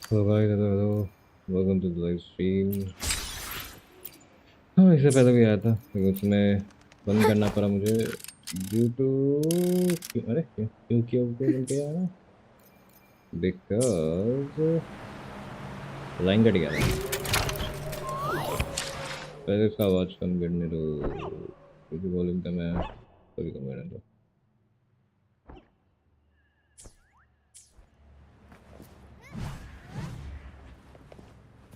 Hello guys, hello, welcome to the live stream. हाँ, इससे पहले भी आया था लेकिन उसमें बंद करना पड़ा मुझे ड्यू टू अरे क्यों बंद किया ना, बिकॉज लाइन कट गया था। पहले इसका आवाज़ कम करने दो क्योंकि वॉल्यूम कम है, कभी कम करने दो।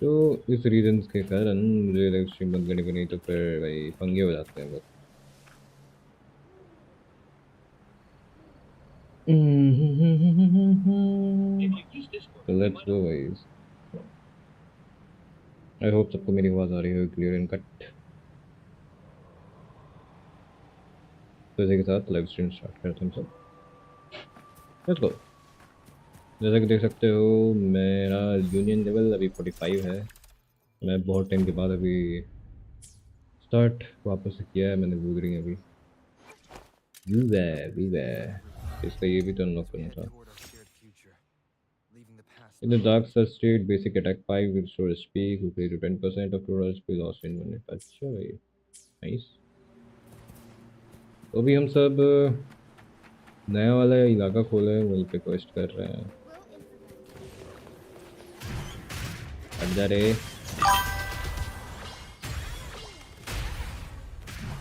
तो इस रीजंस के कारण मुझे लाइव स्ट्रीम बंद करनी पड़ी, तो फिर भाई पंगे हो जाते हैं बहुत। तो let's go guys. I hope सबको मेरी आवाज़ आ रही है क्लियर एंड कट। तो इसी के साथ लाइव स्ट्रीम स्टार्ट करते हैं सब। Let's go. जैसा कि देख सकते हो मेरा यूनियन लेवल अभी 45 है। मैं बहुत टाइम के बाद अभी स्टार्ट वापस से किया है मैंने वूथरिंग अभी। वी वे इसका ये भी तो अनलॉक करना था। In the dark state basic attack 5 will restore HP who pay to 10% of total HP lost in 1 minute। अच्छा भाई, नाइस। तो अभी हम सब नया वाला इलाका खोले हैं, वहीं पे क्वेस्ट कर रहे हैं। हट जा रे।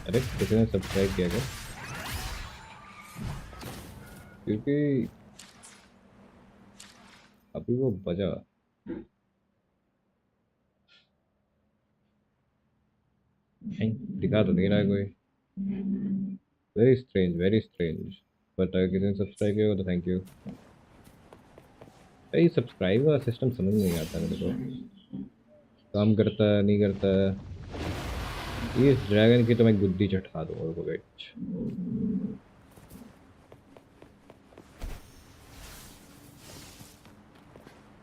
अरे किसी ने सब्सक्राइब किया क्या? क्योंकि अभी वो बजा नहीं, दिखा तो नहीं रहा है कोई। Very strange. बट अगर किसी ने सब्सक्राइब किया हो तो थैंक यू। भाई सब्सक्राइब का सिस्टम समझ नहीं आता मेरे को, काम करता है नहीं करता है। ये ड्रैगन की तो मैं गुद्दी चटका दूंगा को बेच।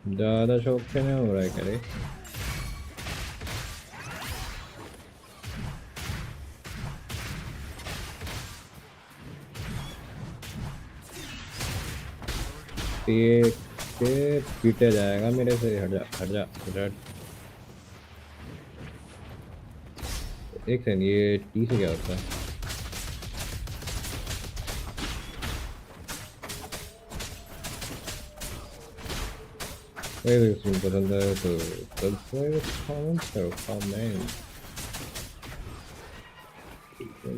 ज़्यादा शौक से नहीं हो रहा है करे। ये पीटे जाएगा मेरे से। हट जा हट जा हट जा। एक सेकंड, ये टी से क्या होता है? अगर इसमें पसंद है तो सब्सक्राइब, कमेंट करो कमेंट।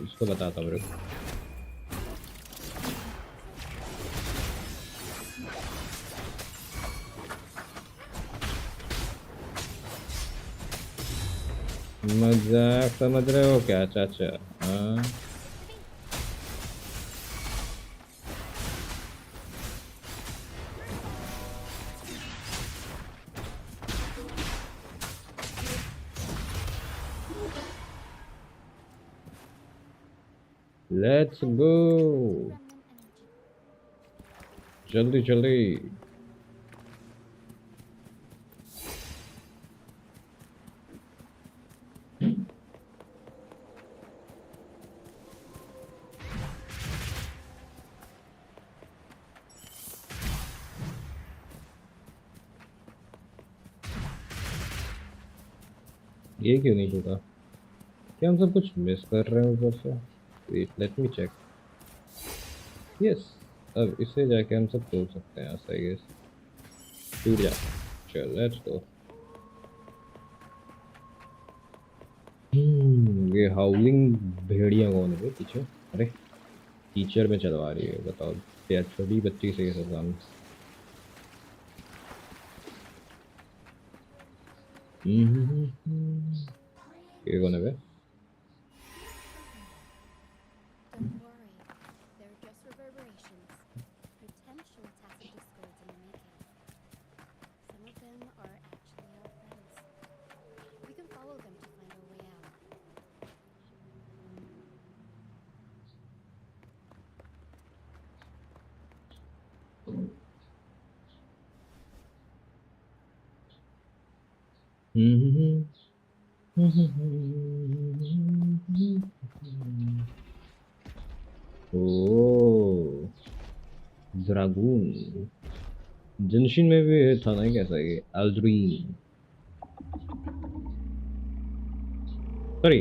इसको बताता हूँ मेरे को। मजाक समझ रहे हो क्या चाचा? हाँ, लेट्स गो जल्दी जल्दी। ये क्यों नहीं टूटा? क्या हम सब कुछ मिस कर रहे हैं ऊपर से? Wait let me check. Yes, अब इससे जाके हम सब तोड़ सकते हैं ऐसा, आई गेस। टूट जा। चल लेट्स गो। ये हाउलिंग भेड़िया कौन है पीछे? अरे टीचर में चलवा रही है, बताओ क्या छोटी बच्ची से ये सब काम। ये कौन है बे? ओ ड्रैगून। जिनशिन में भी था ना कैसा ये एल्ड्रीन, सॉरी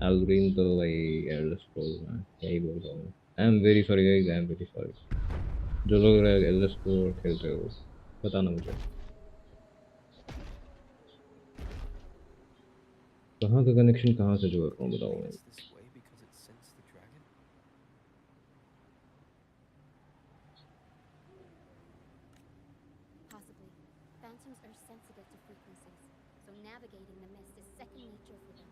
एल्ड्रीन तो भाई एल्डर स्क्रॉल में क्या ही बोल रहा हूँ। I am very sorry guys, I am very sorry. जो लोग एल्डर स्क्रॉल खेलते हो बताना मुझे कहाँ का कनेक्शन कहाँ से जोड़ रहा हूँ, बताओ मैं। It's this way because it sensed the dragon? Possibly. Phantoms are sensitive to frequencies, so navigating the mist is second nature for them.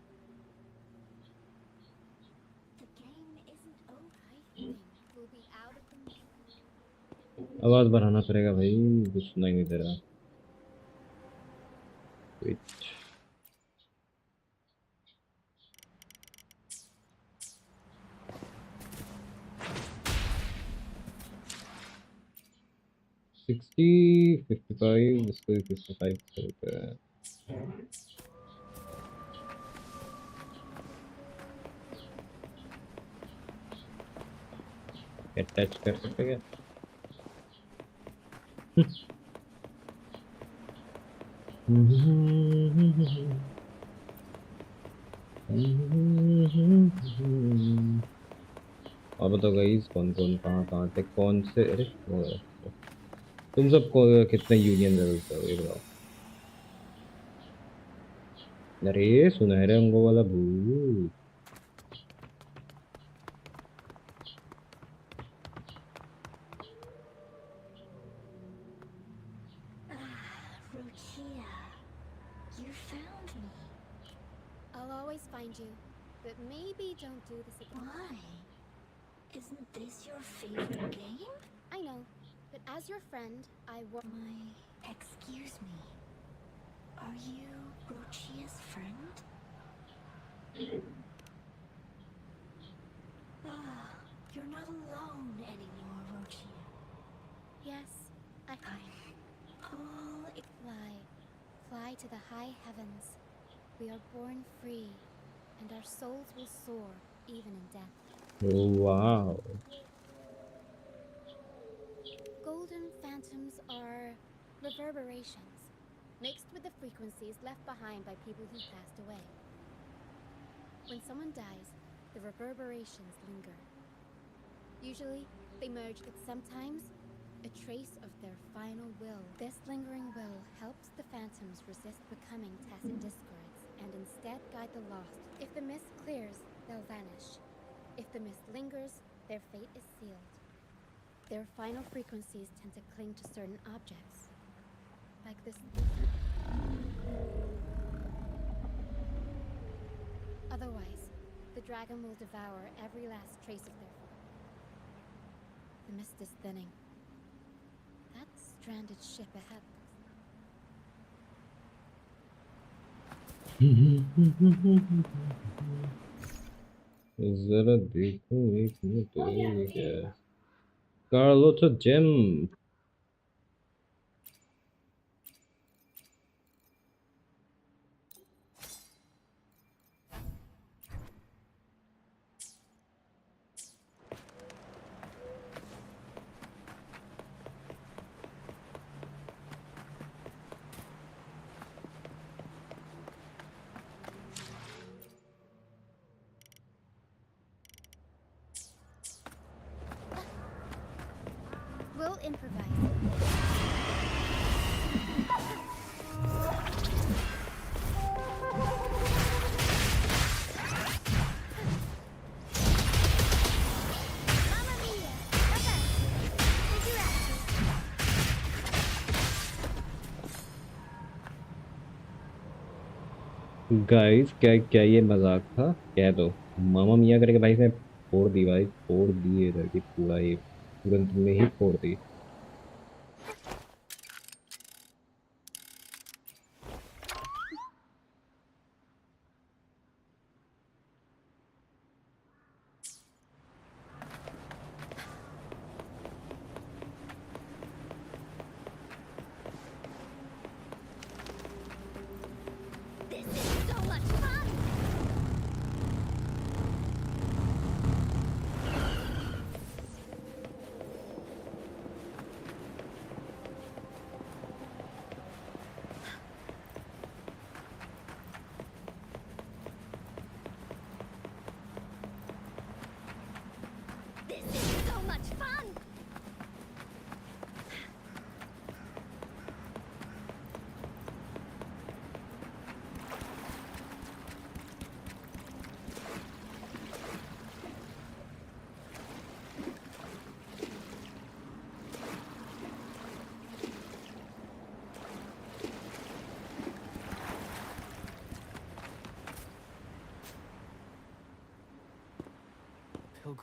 The game isn't over. I think we'll be out of the mist. आवाज बढ़ाना पड़ेगा भाई, कुछ सुनाई नहीं दे रहा। Wait, 60 55 इसको 55 करते हैं। अटैच कर सकते क्या? और बताओ गाइस, कौन कौन कहाँ कहाँ थे, कौन से, अरे तुम सब कितने यूनियन लेवल पे हो ये बताओ। अरे सुनहरे अंगों वाला भूत, Ruchia, you found me. I'll always find you, but maybe don't do this again. Why? Isn't this your favorite game? I know, but as your friend, I want excuse me. Are you Ruchia's friend? Ah, you're not alone anymore, Ruchia. Yes, I'm all fly to the high heavens. We are born free, and our souls will soar even in death. वाह। Golden phantoms are reverberations, mixed with the frequencies left behind by people who passed away. When someone dies, the reverberations linger. Usually, they merge with sometimes a trace of their final will. This lingering will helps the phantoms resist becoming tacit discords and instead guide the lost. If the mist clears, they'll vanish. If the mist lingers, their fate is sealed. Their final frequencies tend to cling to certain objects, like this. Otherwise, the dragon will devour every last trace of their form. The mist is thinning. That stranded ship ahead. जरा देखो एक minute, ये क्या है? Carlotta gem. We'll improvise. Mamma mia! Vabbè! Figurati! Guys क्या क्या ये मजाक था? कह दो मामा मियाँ करके भाई ने फोड़ दी भाई, फोड़ दी इधर की पूरा ये तुरंत में ही फोड़ दी। This is so much fun!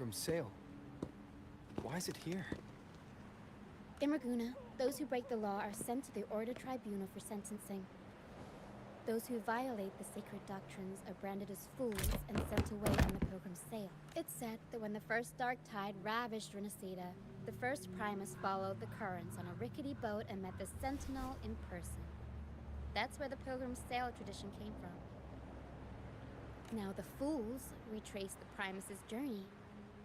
pilgrim sail. Why is it here? In Raguna, those who break the law are sent to the Order Tribunal for sentencing. Those who violate the sacred doctrines are branded as fools and sent away on the pilgrim's sail. It's said that when the first dark tide ravaged Renacida, the first Primus followed the currents on a rickety boat and met the Sentinel in person. That's where the pilgrim's sail tradition came from. Now the fools retrace the Primus's journey,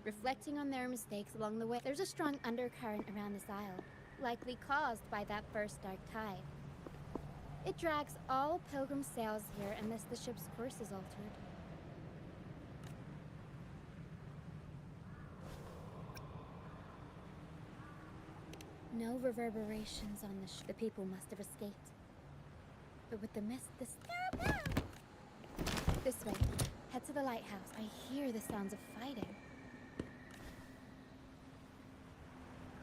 reflecting on their mistakes along the way. There's a strong undercurrent around this isle, likely caused by that first dark tide. It drags all pilgrim sails here unless the ship's course is altered. No reverberations on the ship. The people must have escaped. But with the mist, this way. Head to the lighthouse. I hear the sounds of fighting.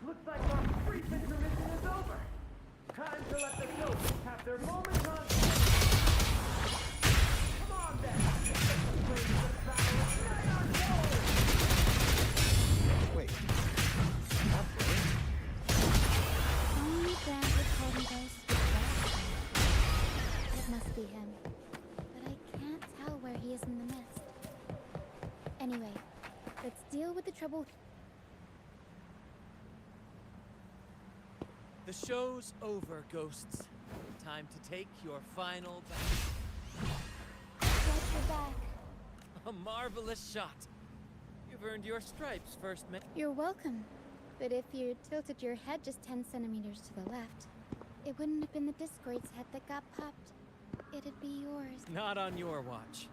Looks like our brief intermission is over. Time to let the soldiers have their moment on. Come on then. The flames of battle ignite our souls. Wait. Not really. Only Grant would call me those. It must be him. But I can't tell where he is in the mist. Anyway, let's deal with the trouble. The show's over, ghosts. Time to take your final bow. Watch your back. A marvelous shot. You've earned your stripes, first mate. You're welcome. But if you tilted your head just 10 centimeters to the left, it wouldn't have been the Discord's head that got popped. It'd be yours. Not on your watch.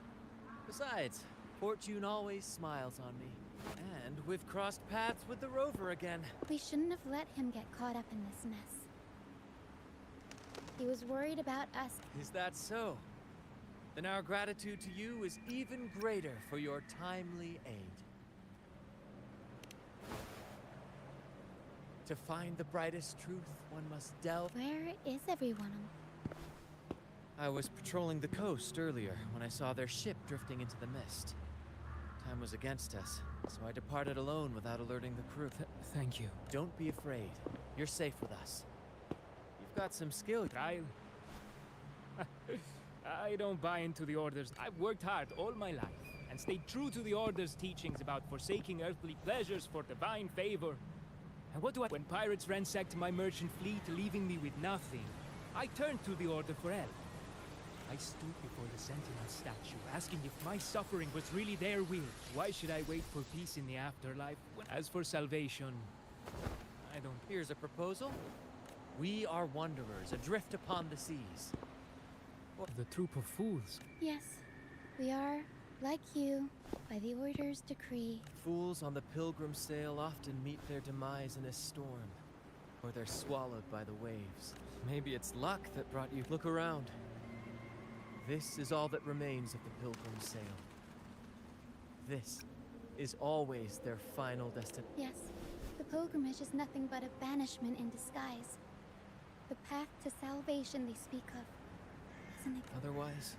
Besides, fortune always smiles on me. And we've crossed paths with the rover again. We shouldn't have let him get caught up in this mess. He was worried about us. Is that so? Then our gratitude to you is even greater for your timely aid. To find the brightest truth, one must delve. Where is everyone? I was patrolling the coast earlier when I saw their ship drifting into the mist. Time was against us, so I departed alone without alerting the crew. Thank you. Don't be afraid. You're safe with us. You've got some skill. I don't buy into the Order's. I've worked hard all my life and stayed true to the Order's teachings about forsaking earthly pleasures for divine favor. And what do I... When pirates ransacked my merchant fleet, leaving me with nothing, I turned to the Order for help. I stood before the Sentinel statue, asking if my suffering was really their will. Why should I wait for peace in the afterlife? As for salvation, I don't... Here's a proposal. We are wanderers, adrift upon the seas. The troop of fools. Yes, we are, like you, by the Order's decree. Fools on the pilgrim sail often meet their demise in a storm, or they're swallowed by the waves. Maybe it's luck that brought you. Look around. This is all that remains of the pilgrim sail. This is always their final destination. Yes, the pilgrimage is nothing but a banishment in disguise. The path to salvation they speak of, doesn't it? Otherwise,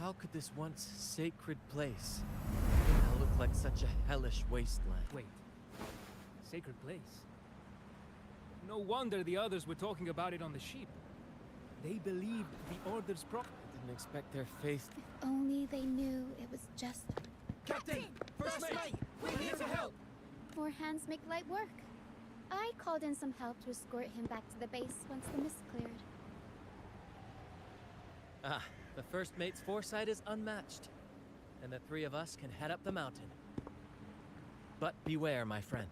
how could this once sacred place now look like such a hellish wasteland? Wait. Sacred place? No wonder the others were talking about it on the ship. They believed the Order's I didn't expect their faith. If only they knew it was just... Captain! First mate! We're here to help! More hands make light work. I called in some help to escort him back to the base once the mist cleared. Ah, the first mate's foresight is unmatched. And the three of us can head up the mountain. But beware, my friend.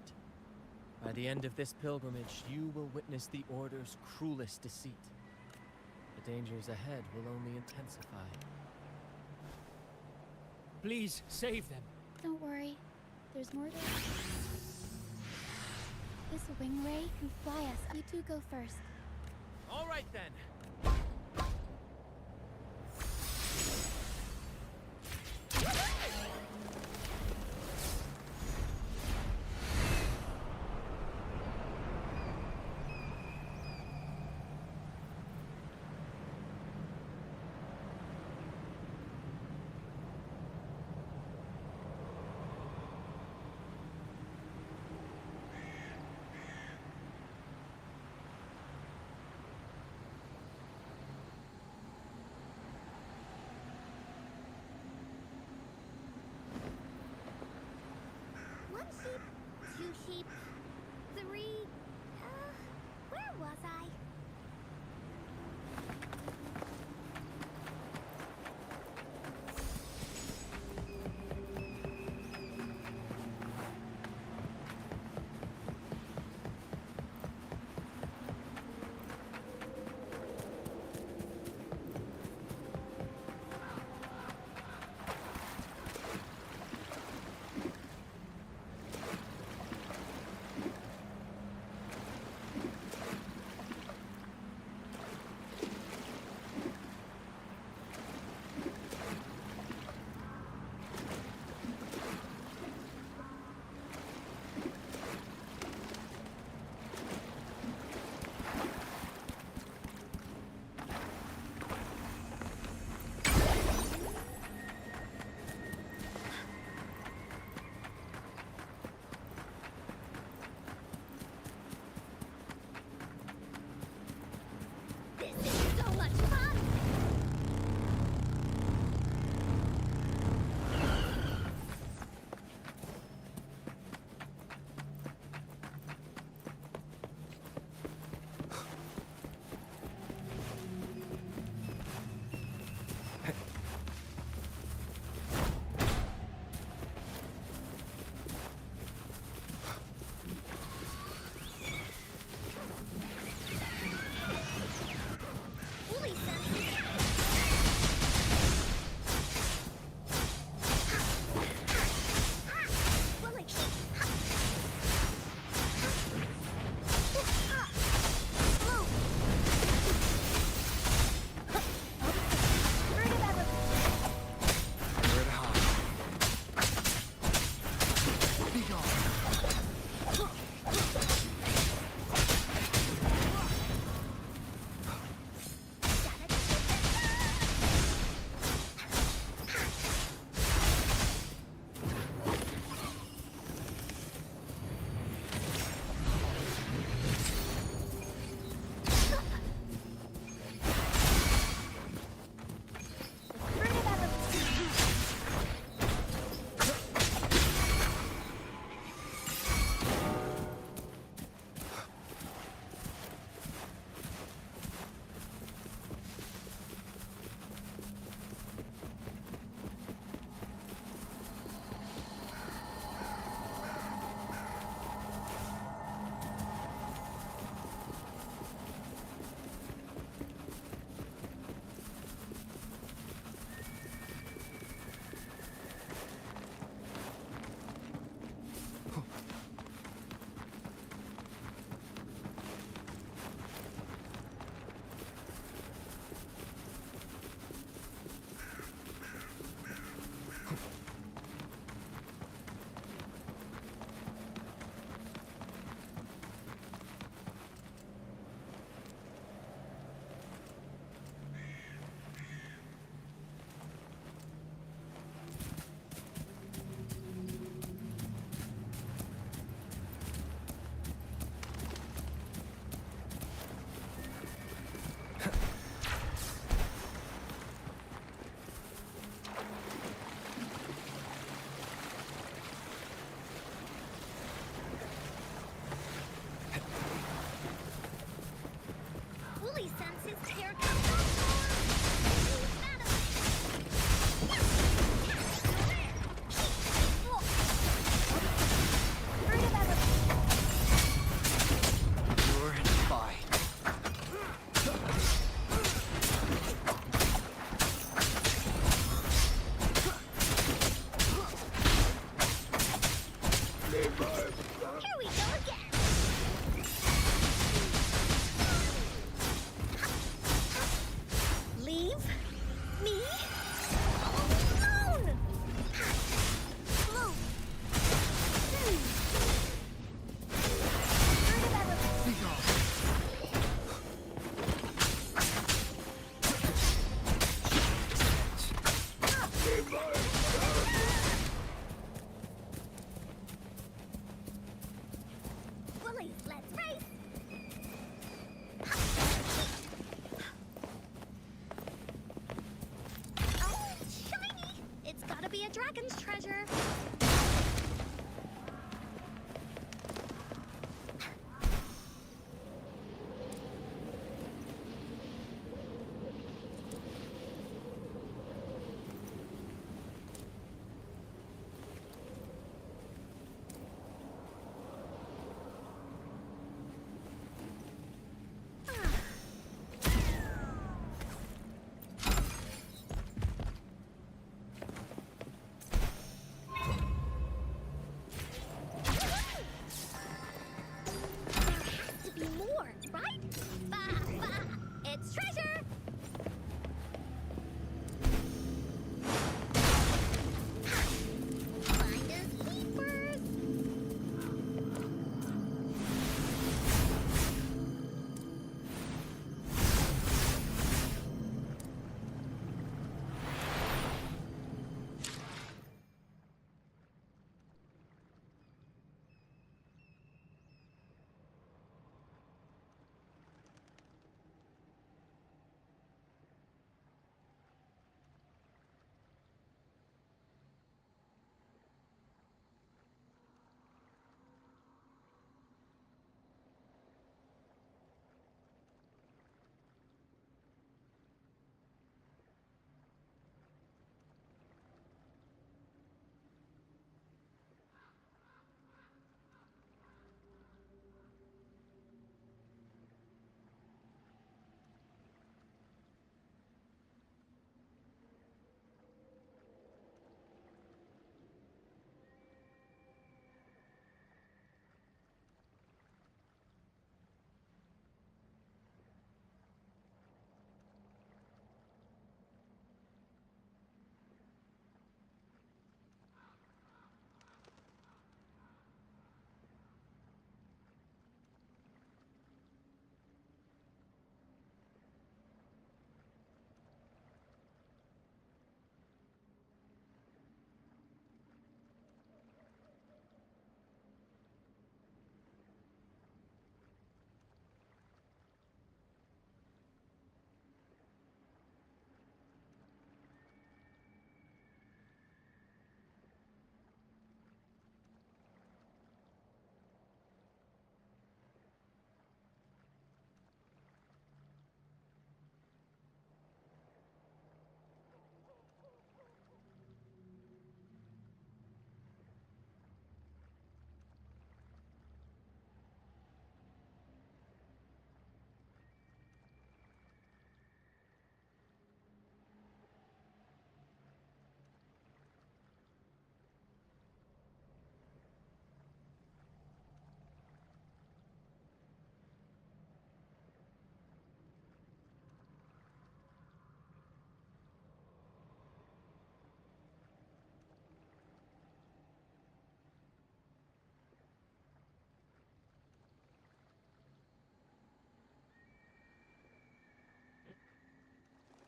By the end of this pilgrimage, you will witness the Order's cruelest deceit. The dangers ahead will only intensify. Please, save them. Don't worry, there's more to it. This wing ray can fly us. You two go first. All right then. sheep, two sheep, three. Where was I?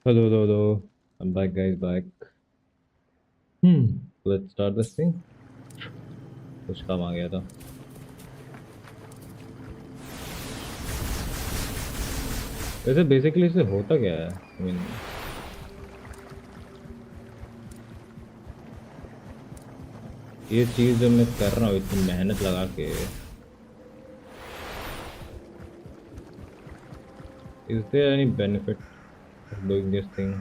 Hello. I'm back, guys. Back. Let's start this thing. कुछ काम आ गया था. वैसे basically इसे होता क्या है? I mean, ये चीज़ जो मैं कर रहा हूँ इतनी मेहनत लगा के, is there any benefit of doing this thing?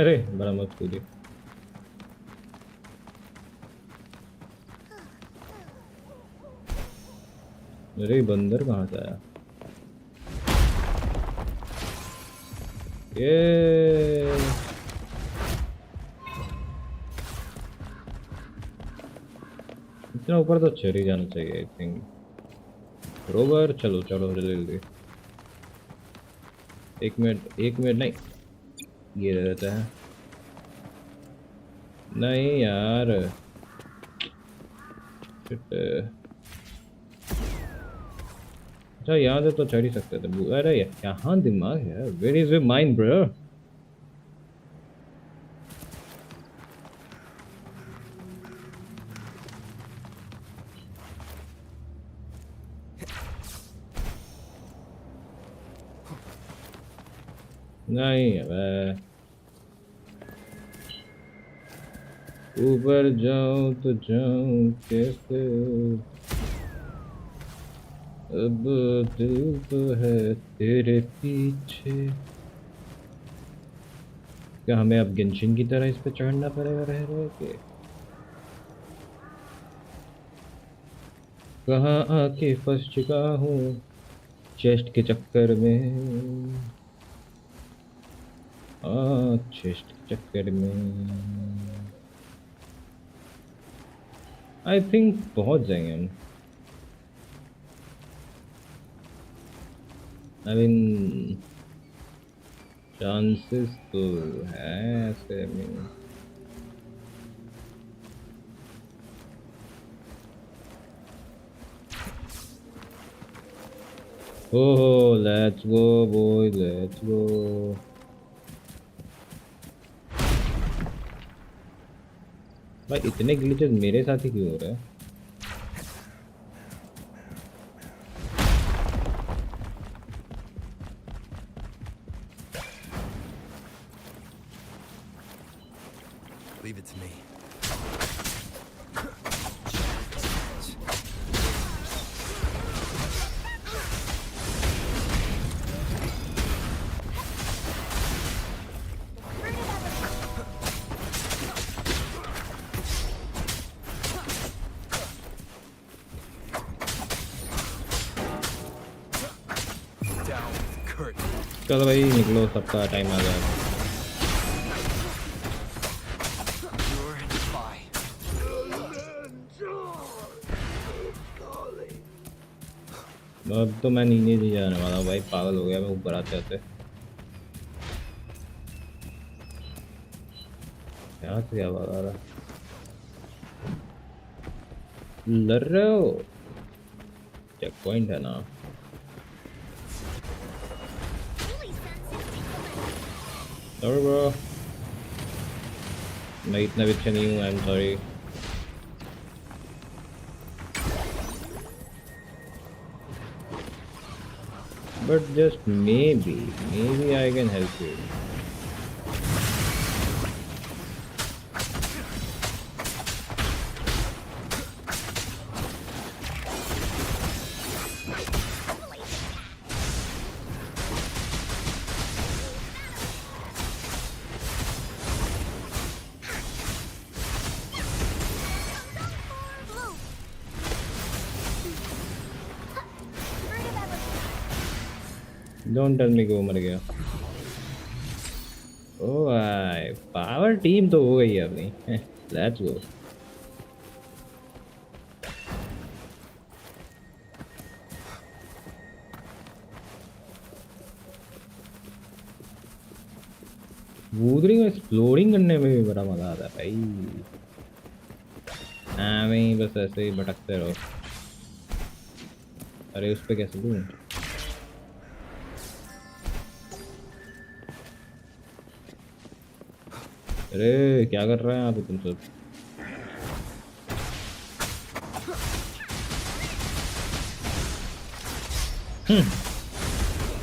अरे बड़ा मत कूदिए. अरे बंदर कहाँ से आया? ये इतना ऊपर तो चढ़ ही जाना चाहिए आई थिंक. रोबर चलो जल्दी. एक मिनट नहीं, ये रहता है. नहीं यार, अच्छा यहाँ से तो चढ़ ही सकते थे. अरे यहाँ दिमाग है. Where is your mind bro? नहीं अब ऊपर जाऊं तो जाऊं कैसे, अब दिल तो है तेरे पीछे. क्या हमें अब गिनशिन की तरह इस पे चढ़ना पड़ेगा रह के? कहाँ आके फंस चुका हूँ चेस्ट के चक्कर में. चेस्ट के चक्कर में आई थिंक पहुंच जाएंगे हम. आई मीन चांसेस तो है ऐसे. ओह let's go boy, let's go. भाई इतने ग्लिचेस मेरे साथ ही क्यों हो रहे हैं? Leave it to me. Down with curtain. चलो भाई निकलो, सबका टाइम आ गया. You're in spy. अब तो मैं नीचे नहीं जाने वाला हूँ भाई, पागल हो गया मैं ऊपर आते आते. यहाँ से क्या आवाज आ रहा? लड़ रहे हो? चेक पॉइंट है ना. सॉरी ब्रो, मैं इतना भी अच्छा नहीं हूँ. I am sorry. But just maybe I can help you. Don't tell me कि वो मर गया. ओह भाई पावर टीम तो हो गई है अपनी. Let's go. वूथरिंग में एक्सप्लोरिंग करने में भी बड़ा मजा आता है भाई. हाँ भाई बस ऐसे ही भटकते रहो. अरे उस पे कैसे दूँ? अरे क्या कर रहे हैं यहाँ पे तुम सब?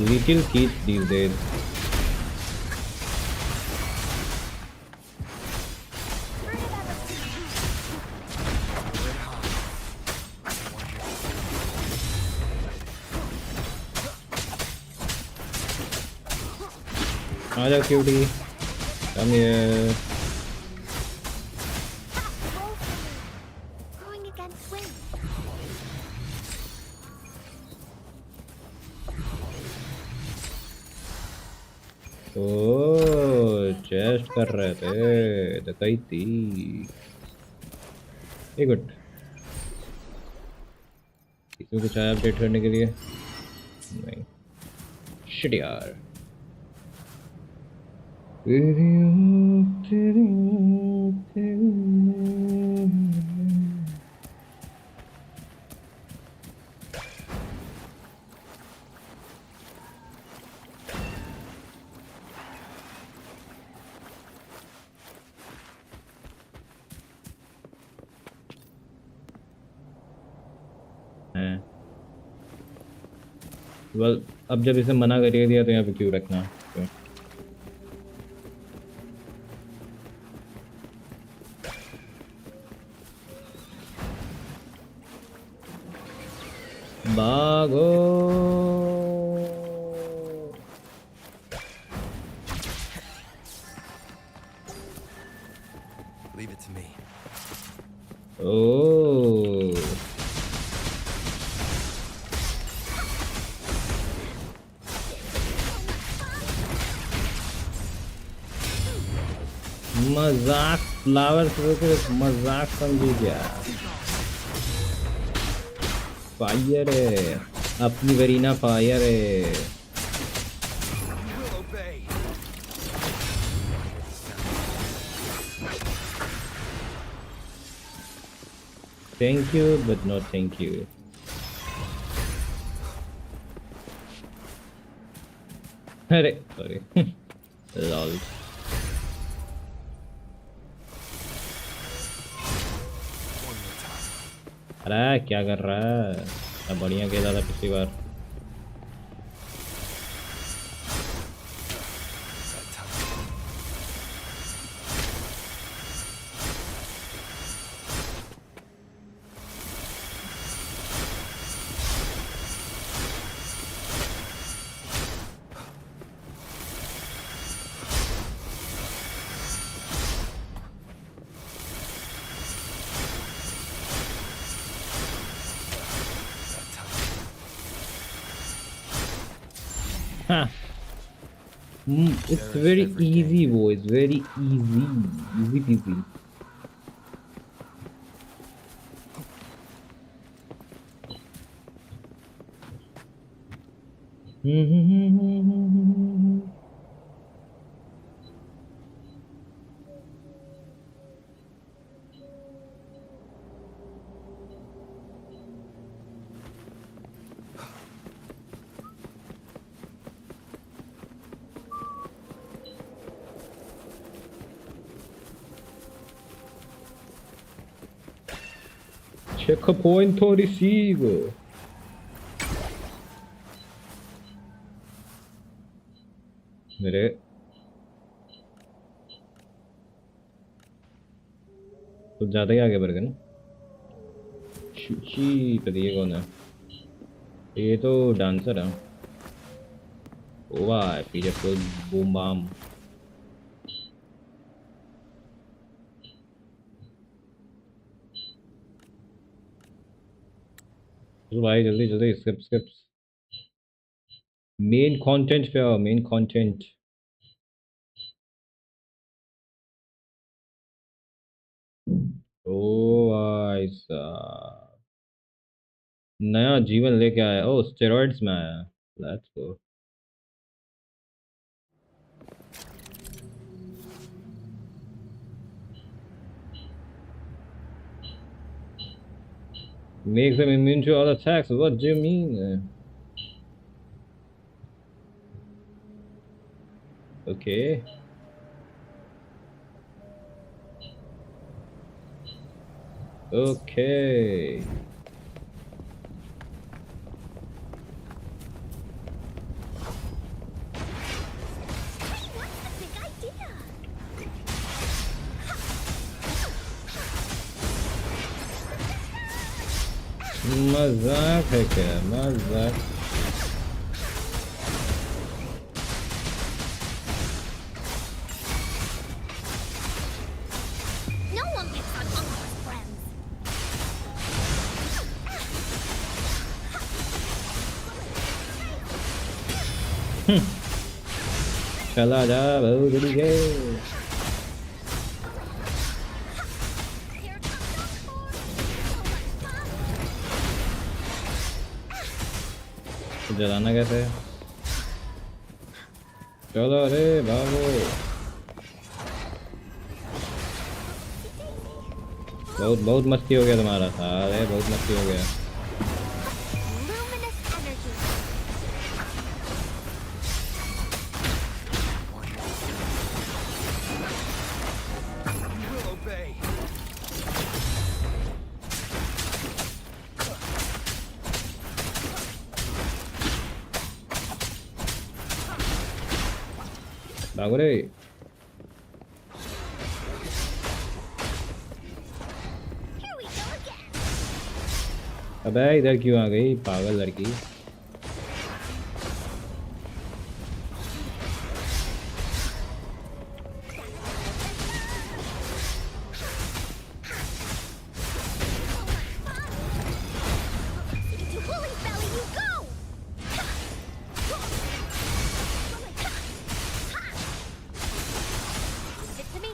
Little kids these days. आजा cutie, come here. Going against wind. Oh chest कर रहे थे डकैती। ये गुड। इसमें कुछ आया अपडेट करने के लिए? नहीं। शिट यार। वेल अब जब इसे मना करिए दिया तो यहाँ पे क्यों रखना? क्यों? भागो। Leave it to me. ओह मजाक फ्लावर मजाक समझी क्या? फायर है अपनी वरीना फायर है। Will obey. Thank you but not thank you. अरे sorry lol. One more time. अरे क्या कर रहा है? अब बढ़िया खेला था पिछली बार। That time. That time. हाँ it's very easy boys, very easy, easy peasy. Checkpoint to receive. मेरे कुछ ज़्यादा ही आगे बढ़ गए ना। शुची पता ये कौन है? ये तो डांसर है। वाह पीछे फुल बूम बाम। चलो भाई जल्दी जल्दी स्किप स्किप। मेन कंटेंट पे आओ मेन कंटेंट। ओ भाई साहब नया जीवन लेके आया। ओ स्टेरॉइड्स में आया। Let's go. Makes them immune to all attacks. What do you mean? Okay. Okay. Hey, what's the big idea? मजाक है क्या? मजाक. No one gets on Uncle's friends. चला जा बहुत जल्दी है. Here comes Encore. So much fun. जलाना कैसे? चलो रे भागो. बहुत मस्ती हो गया तुम्हारा. सारे बहुत मस्ती हो गया. Luminous energy. You will obey. भागो रे. Here we go again. अबे इधर क्यों आ गई पागल लड़की? To Woolly Belly you go. Leave it to me.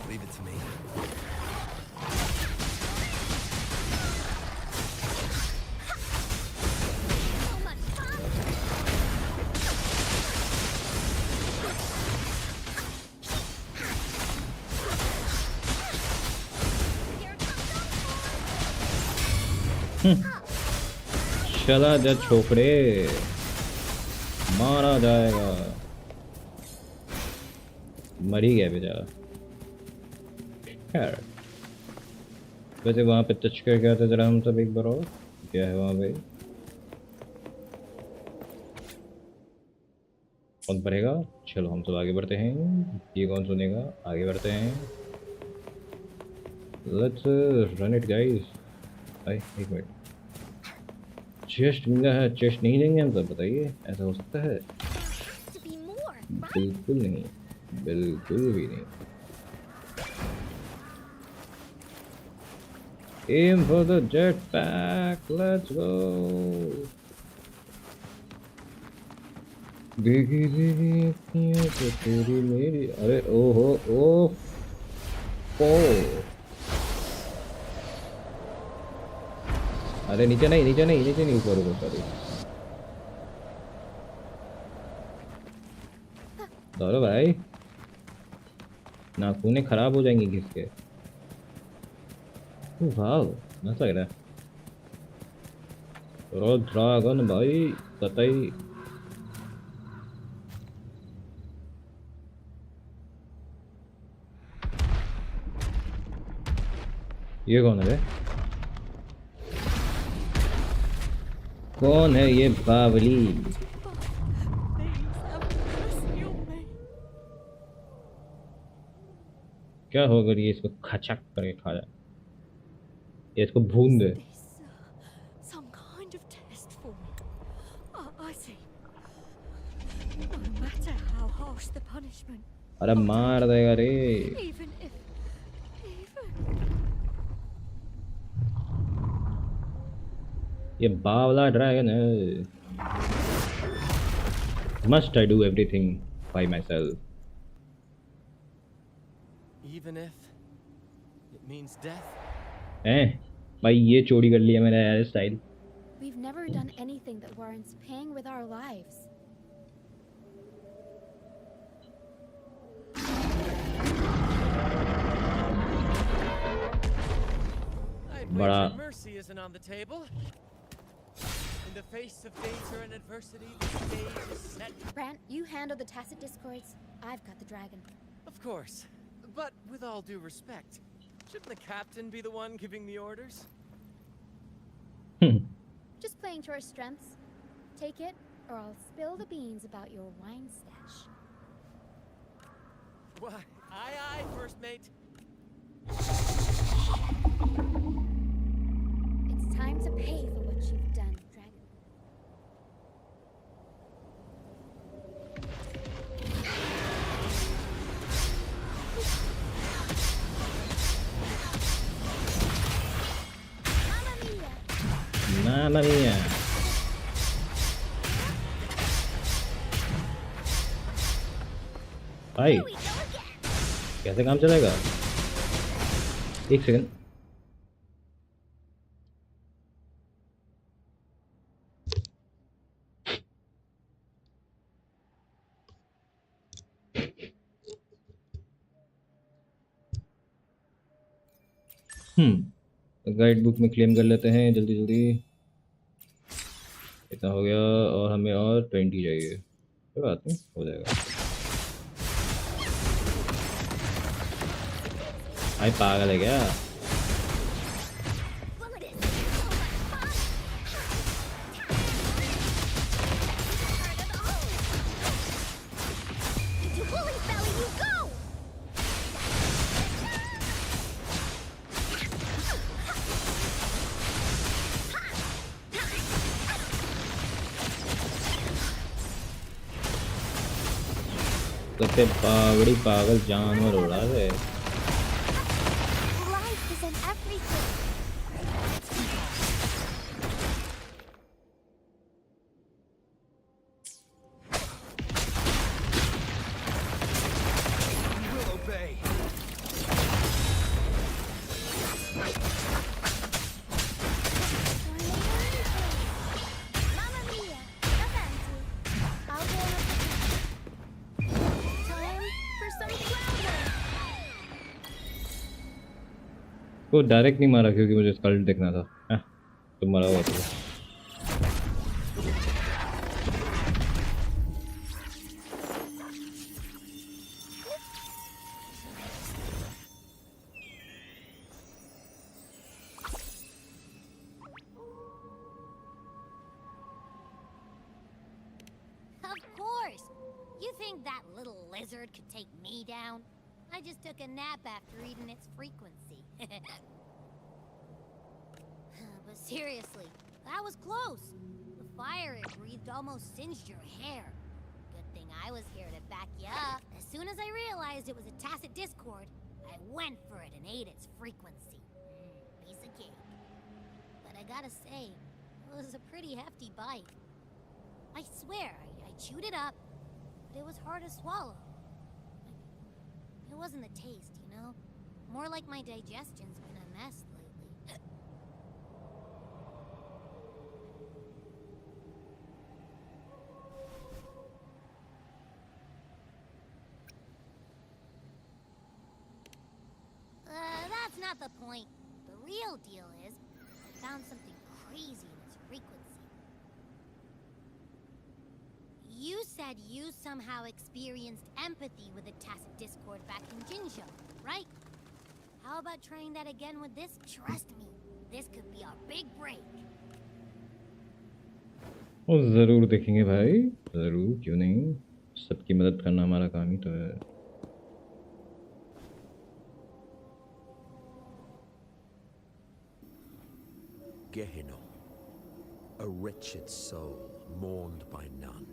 Leave it to me. So much fun. Here comes Encore. चला जा छोकरे. मारा जाएगा. मर ही गया बेचारा. खैर वैसे वहाँ पे टच कर गया था जरा हम सब एक बार और. क्या है वहाँ पे? कौन पढ़ेगा? चलो हम सब आगे बढ़ते हैं. ये कौन सुनेगा? आगे बढ़ते हैं. Let's run it guys. एक मिनट. चेस्ट मिला है. चेस्ट नहीं देंगे हम सब? बताइए ऐसा हो सकता है? To be more, right? बिल्कुल नहीं. बिल्कुल भी नहीं. Aim for the jetpack. Let's go. भीगी भीगी अखियों से तेरी मेरी. अरे ओहो ओ. अरे नीचे नहीं ऊपर ऊपर. सॉरी. चलो भाई. नाखूनें खराब हो जाएंगी किसके. वाह मस्त लग रहा है. ड्रैगन भाई कतई. ये कौन है? कौन है ये बावली? क्या होगा ये इसको खचक करके खा जाए. ये इसको भून दे. Some kind of test for me. I see. No matter how harsh the punishment, अरे मार देगा रे. even if ये बावला ड्रैगन है. Must I do everything by myself? Even if It means death. हैं भाई ये चोरी कर लिया मेरा hairstyle. We've never done anything that warrants paying with our lives. I'd Bada. wager mercy isn't on the table. In the face of danger and adversity, the stage is set. Brant, you handle the tacit discords. I've got the dragon. Of course. But with all due respect, shouldn't the captain be the one giving the orders? Just playing to our strengths. Take it, or I'll spill the beans about your wine stash. Why, aye, first mate. It's time to pay for what you've done, dragon. Mamma mia. भाई कैसे काम चलेगा? एक second. Guide book में claim कर लेते हैं जल्दी जल्दी. इतना हो गया और हमें और 20 चाहिए. कोई बात नहीं, हो जाएगा. भाई पागल है क्या? सबसे बड़ी पागल जानवर हो रहा है. Life is in everything. You will obey. Mamma mia, no fancy. I'll go on time for some flounder. को डायरेक्ट नहीं मारा क्योंकि मुझे स्कल देखना था. तो मारा हुआ था. Of course. You think that little lizard could take me down? I just took a nap after eating its frequency. But seriously, that was close. The fire it breathed almost singed your hair. Good thing I was here to back you up. As soon as I realized it was a tacit discord, I went for it and ate its frequency. Piece of cake. But I gotta say, it was a pretty hefty bite. I swear, I chewed it up, but it was hard to swallow. It wasn't the taste, you know? More like my digestion's been a mess lately. That's not the point. The real deal is, I found something crazy in its frequency. You said you somehow experienced empathy with the tacit discord back in Jinzhou, right? How about trying that again with this? Trust me, this could be our big break. वो ज़रूर देखेंगे भाई, ज़रूर, क्यों नहीं. सबकी मदद करना हमारा काम ही तो है. Gehenna, a wretched soul mourned by none.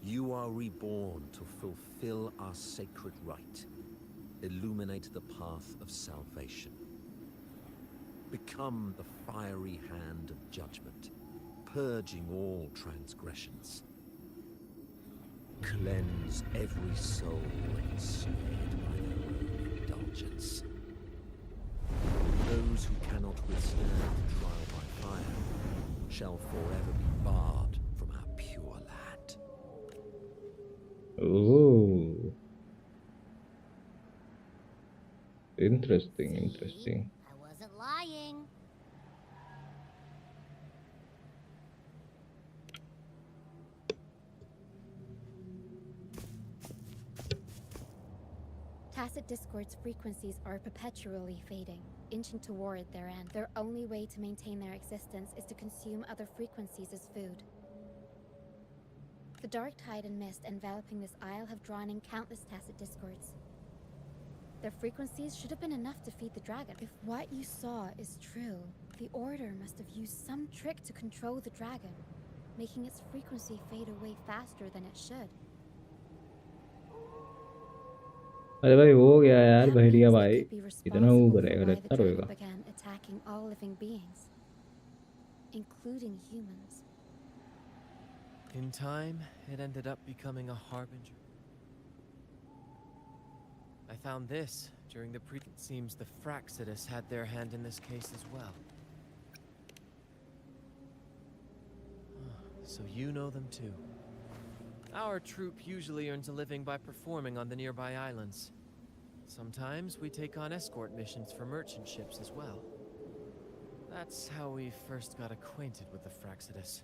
You are reborn to fulfill our sacred rite, illuminate the path of salvation. Become the fiery hand of judgment, purging all transgressions. cleanse every soul ensnared by their own indulgence. Those who cannot withstand trial by fire shall forever be barred from our pure land. Ooh. Interesting, interesting. I wasn't lying. Tacit Discord's frequencies are perpetually fading, inching toward their end. Their only way to maintain their existence is to consume other frequencies as food. The dark tide and mist enveloping this isle have drawn in countless Tacit Discords. Their frequencies should have been enough to feed the dragon. If what you saw is true, the Order must have used some trick to control the dragon, making its frequency fade away faster than it should. अरे भाई हो गया यार That Bhediya means भाई they could be इतना वो responsible for करेगा why इतना the dragon रोएगा began attacking all living beings, including humans. In time, it ended up becoming a harbinger. I found this during the It seems the Fraxidus had their hand in this case as well. So you know them too. Our troop usually earns a living by performing on the nearby islands. Sometimes we take on escort missions for merchant ships as well. That's how we first got acquainted with the Fraxidus.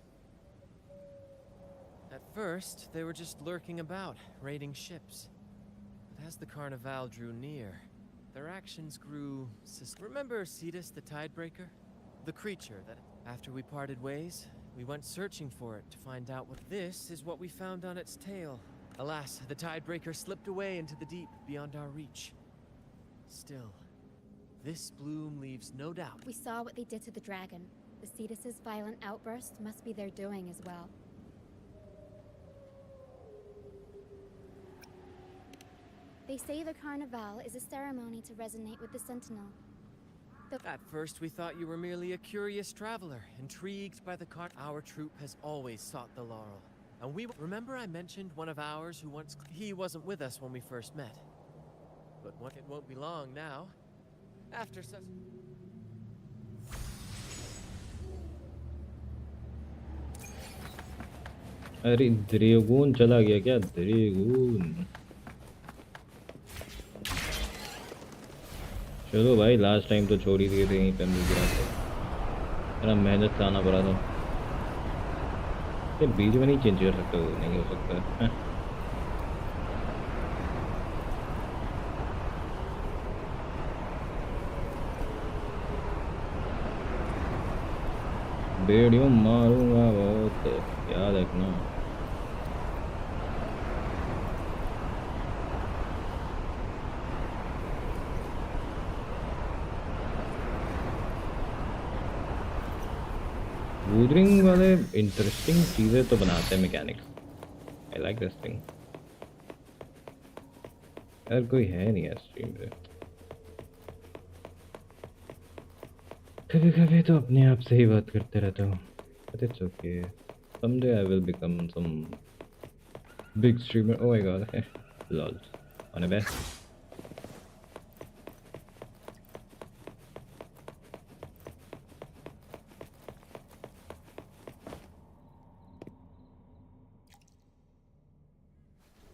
At first, they were just lurking about, raiding ships. But as the Carnival drew near, their actions grew Remember Cetus the Tidebreaker? The creature that, after we parted ways, we went searching for it to find out what... This is what we found on its tail. Alas, the Tidebreaker slipped away into the deep beyond our reach. Still, this bloom leaves no doubt. We saw what they did to the dragon. The Cetus's violent outburst must be their doing as well. They say the Carnival is a ceremony to resonate with the Sentinel. At first, we thought you were merely a curious traveler, intrigued by the cart. Our troop has always sought the laurel. And remember I mentioned one of ours who once... He wasn't with us when we first met. But it won't be long now. After such... अरे dragon चला गया क्या dragon चलो भाई last time तो छोड़ ही दिए थे यहीं पे मिल गया था मेरा मेहनत से आना पड़ा था ये बीच में नहीं चेंज कर सकते हो नहीं हो सकता है बेड़ियों मारूंगा बहुत याद रखना वूदरिंग वाले इंटरेस्टिंग चीज़ें तो बनाते हैं mechanics I like this thing यार कोई है नहीं है स्ट्रीम पे कभी कभी तो अपने आप से ही बात करते रहता हूँ but it's okay someday I will become some big streamer oh my god lol on a best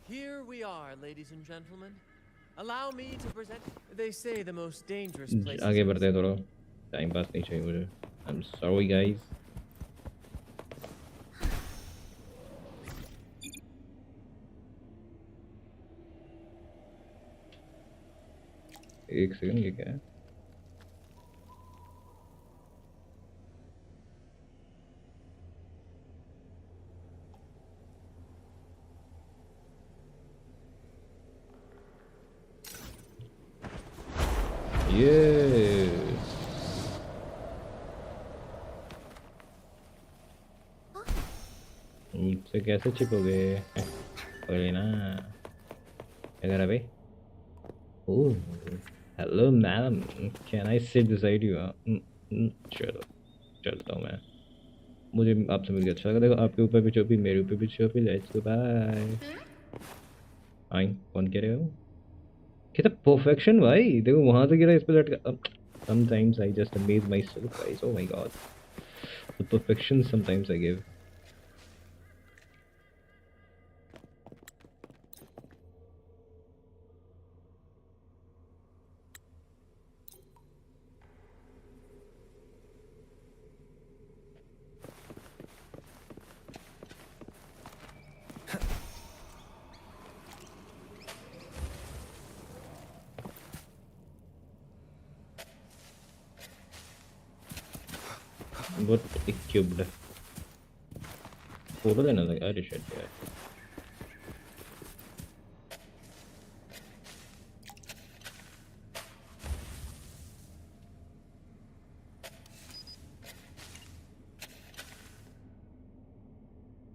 Here we are, ladies and gentlemen. Allow me to present... They say the most dangerous place... आगे बढ़ते हैं थोड़ा time pass नहीं चाहिए मुझे I'm sorry guys एक second ये क्या है ये मुझसे कैसे चिपोगे बोले ना क्या भाई oh hello ma'am can I sit beside you चलो चलता हूँ मैं मुझे आपसे मिलकर अच्छा लगा देखो आपके ऊपर भी चोपी मेरे ऊपर भी चोपी लेट्स गो बाय आई कौन कह रहे हो? कितना परफेक्शन भाई, देखो वहां से गिरा इस पे लटका. Sometimes I just amaze myself, guys. Oh my god, the perfection sometimes I give. What a cubed. Portal another. I shit, yeah.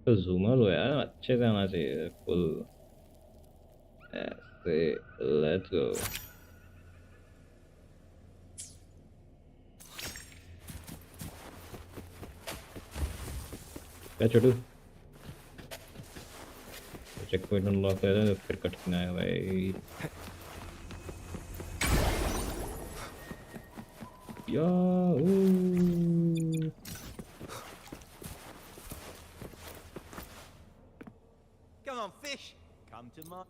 तो zoomer लो यार, अच्छे से आना चाहिए full. ऐसे let's go. क्या छोटू? चेक पॉइंट अनलॉक कर रहा है फिर कट के आया भाई. Yahoo. Come on, fish. Come to my.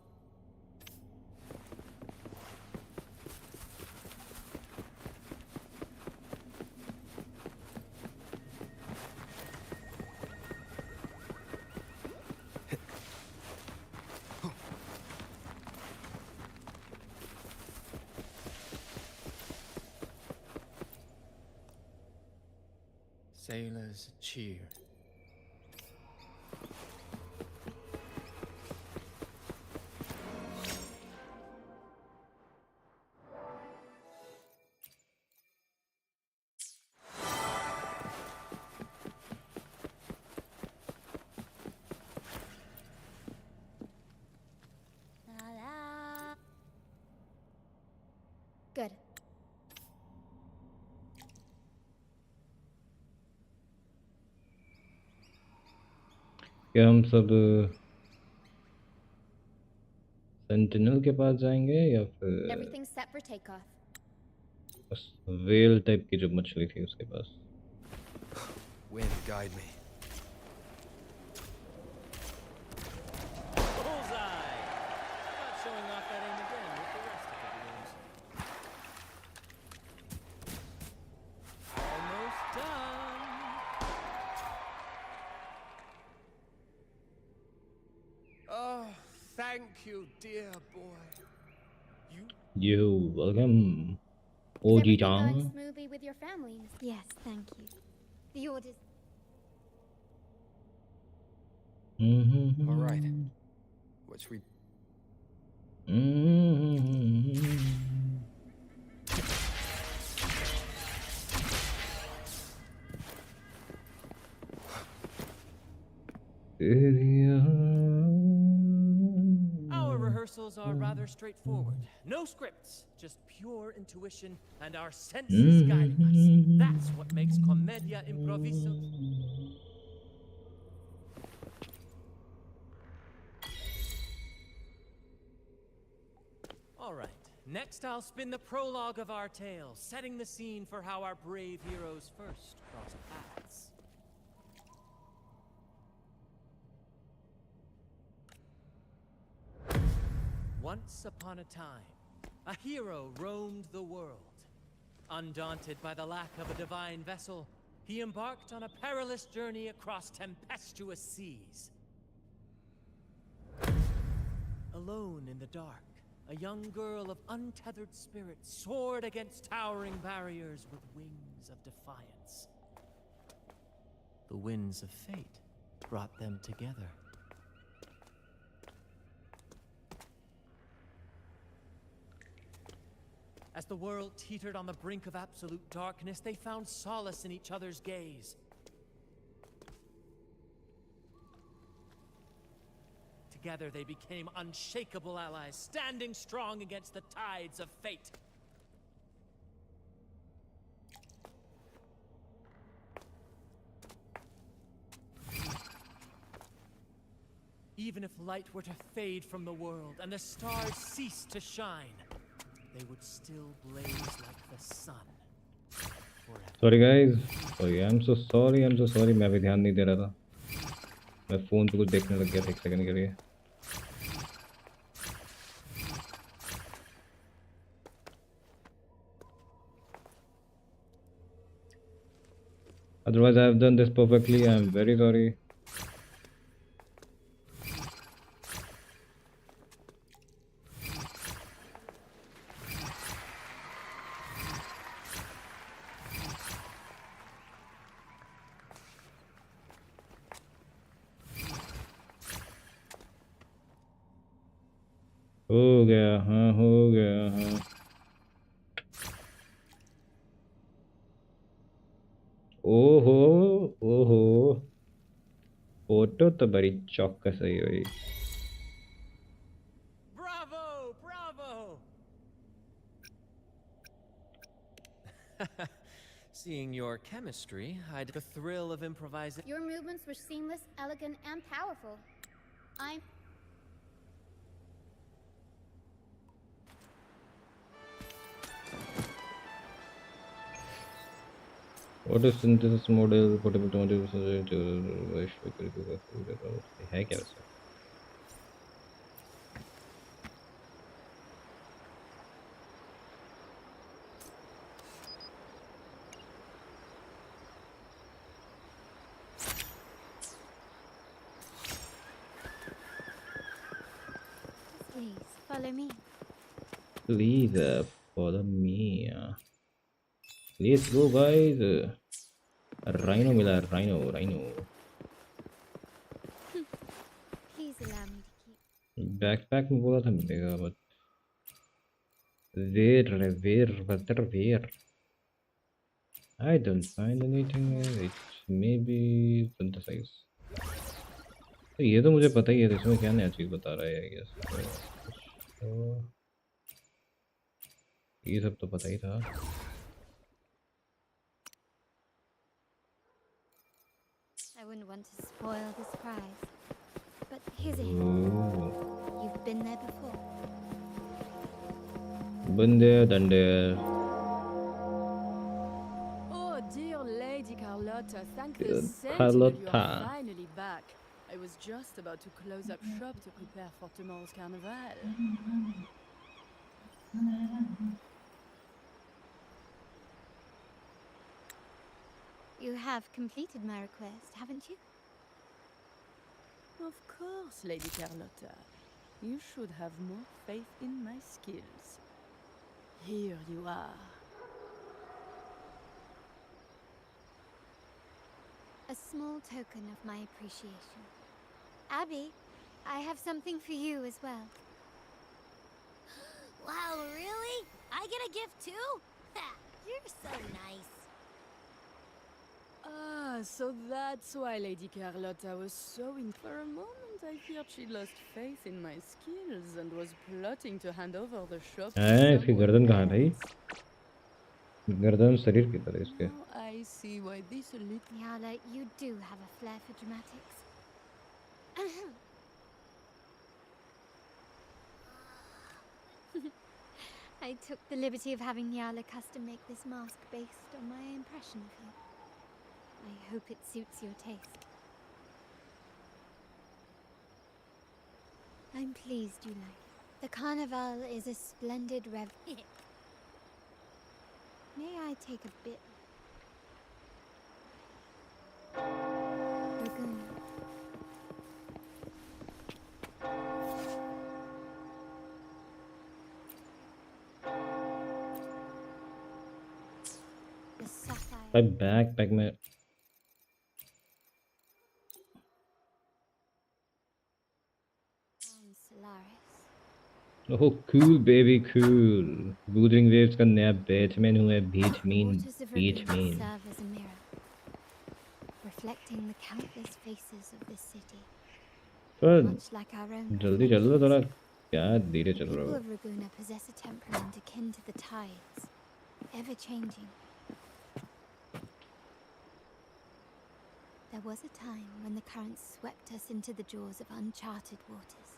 Sailors cheer. La la. Good. क्या हम सब सेंटिनल के पास जाएंगे या फिर Everything's set for takeoff. बस वेल टाइप की जो मछली थी उसके पास? Wind, guide me. Bullseye! Not showing off that aim again with the rest of the balloons. Almost done. Oh, thank you, dear boy. You welcome. Is OG everything Chang. going smoothly with your family? Yes, thank you. The orders. All right. What's we? Our rehearsals are rather straightforward. No scripts, just pure intuition and our senses guiding us. That's what makes Commedia Improviso. All right, next I'll spin the prologue of our tale, setting the scene for how our brave heroes first crossed paths. Once upon a time, a hero roamed the world. Undaunted by the lack of a divine vessel, he embarked on a perilous journey across tempestuous seas. Alone in the dark, a young girl of untethered spirit soared against towering barriers with wings of defiance. The winds of fate brought them together. As the world teetered on the brink of absolute darkness, they found solace in each other's gaze. Together they became unshakable allies, standing strong against the tides of fate. Even if light were to fade from the world and the stars cease to shine, they would still blaze like the sun. Forever. Sorry guys, sorry, I'm so sorry, मैं भी ध्यान नहीं दे रहा था, मैं phone पे कुछ देखने लग गया था 1 सेकंड के लिए. Otherwise I have done this perfectly, I am very sorry. हो गया, हाँ हो गया, हाँ. ओहो ओहो, फोटो तो बड़ी चौकस है हुई. Bravo! Bravo! Seeing your chemistry, I'd the thrill of improvising. Your movements were seamless, elegant, and powerful. I'm... What is synthesis model? Portable model है क्या वैसे? Please, follow me. Please follow me. Let's go guys. Rhino मिला, rhino. Please allow me to keep... Backpack में बोला था मिलेगा, but where? I don't find anything. It's maybe synthesize. तो ये तो मुझे पता ही है, इसमें क्या नया चीज़ बता रहा है, I guess. तो ये सब तो पता ही था. I wouldn't want to spoil the surprise. But here's a hint. You've been there before. Been there, done there. Oh, dear Lady Carlotta, thank the saints that you Carlotta. are finally back. I was just about to close up shop to prepare for tomorrow's carnival. You have completed my request, haven't you? Of course, Lady Carlotta. You should have more faith in my skills. Here you are. A small token of my appreciation. Abby, I have something for you as well. Wow, really? I get a gift too? You're so nice. Ah, so that's why Lady Carlotta was so in. For a moment, I feared she lost faith in my skills and was plotting to hand over the shop to इसकी someone गर्दन कहाँ है भाई? else. गर्दन शरीर की तरह इसके. Now I see why this little... Nyala, you do have a flair for dramatics. I took the liberty of having Nyala custom make this mask based on my impression of you. I hope it suits your taste. I'm pleased you like it. The carnival is a splendid rev... May I take a bit? Dragoon. The sapphire. भाई backpack में And Solaris. Oh cool baby cool. WutheringWaves का नया बैचमैन हुआ है, बीचमीन. Waters of Ragoon serve as a mirror, reflecting the countless faces of this city. पर Much like our own. जल्दी चल लो थोड़ा, क्या धीरे चल रहा People हो. of Raguna possess a temperament akin to the tides, ever changing. There was a time when the currents swept us into the jaws of uncharted waters,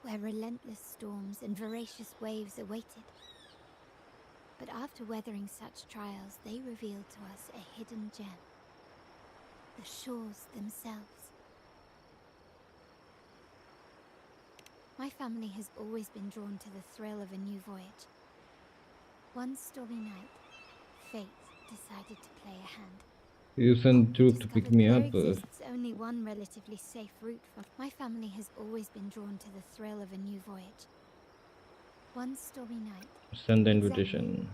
where relentless storms and voracious waves awaited. But after weathering such trials, they revealed to us a hidden gem. The shores themselves. My family has always been drawn to the thrill of a new voyage. One stormy night, fate decided to play a hand. You sent troop to pick me up. There exists only one relatively safe route from. My family has always been drawn to the thrill of a new voyage. One stormy night. Send the invitation.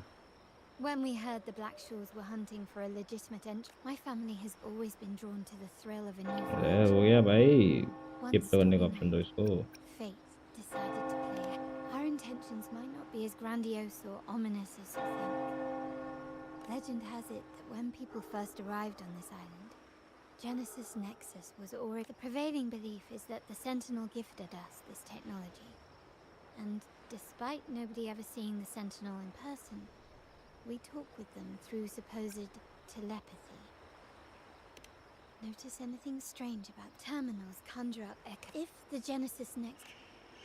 When we heard the Black Shores were hunting for a legitimate entry, my family has always been drawn to the thrill of a new voyage. हो गया भाई. One Skip करने का stormy option दो night, इसको. fate decided to play. Our intentions might not be as grandiose or ominous as you think. Legend has it that when people first arrived on this island, Genesis Nexus was already. The prevailing belief is that the Sentinel gifted us this technology. And despite nobody ever seeing the Sentinel in person, we talk with them through supposed telepathy. Notice anything strange about terminals conjure up echo? If the Genesis Nexus,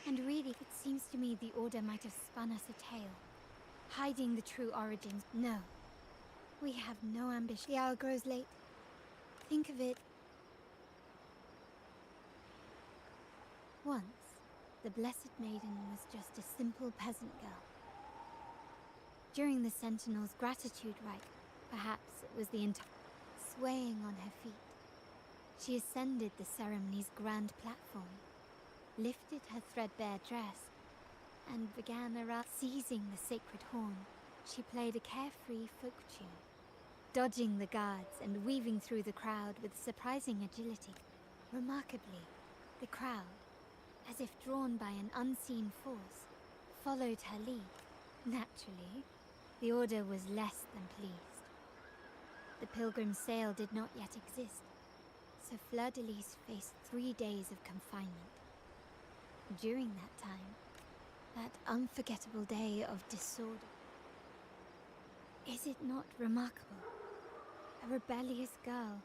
and really it seems to me the Order might have spun us a tale, hiding the true origins. No. We have no ambition. The hour grows late. Think of it. Once, the Blessed Maiden was just a simple peasant girl. During the Sentinel's gratitude rite, perhaps it was the swaying on her feet, she ascended the ceremony's grand platform, lifted her threadbare dress, and began around. Seizing the sacred horn, she played a carefree folk tune, dodging the guards and weaving through the crowd with surprising agility. Remarkably, the crowd, as if drawn by an unseen force, followed her lead. Naturally, the Order was less than pleased. The pilgrim sail did not yet exist, so Fleur-de-Lis faced 3 days of confinement. During that time, that unforgettable day of disorder. Is it not remarkable? A rebellious girl,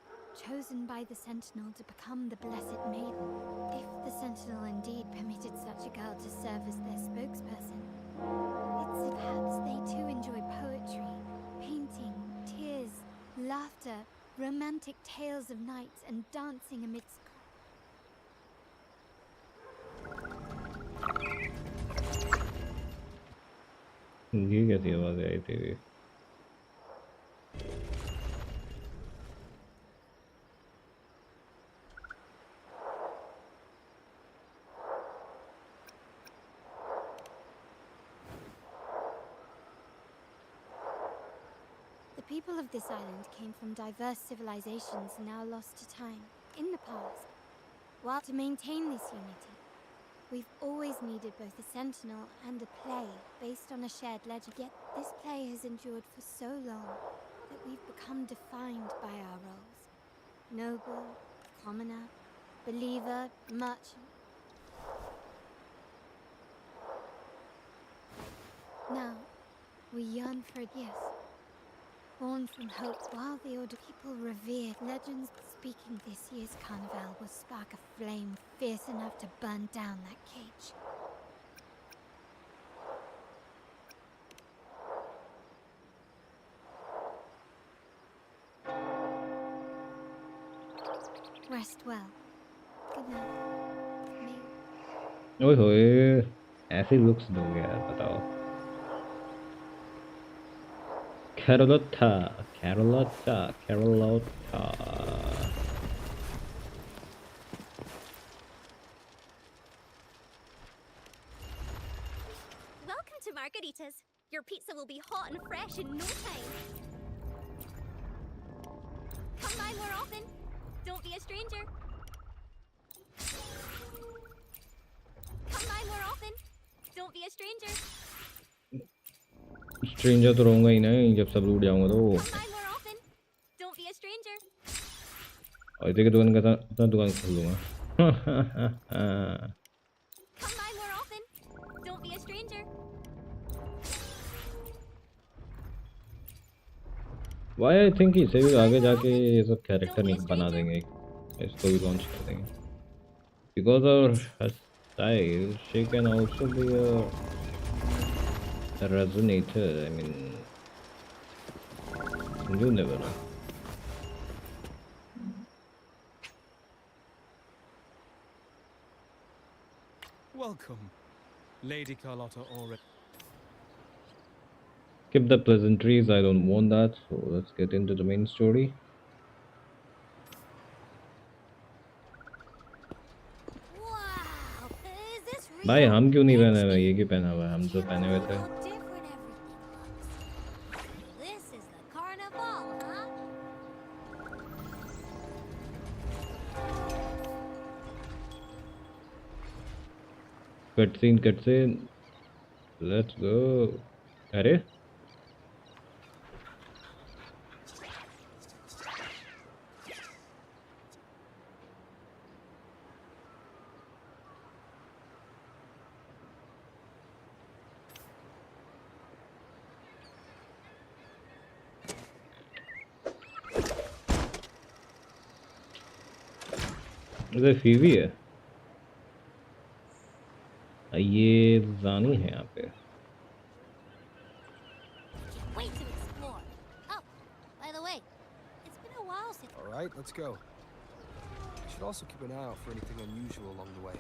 chosen by the Sentinel to become the Blessed Maiden. If the Sentinel indeed permitted such a girl to serve as their spokesperson, it's perhaps they too enjoy poetry, painting, tears, laughter, romantic tales of knights, and dancing amidst. ये कैसी आवाज़ आई थी? The people of this island came from diverse civilizations now lost to time. In the past, while to maintain this unity, we've always needed both a sentinel and a play based on a shared legend. Yet this play has endured for so long that we've become defined by our roles. Noble, commoner, believer, merchant. Now, we yearn for it, yes. Born from hope, while the Order people revered legends speaking, this year's carnival will spark a flame fierce enough to burn down that cage. Rest well. Good night. Me. ओए होए, ऐसे looks दोगे यार, बताओ. Carlotta. Welcome to Margaritas. Your pizza will be hot and fresh in no time. Come by more often. Don't be a stranger. Come by more often. Don't be a stranger. Stranger तो रहूंगा ही नहीं जब सब लूट जाऊंगा तो. Come by more often. Don't be a stranger. और इधर की दुकान का अपना दुकान खोल लूंगा. Come by more often. Don't be a stranger. Why I think इसे भी आगे जाके ये सब कैरेक्टर नहीं बना देंगे, इसको भी लॉन्च कर देंगे, because of her style she can also be a resonator. I mean, you never know. Welcome, Lady Carlotta already. Skip the pleasantries, I don't want that, so let's get into the main story. Wow, is this real? भाई हम क्यों नहीं पहने हुए, It's ये क्यों पहना हुआ है, हम तो पहने हुए थे. how different everything looks. This is the carnival, huh? Cutscene, let's go. अरे इधर फीवी है, ये जानी है यहाँ पे. Wait to explore. Oh, by the way, it's been a while since. All right, let's go. You should also keep an eye out for anything unusual along the way.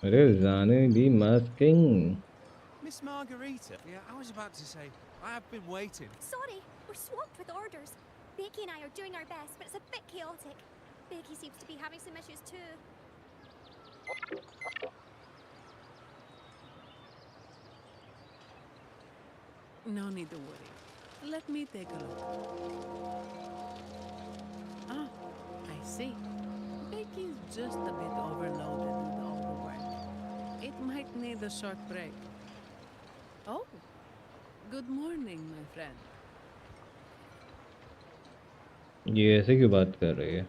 अरे जाने दी masking. Miss Margarita. Yeah, I was about to say, I have been waiting. Sorry, we're swamped with orders. Becky and I are doing our best, but it's a bit chaotic. Becky seems to be having some issues too. No need to worry. Let me take a look. Ah, I see. Becky's just a bit overloaded with all the work. It might need a short break. Oh, good morning, my friend. ये ऐसे क्यों बात कर रही है?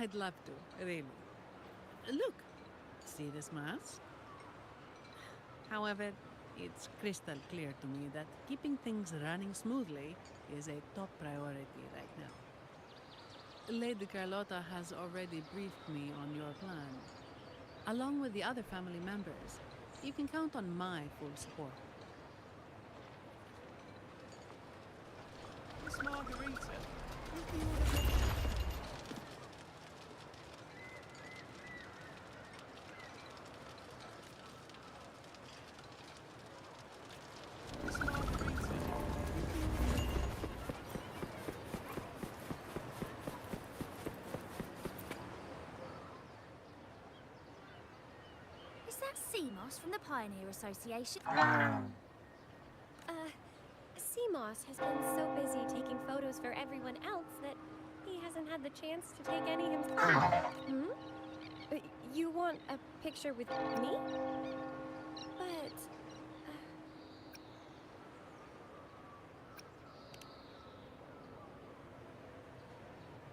I'd love to, really. Look, see this mask? However, it's crystal clear to me that keeping things running smoothly is a top priority right now. Lady Carlotta has already briefed me on your plan. Along with the other family members, you can count on my full support. Miss Margarita. Is that Seamoss from the Pioneer Association? Seamoss has been so busy taking photos for everyone else that he hasn't had the chance to take any himself. You want a picture with me? But...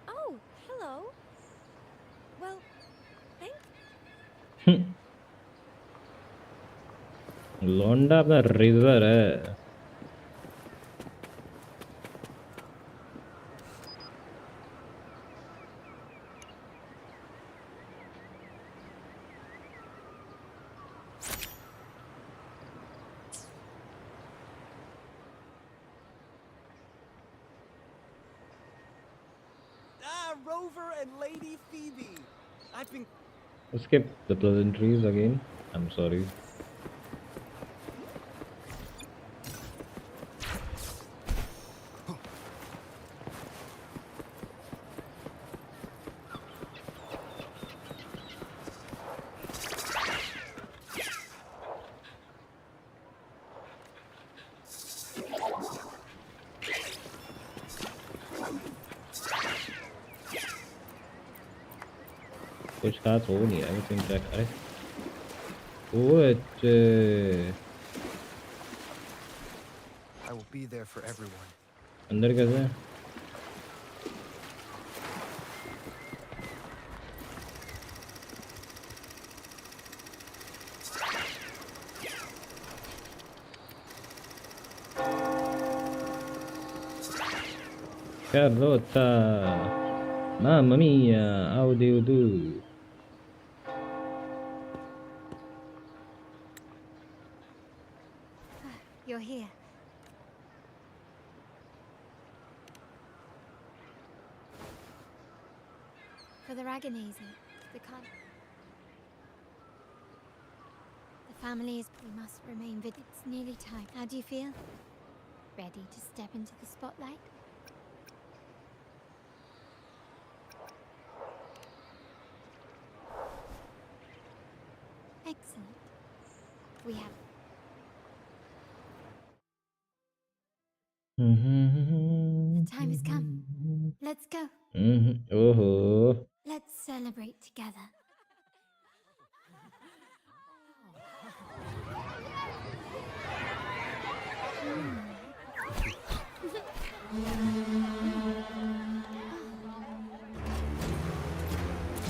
Oh, hello. Well, thanks. लौंडा अपना razor है. Rover and Lady Phoebe. I've been. Skip the pleasantries again. I'm sorry. कुछ खास हो नहीं रहा है, लेकिन क्या करें. I will be there for everyone. अंदर कैसे? Carlota, mamma mia, how do you do? You're here. For the Raganese, the families, we must remain vigilant. It's nearly time. How do you feel? Ready to step into the spotlight? Excellent. We have... The time has come. Let's go. Oh. Let's celebrate together.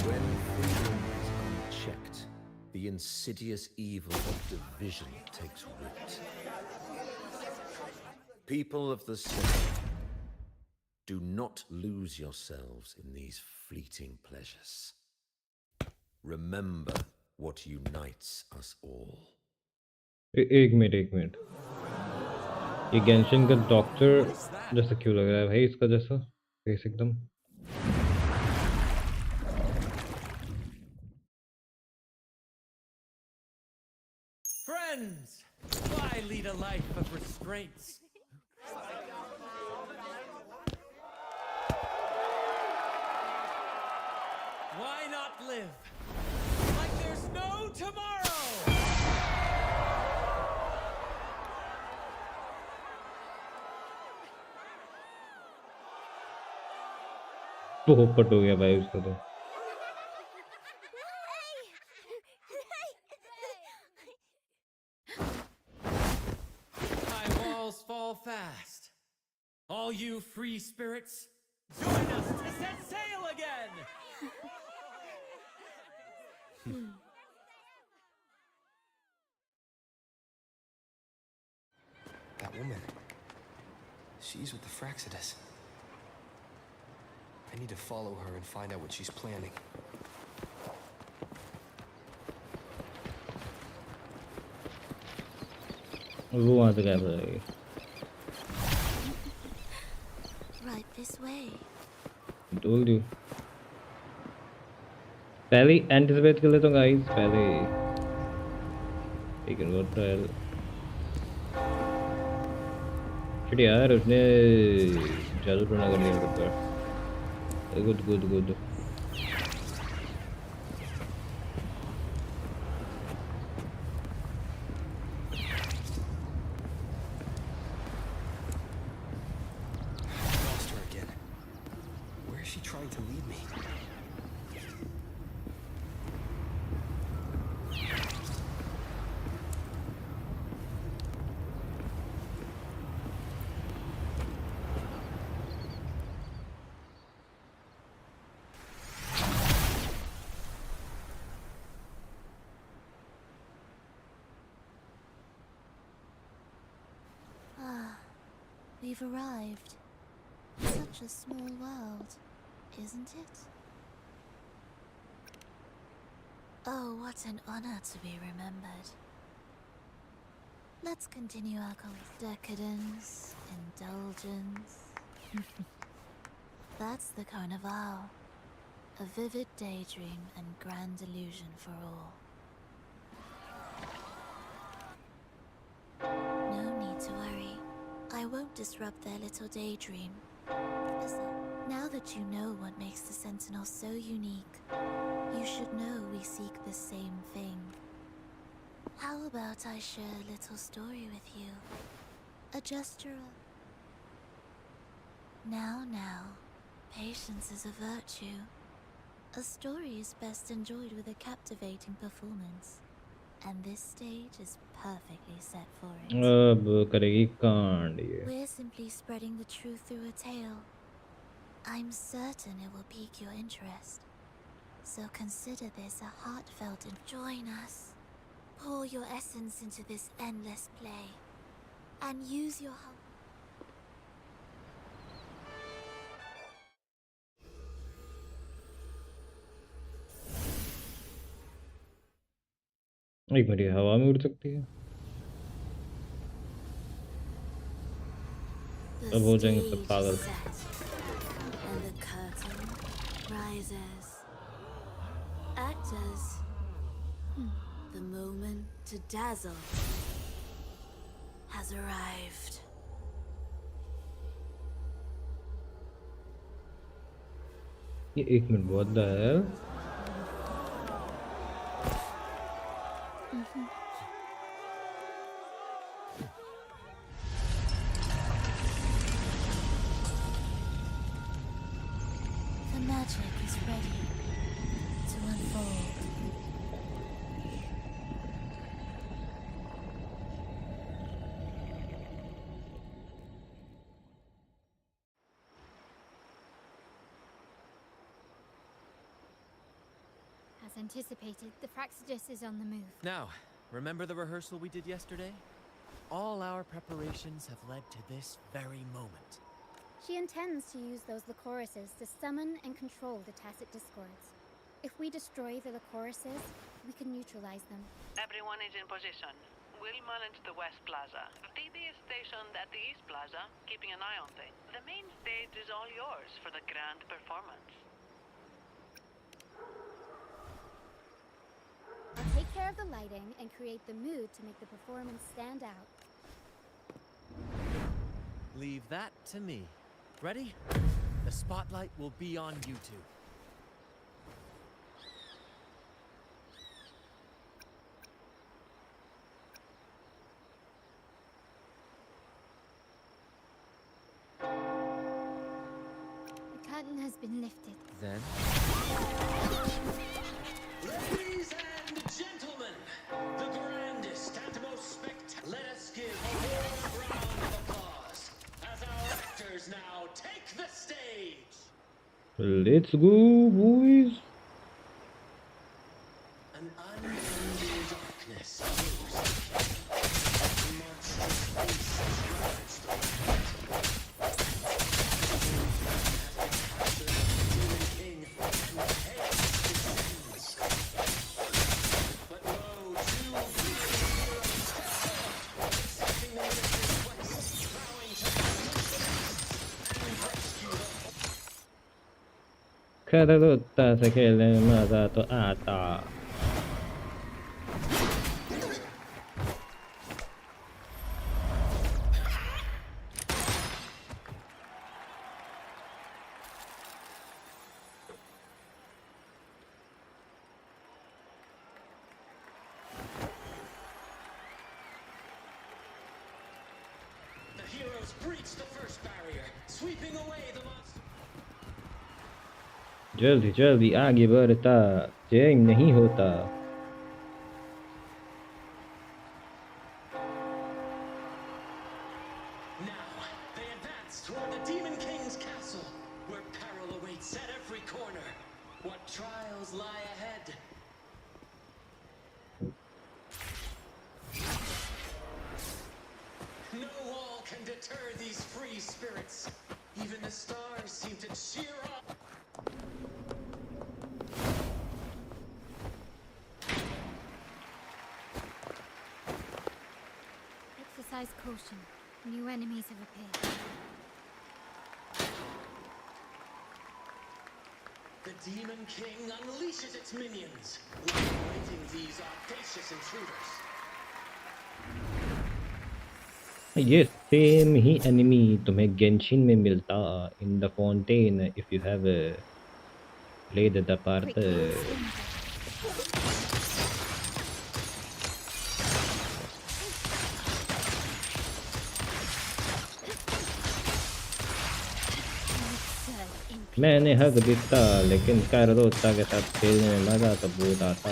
When freedom is unchecked, the insidious evil of division takes root. People of the city, do not lose yourselves in these fleeting pleasures. Remember what unites us all. एक minute ये Genshin का doctor जैसा क्यों लग रहा है भाई इसका जैसा फेस एकदम Friends, why lead a life of restraints? Why not live like there's no tomorrow? पोपट हो गया भाई उसका तो My walls fall fast. All you free spirits, join us to set sail again! That woman. She's with the Fraxidus. I need to follow her and find out what she's planning. वो वहाँ से कैसे जाएगी Right this way. I told you पहले anticipate कर लेता हूँ guys पहले लेकिन वो ट्रायल शिट यार उसने जादू टोना कर दिया ऊपर good good good Lost her again. Where is she trying to lead me? We've arrived. Such a small world, isn't it? Oh, what an honor to be remembered. Let's continue our decadence, indulgence. That's the Carnival. A vivid daydream and grand illusion for all. No need to worry. I won't disrupt their little daydream. Now that you know what makes the Sentinels so unique, you should know we seek the same thing. How about I share a little story with you? A gesture of... Now, patience is a virtue. A story is best enjoyed with a captivating performance. And this stage is perfectly set for it. अब करेगी कांड ये We're simply spreading the truth through a tale. I'm certain it will pique your interest. So consider this a heartfelt and join us. Pour your essence into this endless play. And use your एक minute, ये हवा में उड़ सकती है? अब हो जाएंगे सब पागल। And the curtain rises. Actors, the moment to dazzle has arrived. ये एक मिनट बहुत है। The magic is ready to unfold. As anticipated, the Praxidus is on the move. Now, remember the rehearsal we did yesterday? All our preparations have led to this very moment. She intends to use those Lycoruses to summon and control the Tacit Discords. If we destroy the Lycoruses, we can neutralize them. Everyone is in position. We'll manage the West Plaza. DB is stationed at the East Plaza, keeping an eye on things. The main stage is all yours for the grand performance. I'll take care of the lighting and create the mood to make the performance stand out. Leave that to me. Ready? The spotlight will be on you two. The curtain has been lifted. Then? Ladies and gentlemen, the grandest and most spectacular. Let us give a warm round of applause as our actors now take the stage. Let's go, boys. An unending darkness fills the monstrous beast charged खररोता से खेलने में मजा तो आता। The heroes breach the first barrier, sweeping away the monster. जल्दी जल्दी आगे बढ़ता, चेंज नहीं होता। Now they advance toward the Demon King's castle, where peril awaits at every corner. What trials lie ahead? No wall can deter these free spirits. Even the stars seem to cheer up. Exercise caution. New enemies have appeared. The Demon King unleashes its minions, liberating these audacious intruders. ये same ही enemy तुम्हें Genshin में मिलता in the fountain if you have played the part. मैंने हक दिता, लेकिन कारलोता के साथ खेलने में मजा तो बहुत आता।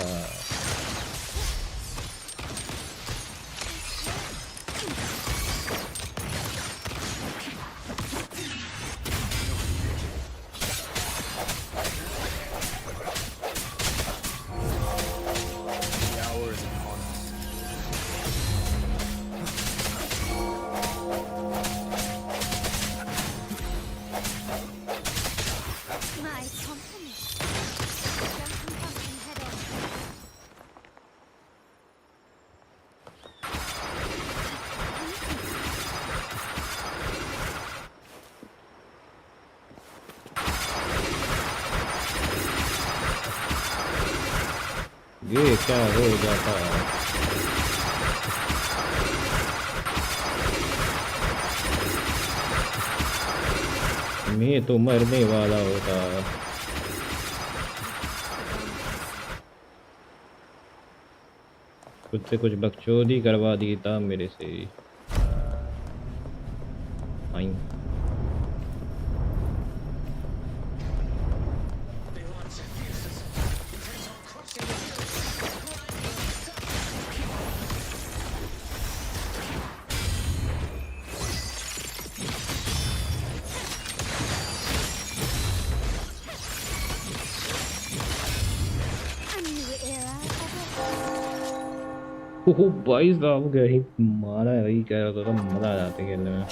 ये क्या हो जाता है? मैं तो मरने वाला होता। खुद से कुछ बकचोदी करवा दी था मेरे से। आई ओह भाई साहब कहीं मारा है भाई, कह रहा था मजा आ जाते खेलने में।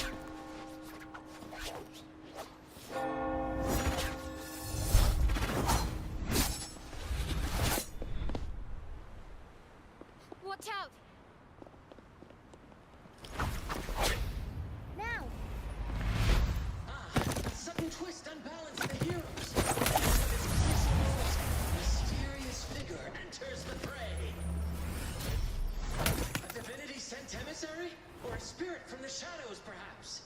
Watch out! Now! Sudden twist unbalanced the heroes. Mysterious figure enters the fray. A divinity sent emissary? Or a spirit from the shadows, perhaps?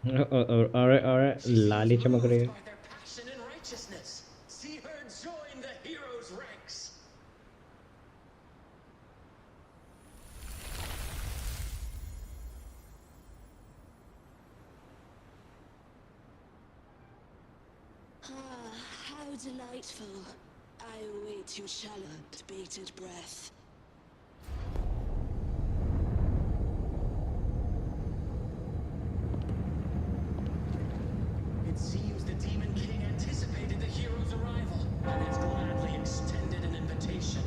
और लाली चमक रही है। By their passion and righteousness. See her join the heroes' ranks. Ah, how delightful. I await your shallow, bated breath. It seems the Demon King anticipated the hero's arrival and has gladly extended an invitation.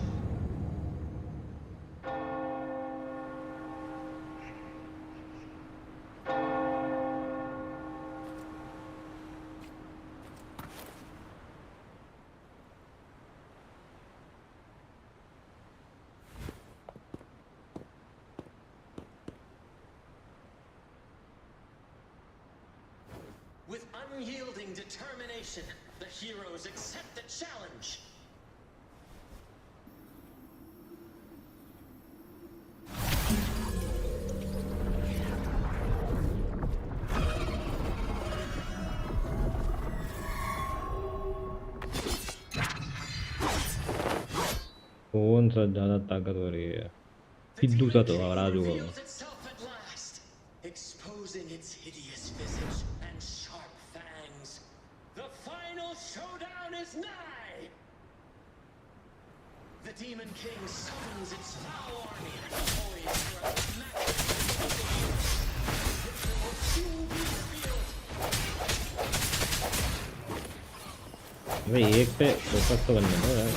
With unyielding determination, the heroes accept the challenge. कौन सा ज्यादा ताकतवर है? सिद्धू सा तो आवाज हुआ। Reveals itself at last, exposing its hideous visage and sharp fangs. The final showdown is nigh! The Demon King summons its foul army, poised for a massive victory will soon be revealed. भाई एक पे focus तो करने दो यार।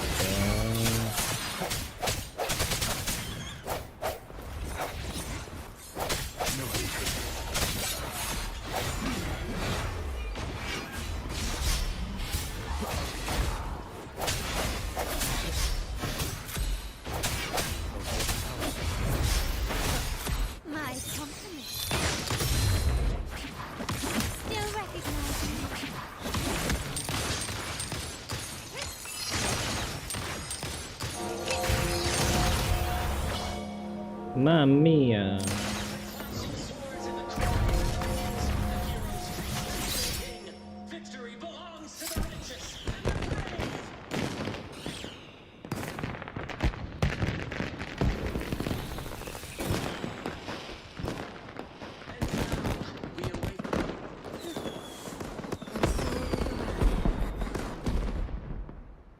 My company. Still recognizing me. Mamma mia. Victory belongs to the righteous.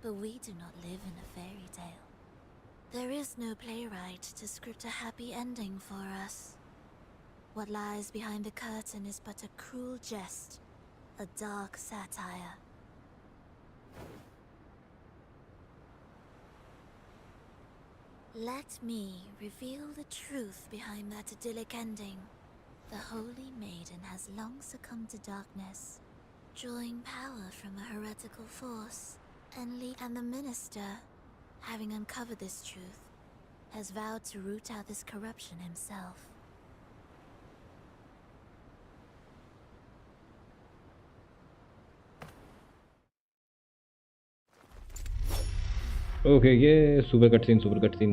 But we do not live in a fairy tale. There is no playwright to script a happy ending for us. What lies behind the curtain is but a cruel jest, a dark satire. Let me reveal the truth behind that idyllic ending. The Holy Maiden has long succumbed to darkness, drawing power from a heretical force, and the minister, having uncovered this truth, has vowed to root out this corruption himself. Okay ये super cut scene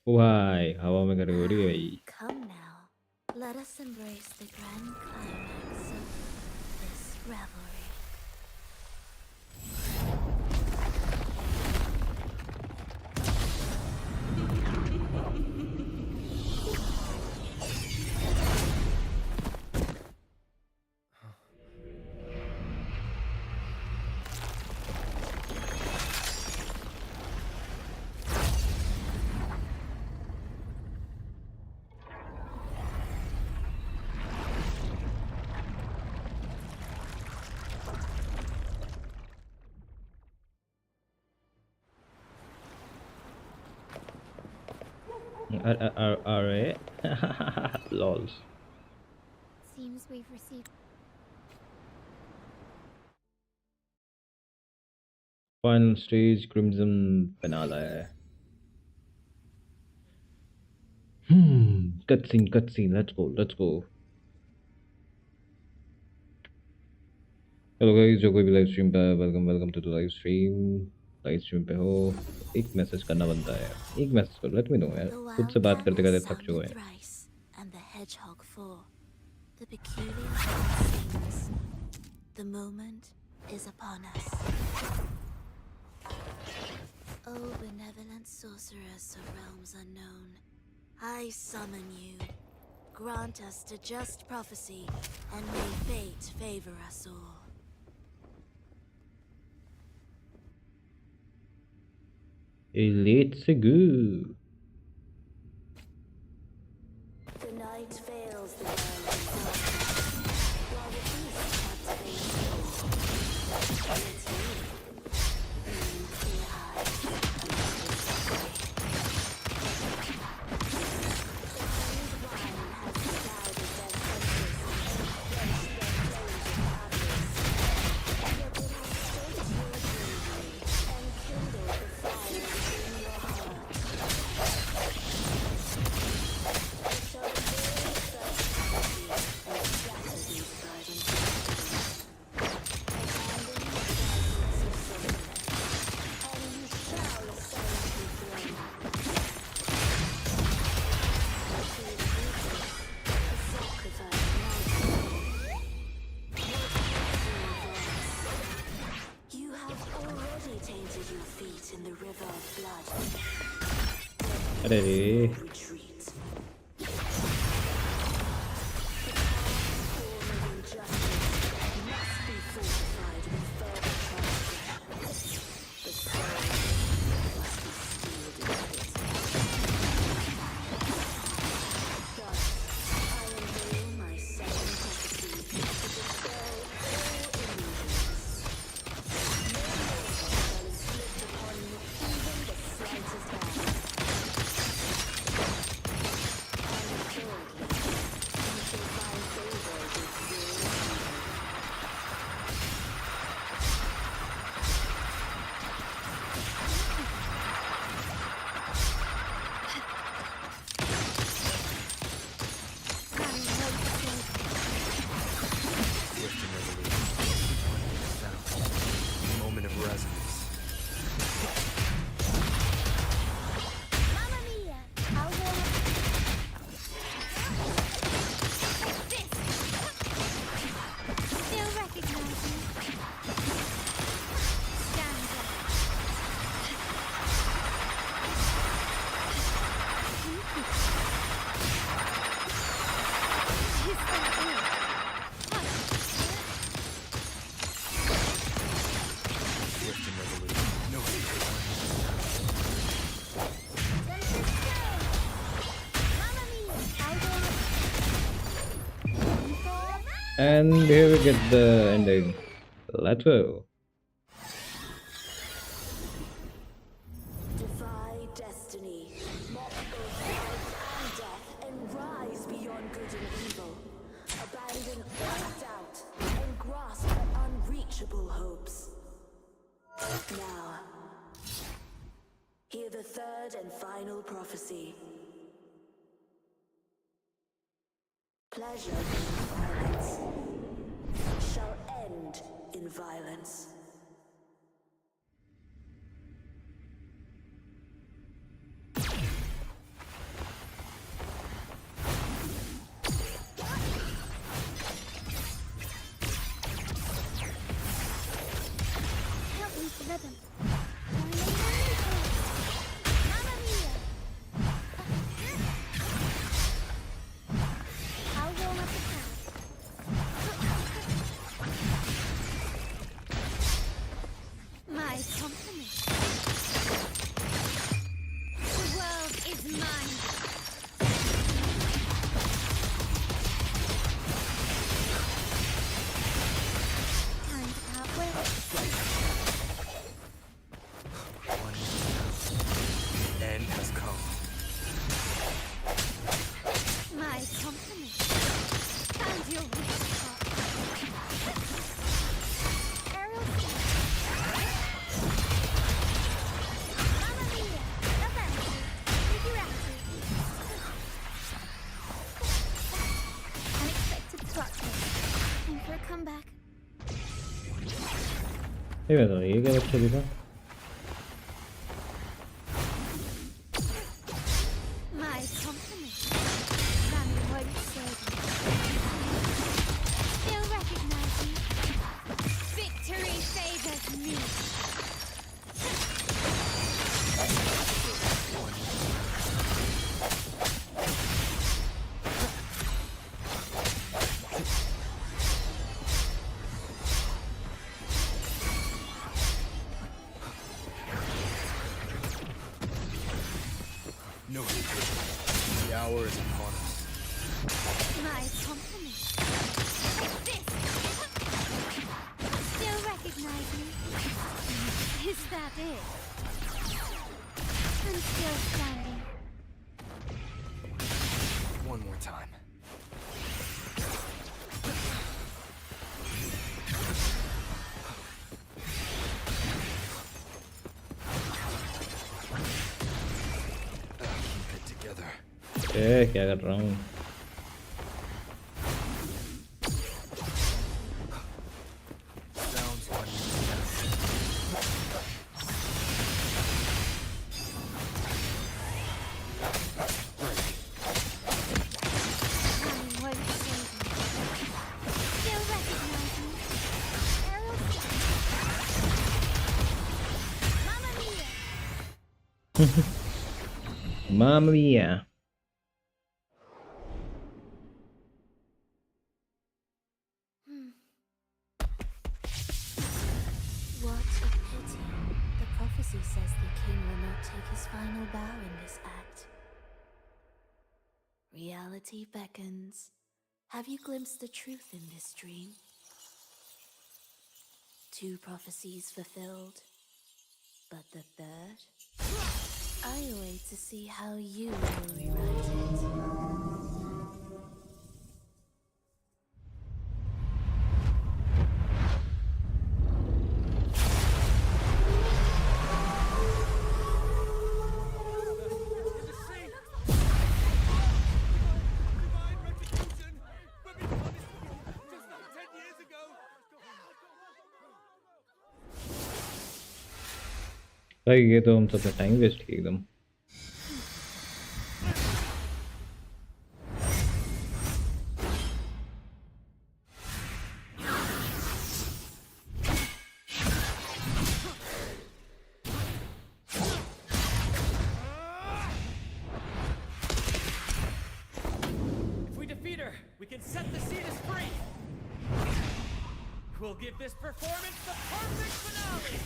ओ भाई हवा में कर उड़ी भाई Come now, let us embrace the grand climax of this revelry. अरे lols Seems we've received. final stage crimson finale cutscene let's go hello guys जो कोई भी लाइव स्ट्रीम पे welcome to the live stream पे हो एक message करना बनता है एक मैसेज कर लेट मी नो यार खुद से बात करते करते थक चुका है And the hedgehog 4. The peculiar sound sings. The moment is upon us. O benevolent sorceress of realms unknown, I summon you. Grant us to just prophecy, and may fate favor us all. let's go The night veils the world in darkness, while the beast captivates all. And it's you, being clear-eyed and undiscovered. The cold wine has clouded their senses, quenched their flames of avarice. Yet it has stoked your bravery and kindled the fire within your heart. It shall clear the thirst and scatter these guiding shadows. Abandon the darkness of sin, and you shall ascend to the throne. To its beauty, a sacrifice mighty. What mercy advance? You have already tainted your feet in the river of blood. अरे रे Retreat. The form of injustice must be fortified with further transgression. The pearl must be steeled in pit. Thus, I unveil my solemn prophecy to dispel all illusions. No mortal shall inflict upon you even the slightest harm. And thirdly, you shall find favor with your enemy. Lifting revolution. Sound. Moment of resonance. Mamma mia! How will this? Still recognize me? Stand down. Is that all? Lifting revolution. No secret. Mamma mia! How will and here we get the ending let's go Defy destiny, mock both life and death, and rise beyond good and evil. Abandon all doubt and grasp at unreachable hopes. Now, hear the third and final prophecy. Pleasure in violence shall end in violence. End has come. My compliment. Found your weak spot. Aerial Mamma mia! Avanti! Figurati! Unexpected plot twist. Time for a comeback. ये बताओ ये क्या बच्चा दिखा? My compliment. Rami won't save me. Still recognize me. Victory favors me. No retreat. The hour is upon us. My compliment. This. Still recognize me. Is that it? I'm still standing. One more time. Keep it together. क्या कर रहा हूँ? Sounds like Rami won't save me. Still recognize me. Aerial Mamma mia! Mamma mia! What a pity. The prophecy says the king will not take his final bow in this act. Reality beckons. Have you glimpsed the truth in this dream? 2 prophecies fulfilled. But the third? I wait to see how you will rewrite it. भाई ये तो हम सबका time waste किया एकदम। If we defeat her, we can set the Cetus free. We'll give this performance the perfect finale.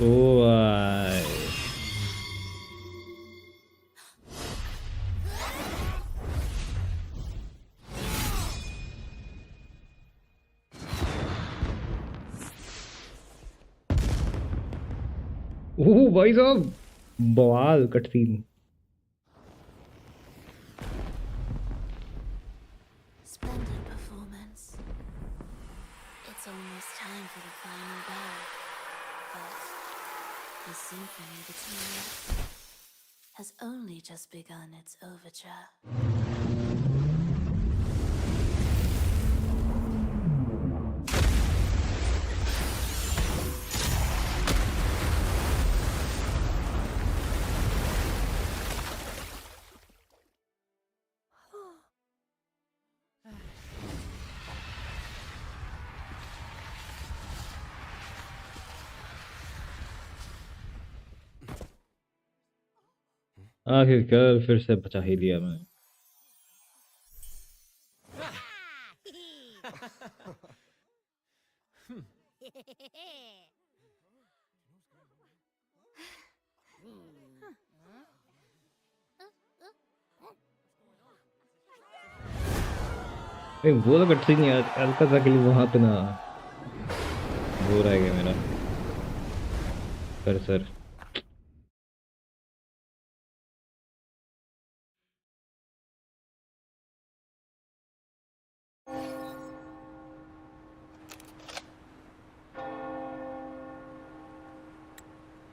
Oh भाई ओह भाई साहब बवाल cutscene. Splendid performance. It's almost time for the final bow. But the symphony between us has only just begun its overture. आखिरकार फिर से बचा ही लिया मैं। वो तो कटती नहीं यार, हल्का सा के लिए वहाँ पे ना वो रह गया मेरा कर्सर।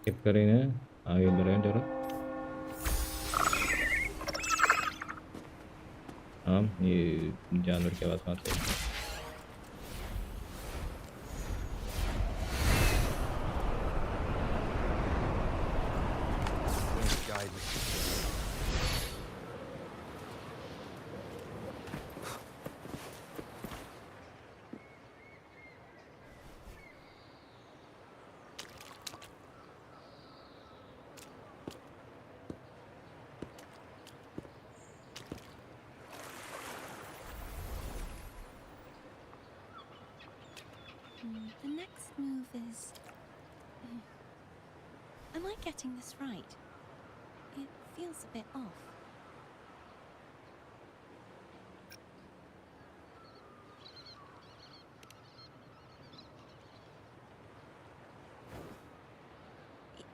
स्किप करेंगे, आगे बढ़ें जरा। हाँ, ये जानवर की आवाज़ कहाँ से? The next move is... Am I getting this right? It feels a bit off.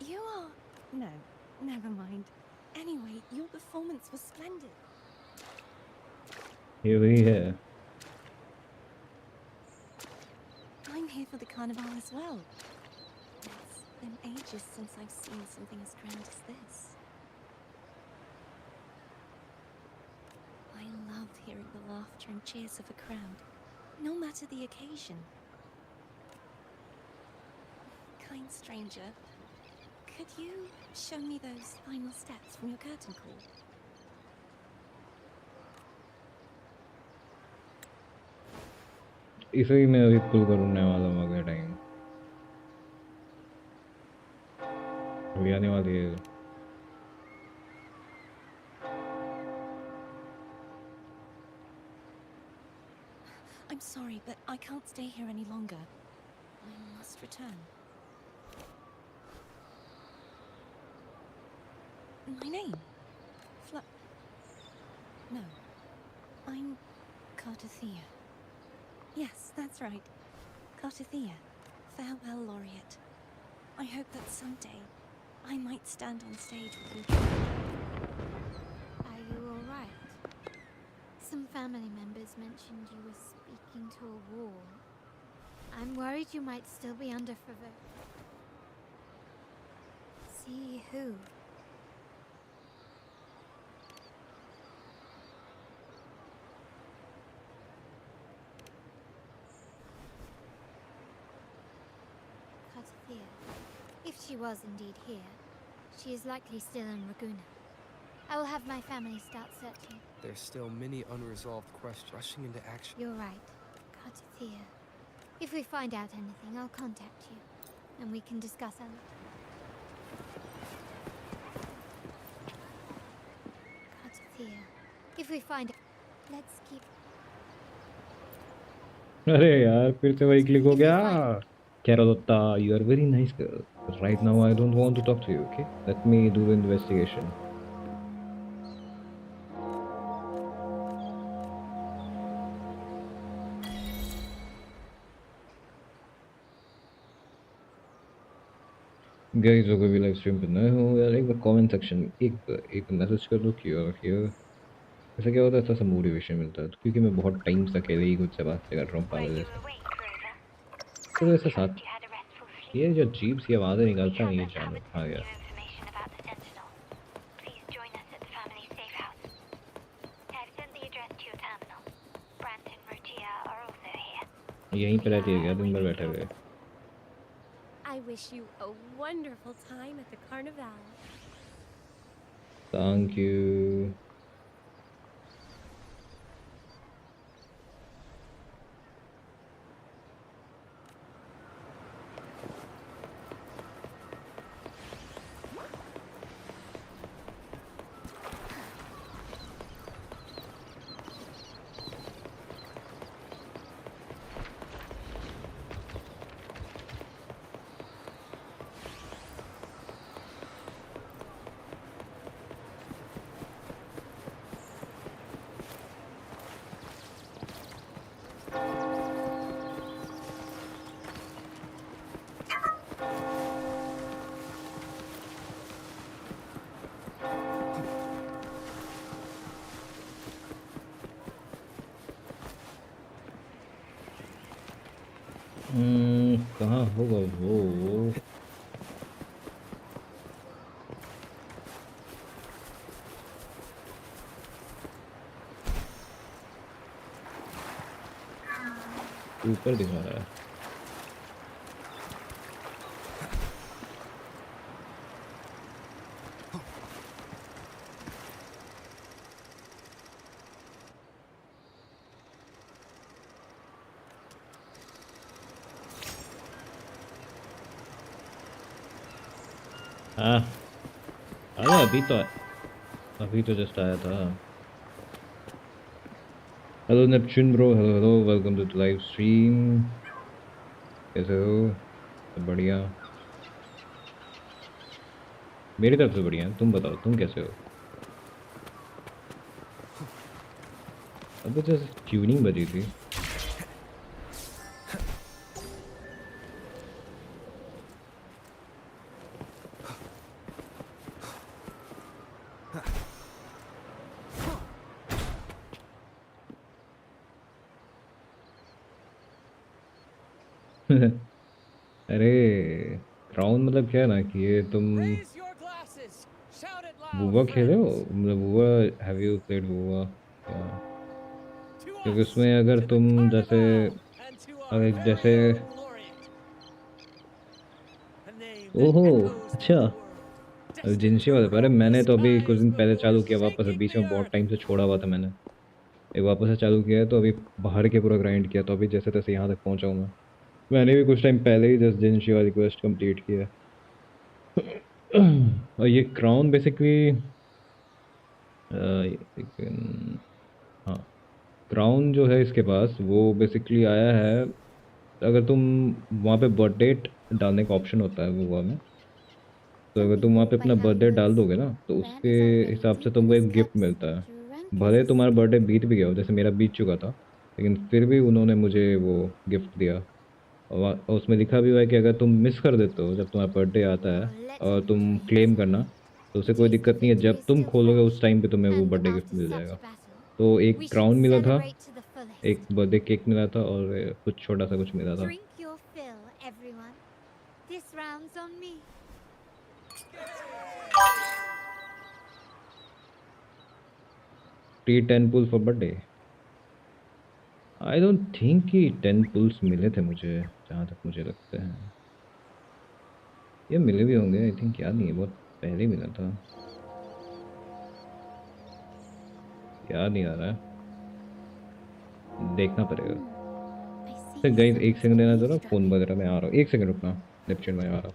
You are... No, never mind. Anyway, your performance was splendid. Here we are. I'm here for the carnival as well. It's been ages since I've seen something as grand as this. I love hearing the laughter and cheers of a crowd, no matter the occasion. Kind stranger, could you show me those final steps from your curtain call? इसे ही मैं अभी पुल करने वाला हूँ अगले time. अभी आने वाली है। I'm sorry, but I can't stay here any longer. I must return. My name? No. I'm Cartothea. Yes, that's right. Cartothea, farewell laureate. I hope that someday I might stand on stage with you. Are you alright? Some family members mentioned you were speaking to a wall. I'm worried you might still be under fervor. See who? If she was indeed here, she is likely still in Raguna. I will have my family start searching. There's still many unresolved questions. Rushing into action. You're right, Cartothea. If we find out anything, I'll contact you, and we can discuss our... Cartothea, if we find... Let's keep... अरे यार फिर से वही click हो गया। Carlotta, you are a very nice girl. But right now I don't want to talk to you, okay? Let me do the investigation. Guys, अगर भी live stream पे नए हो यार एक बार कमेंट सेक्शन में एक मैसेज कर दो कि और हियर। ऐसा क्या होता है, ऐसा मोटिवेशन मिलता है क्योंकि मैं बहुत टाइम से अकेले ही खुद से बात कर रहा हूँ पागल जैसे। तो ऐसे साथ ये जो अजीब सी आवाज़ें निकालता है ये जानवर आ गया। यहीं पे रहती है क्या दिन भर बैठे हुए? I wish you a wonderful time at the carnival. Thank you. कहाँ होगा वो? ऊपर दिखा रहा है। हाँ, अभी तो जस्ट आया था। Hello Neptune bro, hello hello, welcome to the live stream. कैसे हो? सब बढ़िया, मेरी तरफ से बढ़िया। तुम बताओ, तुम कैसे हो? अभी तो ट्यूनिंग बजी थी। अरे क्राउन मतलब क्या है ना कि ये तुम वुवा खेले हो, मतलब वुवा, हैव यू प्लेड वुवा? क्योंकि उसमें अगर तुम जैसे ओहो अच्छा, अब जिनसी वाले। अरे मैंने तो अभी कुछ दिन पहले चालू किया वापस, बीच में बहुत टाइम से छोड़ा हुआ था मैंने। एक वापस से चालू किया है तो अभी बाहर के पूरा ग्राइंड किया, तो अभी जैसे तैसे यहाँ तक पहुँचा हूँ मैं। मैंने भी कुछ टाइम पहले ही जस्ट जिनसी वाली क्वेस्ट कंप्लीट किया है। और ये क्राउन बेसिकली हाँ, क्राउन जो है इसके पास वो बेसिकली आया है। अगर तुम वहाँ पे बर्थ डेट डालने का ऑप्शन होता है वो में, तो अगर तुम वहाँ पे अपना बर्थडे डाल दोगे ना तो उसके हिसाब से तुमको एक गिफ्ट मिलता है। भले तुम्हारा बर्थडे बीत भी गया हो, जैसे मेरा बीत चुका था, लेकिन फिर भी उन्होंने मुझे वो गिफ्ट दिया। और उसमें लिखा भी हुआ है कि अगर तुम मिस कर देते हो जब तुम्हारा बर्थडे आता है और तुम क्लेम करना, तो उसे कोई दिक्कत नहीं है, जब तुम खोलोगे उस टाइम पे तुम्हें वो बर्थडे गिफ्ट मिल जाएगा। तो एक क्राउन मिला था, एक बर्थडे केक मिला था और कुछ छोटा सा कुछ मिला था। Drink your fill, everyone. This round's on me. Free 10 pull for birthday. I don't think कि 10 पुल्स मिले थे मुझे, जहाँ तक मुझे लगता है। ये मिले भी होंगे, आई थिंक, याद नहीं है, बहुत पहले मिला था, याद नहीं आ रहा है, देखना पड़ेगा। तो गाइस एक सेकंड देना जरा, फ़ोन वगैरह में आ रहा हूँ, एक सेकंड रुकना, लेक्चर में आ रहा हूँ।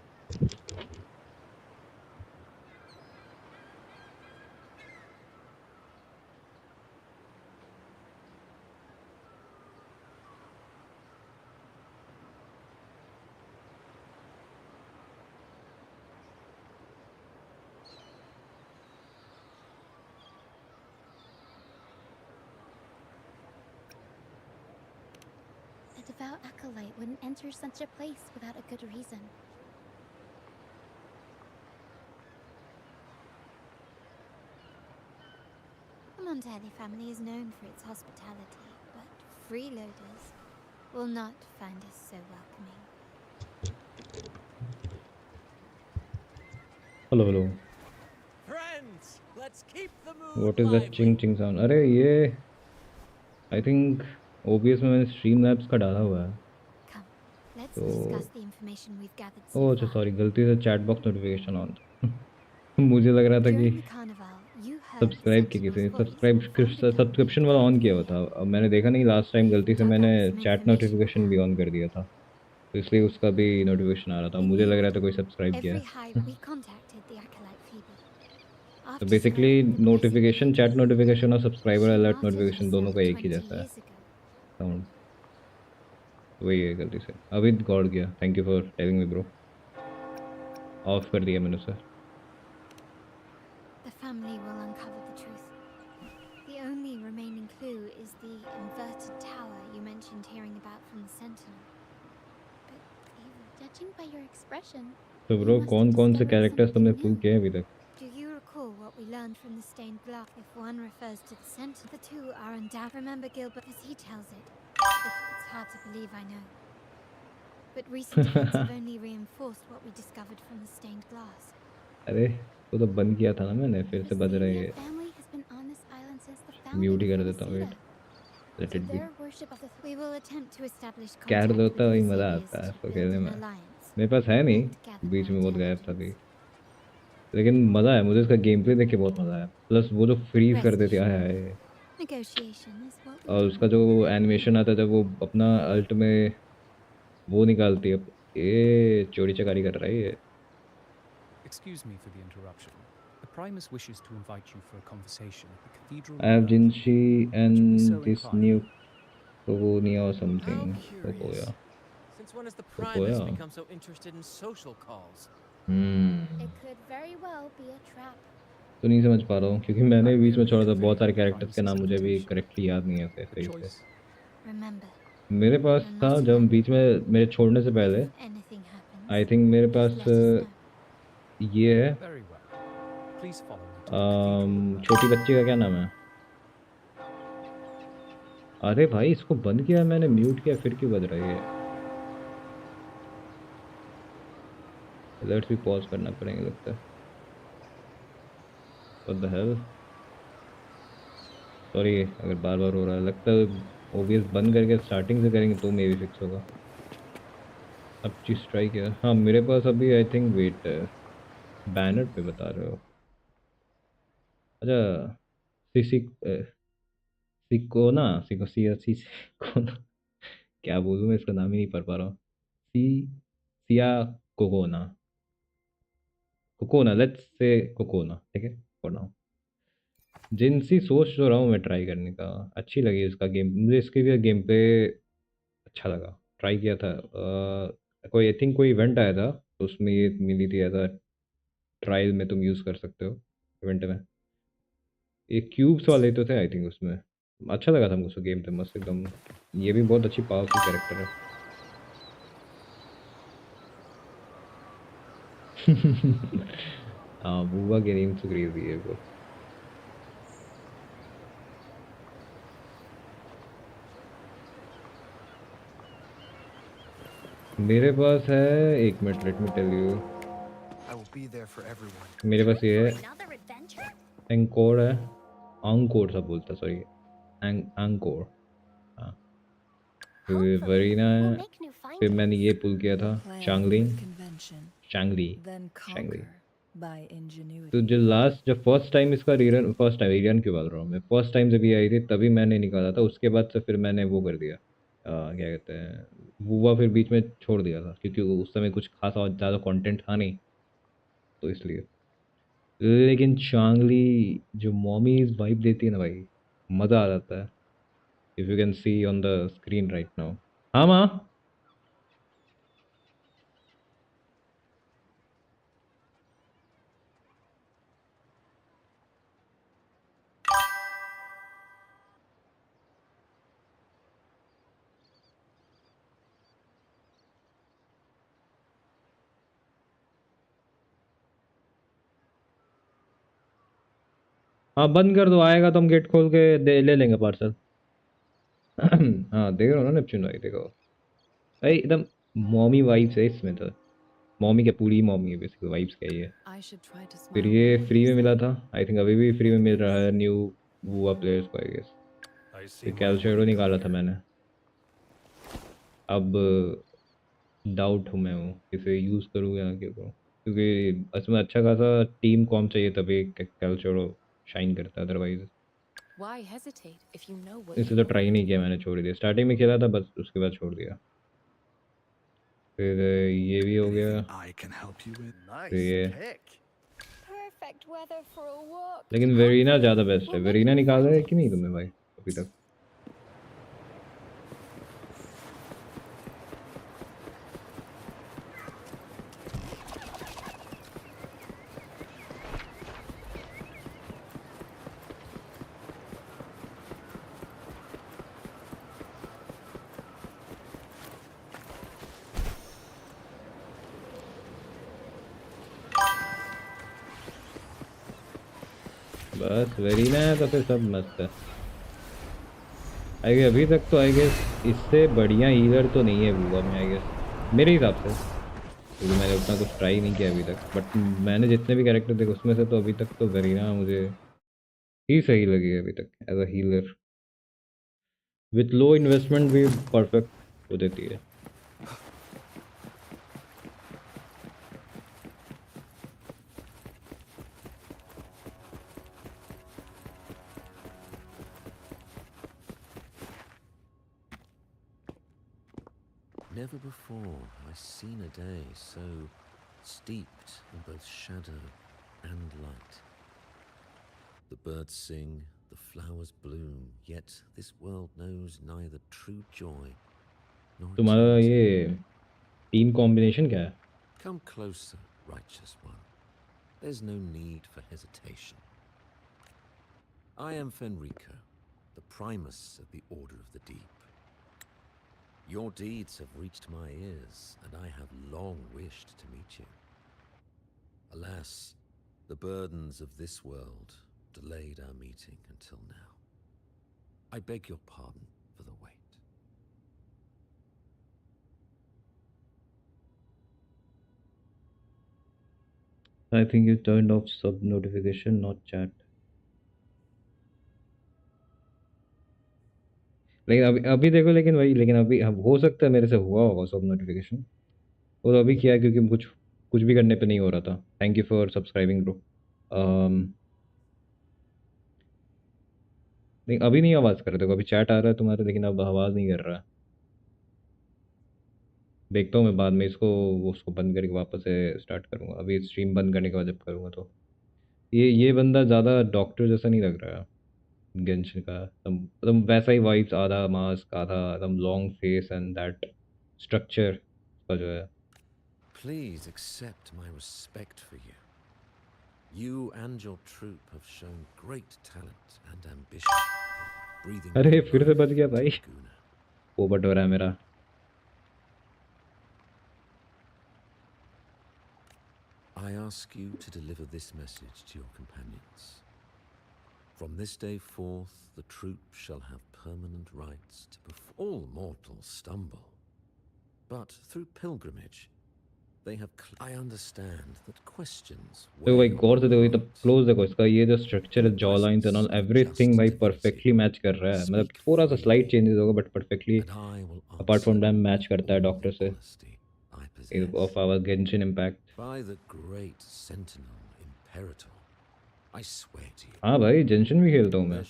A devout acolyte wouldn't enter such a place without a good reason. The Montelli family is known for its hospitality, but freeloaders will not find us so welcoming. Hello hello, Friends, let's keep the mood what is that lively. Ching ching sound? अरे ये I think OBS में मैंने stream labs का डाला हुआ है। Let's तो discuss the information we've gathered so ओह अच्छा, far. सॉरी, गलती से चैट बॉक्स नोटिफिकेशन ऑन था। मुझे लग रहा था कि During the carnival, you heard the subscribe की किसी Sentinel's voice सब्सक्रिप्शन वाला ऑन किया हुआ था। अब मैंने देखा नहीं, लास्ट टाइम गलती से मैंने चैट नोटिफिकेशन भी ऑन कर दिया था, तो इसलिए उसका भी नोटिफिकेशन आ रहा था। मुझे लग रहा था कोई सब्सक्राइब किया every high है। we contacted the acolyte Phoebe. तो After basically notification, chat notification और सब्सक्राइबर अलर्ट martyred नोटिफिकेशन दोनों का एक ही 20 जैसा है years ago. साउंड। वही है, गलती से अभी गॉड गया। Thank you for telling me bro, of कर दिया मैंने उसे। The family will uncover the truth. The only remaining clue is the inverted tower you mentioned hearing about from the Sentinel. But even judging by your expression, तो bro कौन कौन से characters तुमने पुल किए हैं अभी तक? do you recall what we learned from the stained glass? If one refers to the Sentinel, the two are undoubted. Remember Gilbert, as he tells it. It's hard to believe, I know. But recent events have only reinforced what we discovered from the stained glass. अरे वो तो बंद किया था ना मैंने, फिर से बज रही है। Family has been on this island since the mute ही founding कर of देता हूँ, wait, let So it be. their worship of the we will attempt to establish कैट contact होता with वही the मज़ा Vesuvius आता है to इसको build खेलने an में। alliance. मेरे पास है नहीं, बीच में बहुत गायब था अभी, लेकिन मज़ा है मुझे इसका गेम प्ले देख के, बहुत मज़ा आया। प्लस वो जो फ्रीज कर देती है, Negotiation is what we और do. उसका जो एनिमेशन आता है जब वो अपना अल्ट में वो निकालती है, ये चोरी चकारी कर रहा है ये। Excuse me for the interruption. The Primus wishes to invite you for a conversation at the cathedral. I have Jinshi and so this inclined? new Kogonia or something. Kogoya. Since when has the Kogoya. Primus become so interested in social calls? It could very well be a trap. तो नहीं समझ पा रहा हूँ क्योंकि मैंने बीच में छोड़ा था, बहुत सारे कैरेक्टर्स के नाम मुझे भी करेक्टली याद नहीं है सही से। Remember, मेरे पास था जब बीच में मेरे छोड़ने से पहले, आई थिंक मेरे पास ये है, छोटी बच्ची का क्या नाम है? अरे भाई इसको बंद किया मैंने, म्यूट किया, फिर क्यों बज रही है? लेट्स भी पॉज करना पड़ेगा लगता है। What the hell? सॉरी अगर बार बार हो रहा है, लगता है ओबीएस बंद करके स्टार्टिंग से करेंगे तो मे भी फिक्स होगा। अब चीज ट्राई किया। हाँ मेरे पास अभी आई थिंक वेट बैनर पे बता रहे हो। अच्छा सिकोना क्या बोलूँ मैं, इसका नाम ही नहीं पढ़ पा रहा हूँ। Siya coconut, coconut, let's say coconut, ठीक है फॉर नाउ। जिनसी सोच तो रहा हूँ मैं ट्राई करने का, अच्छी लगी इसका गेम मुझे, इसके भी गेम पे अच्छा लगा, ट्राई किया था। कोई आई थिंक कोई इवेंट आया था तो उसमें ये मिली थी ऐसा, ट्रायल में तुम यूज़ कर सकते हो इवेंट में। ये क्यूब्स वाले तो थे आई थिंक उसमें, अच्छा लगा था मुझको गेम पे, मस्त एकदम। ये भी बहुत अच्छी पावरफुल कैरेक्टर है। हाँ बुआ के नेम से क्रेजी है वो। मेरे पास है, एक minute let me tell you, मेरे पास ये है, एंकोर है, आंकोर सब बोलता है, सॉरी आंकोर। हाँ फिर वरीना है, फिर मैंने ये पुल किया था चांगली। तो जो लास्ट, जब फर्स्ट टाइम इसका रीरन, फर्स्ट टाइम रीरन क्यों बोल रहा हूँ मैं, फर्स्ट टाइम जब ये आई थी तभी मैंने निकाला था, उसके बाद से फिर मैंने वो कर दिया, क्या कहते हैं, वुवा फिर बीच में छोड़ दिया था क्योंकि उस समय कुछ खासा ज़्यादा कंटेंट था नहीं तो इसलिए। लेकिन चांगली जो मॉमीज वाइब देती है ना भाई, मज़ा आ जाता है। If you can see on the screen right now. हाँ माँ हाँ बंद कर दो, आएगा तो हम गेट खोल के ले लेंगे पार्सल। हाँ देख रहे हो ना नेपच्यून भाई, देखो भाई एकदम मॉमी वाइब्स है इसमें तो, मॉमी क्या पूरी मॉमी है बेसिकली, वाइब्स क्या ही है। फिर ये फ्री में मिला था आई थिंक, अभी भी फ्री में मिल रहा है न्यू वुआ प्लेयर्स को आई गेस। फिर कैल्शेडो निकाला था मैंने, अब डाउट हूँ मैं हूँ इसे यूज़ करूँ या क्या करूँ, क्योंकि इसमें अच्छा खासा टीम कॉम चाहिए तभी कैल्शेडो शाइन करता है, अदरवाइज इसे तो ट्राई नहीं किया मैंने, छोड़ दिया। स्टार्टिंग में खेला था बस, उसके बाद छोड़ दिया। फिर ये भी हो गया, फिर ये, लेकिन वेरीना ज़्यादा बेस्ट है। वेरीना निकाला है कि नहीं तुमने भाई अभी तक? बस वेरीना है तो फिर सब मस्त है। आई गेस अभी तक तो आई गेस इससे बढ़िया हीलर तो नहीं है वुवा में आई गेस। मेरे हिसाब से, क्योंकि मैंने उतना कुछ ट्राई नहीं किया अभी तक, बट मैंने जितने भी कैरेक्टर देखे उसमें से तो अभी तक तो गरीना मुझे ही सही लगी है अभी तक as a healer. With low investment भी परफेक्ट हो देती है। Never before I seen a day so steeped in both shadow and light. The birds sing, the flowers bloom, yet this world knows neither true joy nor तुम्हारा eternity. ये team combination क्या है? Come closer, righteous one. There's no need for hesitation. I am Fenrico, the primus of the Order of the Deep. Your deeds have reached my ears, and I have long wished to meet you. Alas, the burdens of this world delayed our meeting until now. I beg your pardon for the wait. I think you turned off sub notification, not chat. लेकिन अभी देखो, लेकिन वही, लेकिन अभी अब हो सकता है मेरे से हुआ होगा सब नोटिफिकेशन, वो तो अभी किया है क्योंकि कुछ भी करने पे नहीं हो रहा था। Thank you for subscribing bro. नहीं, अभी नहीं आवाज़ कर रहे, देखो अभी चैट आ रहा है तुम्हारा, लेकिन अब आवाज़ नहीं कर रहा है। देखता हूँ मैं बाद में इसको, उसको बंद करके वापस से स्टार्ट करूँगा। अभी स्ट्रीम बंद करने के बाद जब करूँगा तो ये बंदा ज़्यादा डॉक्टर जैसा नहीं लग रहा है गेंशिन का। एकदम वैसा ही वाइब्स, आधा मास्क, आधा एकदम long face and that structure का जो है। Please accept my respect for you. You and your troop have shown great talent and ambition. Breathing अरे फिर से life बच गया भाई, into Guna. ओबट हो रहा है मेरा। I ask you to deliver this message to your companions. From this day forth, the troop shall have permanent rights to perform. All mortals stumble, but through pilgrimage, they have. I understand that questions. देखो भाई गौर से देखो, ये तो close देखो इसका, ये जो स्ट्रक्चर है, jaw lines and all everything भाई परफेक्टली मैच कर रहा है। मतलब थोड़ा सा स्लाइट चेंजेस होगा but perfectly apart from them match करता है डॉक्टर से of our Genshin Impact. By the great sentinel imperator, I swear to you. हाँ भाई गेंशिन भी खेलता हूँ मैं,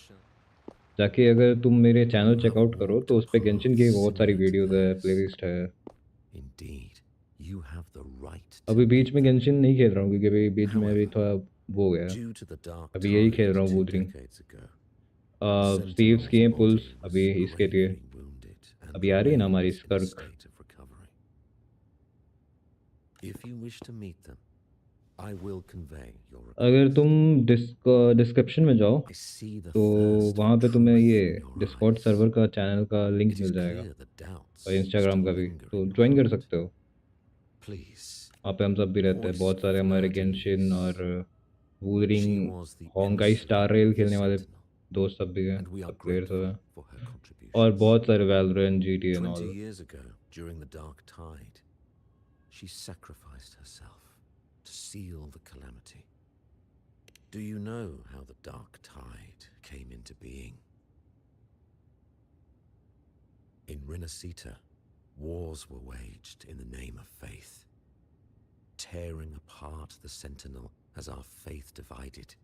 जाके अगर तुम मेरे चैनल चेकआउट करो तो उस पर गेंशिन की बहुत सारी वीडियोस है, प्लेलिस्ट है। Indeed, you have the right. अभी बीच में गेंशिन नहीं खेल रहा हूँ क्योंकि अभी बीच में अभी थोड़ा वो हो गया, अभी यही खेल रहा हूँ वूथरिंग। स्टीव्स की हैं पुल्स अभी इसके लिए, अभी आ रही है ना हमारी स्कर्क। If you wish to meet them, I will convey your request. अगर तुम डिस्क्रिप्शन में जाओ तो वहाँ पे तुम्हें ये डिस्कॉर्ड सर्वर का चैनल का लिंक मिल जाएगा और इंस्टाग्राम का भी, तो ज्वाइन कर सकते हो। वहाँ पे हम सब भी रहते हैं, बहुत सारे हमारे गेंशिन और वूथरिंग होंकाई स्टार रेल खेलने वाले दोस्त सब भी हैं, सब प्लेयर्स हैं, और बहुत सारे Valorant, GT and 20 all. years ago, during the Dark Tide, she sacrificed herself to seal the calamity. Do you know how the Dark Tide came into being? In Rinasita, wars were waged in the name of faith, tearing apart the Sentinel as our faith divided,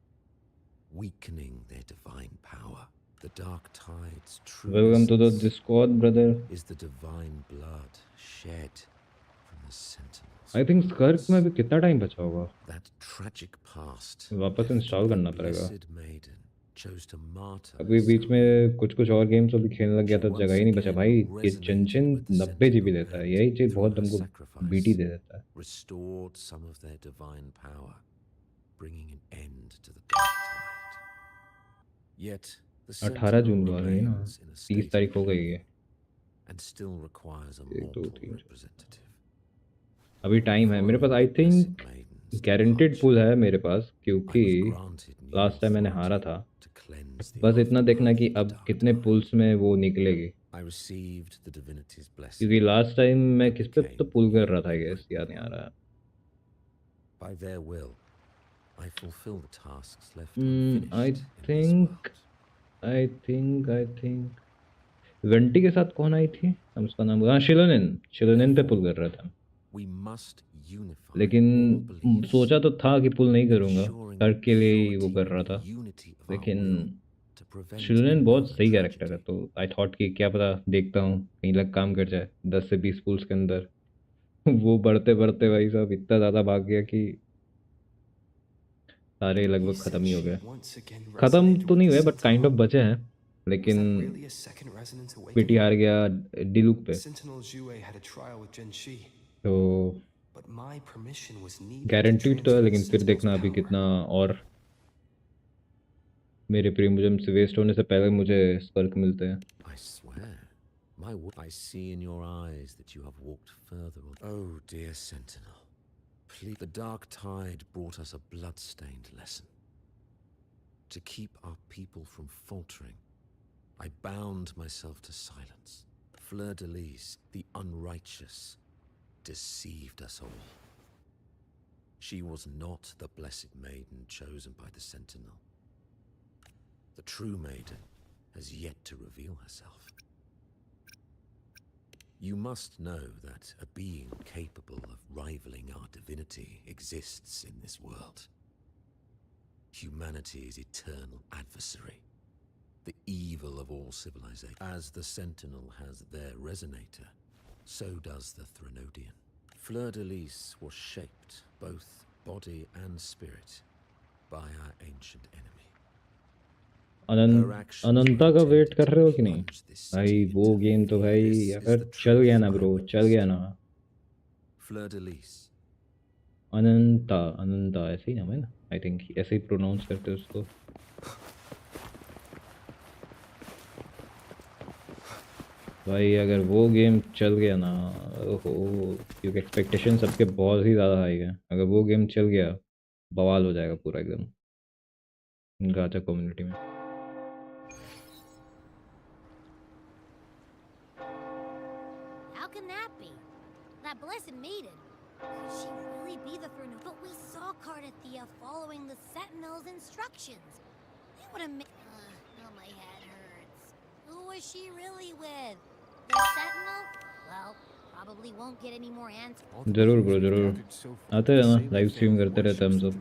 weakening their divine power. The Dark Tide's true Welcome to the essence Discord, brother. is the divine blood shed from the Sentinels. I think स्कर्क में अभी कितना time बचा होगा, That tragic past वापस install करना पड़ेगा। blessed maiden chose to martyr अभी बीच में कुछ और गेम्स अभी खेलने लग गया था, जगह ही नहीं बचा भाई। ये गेंशिन 90 GB देता है, यही चीज़ बहुत हमको बीटी दे देता है। restored some of their divine power, bringing an end to the Dark Tide. Yet the 18 June Sentinel को आ रही है ना, remains in a 30 state of तारीख हो गई है। and still requires a 1 2 mortal 3 representative. अभी टाइम है मेरे पास, आई थिंक गारंटेड पुल है मेरे पास, क्योंकि लास्ट टाइम मैंने हारा था। बस इतना देखना कि अब कितने पुल्स में वो निकलेगी, I received the divinity's blessing. क्योंकि लास्ट टाइम मैं किस पे तो पुल कर रहा था, गैस याद नहीं आ रहा. By their will, I fulfill the tasks left I unfinished think vanity के साथ कौन आई थी? हम उसका नाम, हाँ शिलोनिन पे पुल कर रहा था. We must unify लेकिन सोचा तो था कि पुल नहीं करूँगा, करके लिए ही वो कर रहा था. लेकिन शिलोनिन बहुत सही कैरेक्टर है, तो आई थॉट कि क्या पता, देखता हूँ कहीं लग काम कर जाए 10 से 20 पुल्स के अंदर. वो बढ़ते बढ़ते भाई साहब इतना ज़्यादा भाग गया कि सारे लगभग ख़त्म ही हो गए. ख़त्म तो नहीं हुए बट काइंड ऑफ बचे हैं. लेकिन पीटी हार गया डिलुक पे, तो गारंटीड तो है. लेकिन फिर देखना अभी कितना और मेरे प्रीमियम से वेस्ट होने से पहले मुझे स्पर्क मिलते हैं. I swear, I see in your eyes that you have walked further. Oh, dear Sentinel, please. The dark tide brought us a blood-stained lesson. To keep our people from faltering, I bound myself to silence. Fleur-de-Lis, the unrighteous, deceived us all. She was not the blessed maiden chosen by the Sentinel. The true maiden has yet to reveal herself. You must know that a being capable of rivaling our divinity exists in this world. Humanity's eternal adversary. The evil of all civilization. As the Sentinel has their resonator, so does the Threnodian. Fleur-de-Lis was shaped, both body and spirit, by our ancient enemy. अनंता का wait कर रहे हो कि नहीं भाई? वो game तो भाई अगर चल गया ना ब्रो, चल गया ना. Fleur-de-Lis. अनंता ऐसे ही नाम है ना, आई थिंक ऐसे ही प्रोनाउंस करते हैं उसको. भाई अगर वो गेम चल गया ना, ओहो, क्योंकि एक्सपेक्टेशन सबके बहुत ही ज़्यादा हाई है. अगर वो गेम चल गया बवाल हो जाएगा पूरा एकदम गाचा कम्युनिटी में. How can that be? That blessed maiden. Could she really be the Threnodian? But we saw Cardathea following the Sentinel's instructions. They would have made... now my head hurts. Who was she really with? The Sentinel? Well, probably won't get any more answers. ज़रूर bro ज़रूर, आते रहना, live stream करते रहते हम सब.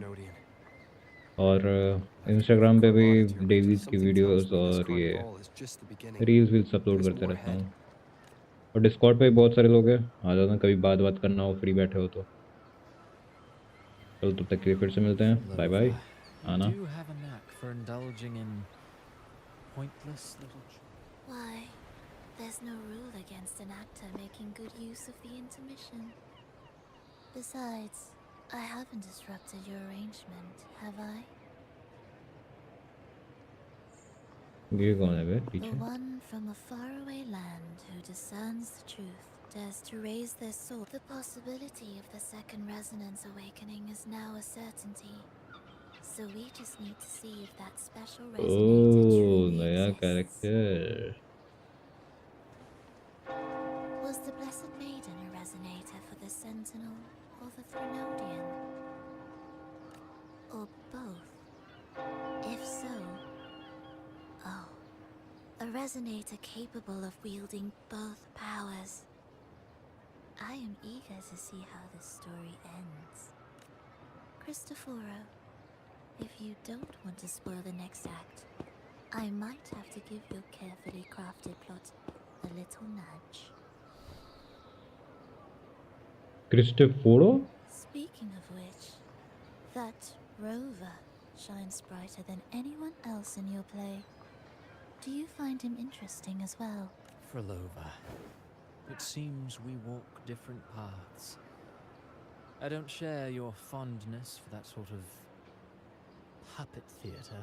और Instagram पे भी डेवीज की वीडियोस और ये रील्स वील्स अपलोड करते रहता हूँ. और डिस्कॉर्ड पे भी बहुत सारे लोग हैं, आ जाना कभी बात करना हो, फ्री बैठे हो तो. चलो तब तक के लिए फिर से मिलते हैं, बाय बाय. आना. Why, there's no rule against an actor making good use of the intermission. Besides, I haven't disrupted your arrangement, have I? ये कौन है बे पीछे? The one from a faraway land who discerns the truth dares to raise their sword. The possibility of the second resonance awakening is now a certainty. So we just need to see if that special resonator truly नया exists. Character. Was the Blessed Maiden a resonator for the Sentinel or the Threnodian? Or both? If so... Oh, a resonator capable of wielding both powers. I am eager to see how this story ends. Cristoforo, if you don't want to spoil the next act, I might have to give your carefully crafted plot a little nudge. Cristoforo? Speaking of which, that rover shines brighter than anyone else in your play. Do you find him interesting as well? Frolova, it seems we walk different paths. I don't share your fondness for that sort of puppet theatre.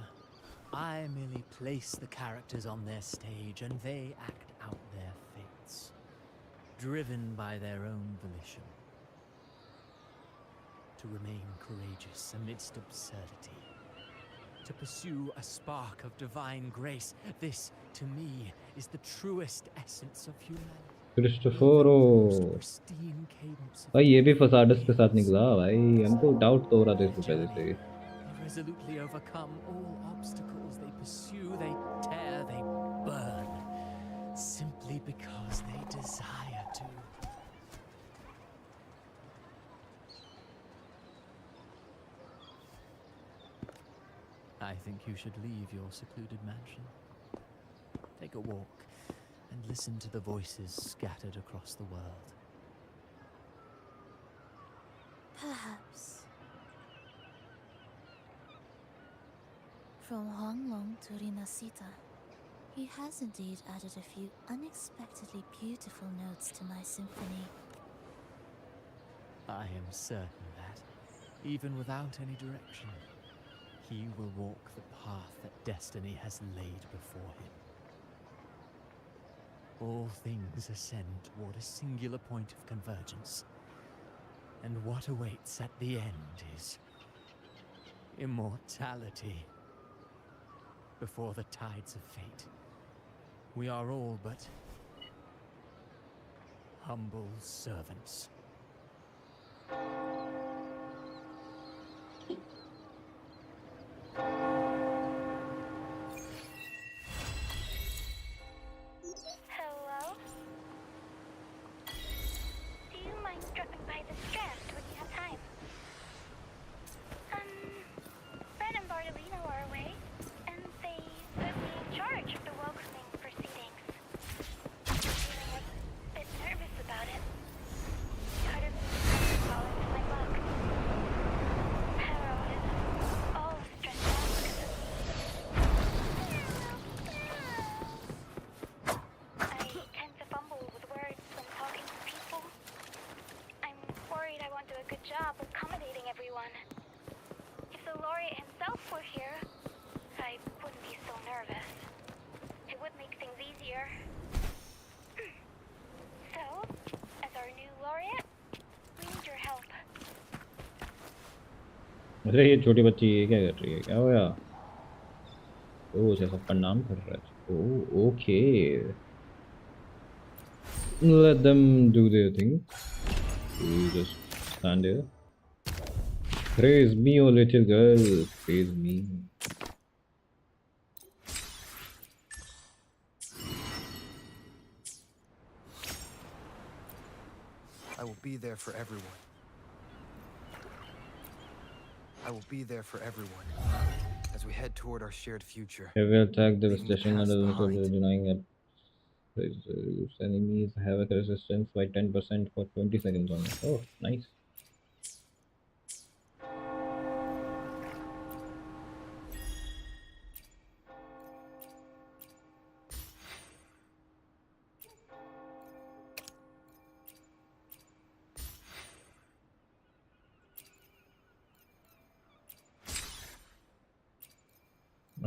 I merely place the characters on their stage and they act out their fates, driven by their own volition. To remain courageous amidst absurdity. to pursue a spark of divine grace. This, to me, is the truest essence of humanity. क्रिस्टोफरो भाई ये भी फसाडस के साथ निकला भाई हमको doubt तो हो रहा था इसको पहले से They resolutely overcome all obstacles they pursue, they tear, they burn, simply because they desire to. I think you should leave your secluded mansion. Take a walk and listen to the voices scattered across the world. Perhaps. From Honglong to Rinasita, he has indeed added a few unexpectedly beautiful notes to my symphony. I am certain that, even without any direction, he will walk the path that destiny has laid before him. All things ascend toward a singular point of convergence, and what awaits at the end is immortality. Before the tides of fate, we are all but humble servants. Hello? Do you mind dropping by the Strand when you have time? Fred and Bartolino are away, and they put me in charge of the welcoming proceedings. I'm feeling a bit nervous about it. Part of me is fall into my luck. Pero is all stressed out because of me. I tend to fumble with words when talking to people. I'm worried I won't do a good job accommodating everyone. If the laureate himself were here, I wouldn't be so nervous. It would make things easier. So, as our new laureate, we need your help. अरे ये छोटी बच्ची ये क्या कर रही है क्या हुआ ओह उसे सब प्रणाम कर रहा है oh okay let them do their thing you just stand here praise me oh little girl praise me I will be there for everyone. I will be there for everyone as we head toward our shared future. I will attack the leaving the station past under the behind. denying it. Enemies have a resistance by 10% for 20 seconds only. Oh, nice.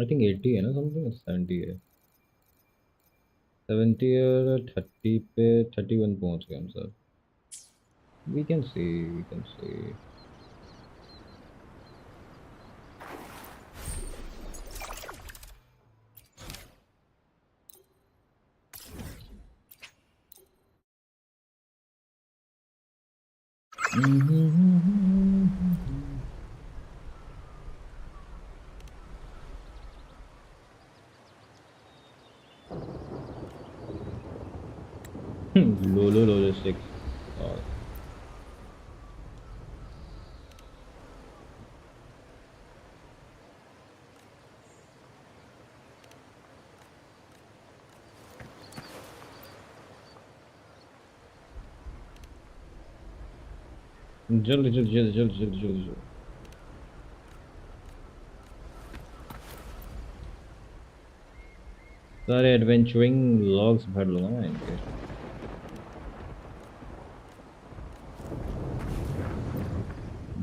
I think 80 है ना something 70 है 70 और 30 पे 31 पहुंच गए हम sir we can see Lolo logistics जल्दी सारे एडवेंचरिंग लॉग्स भर लूंगा मैं इनके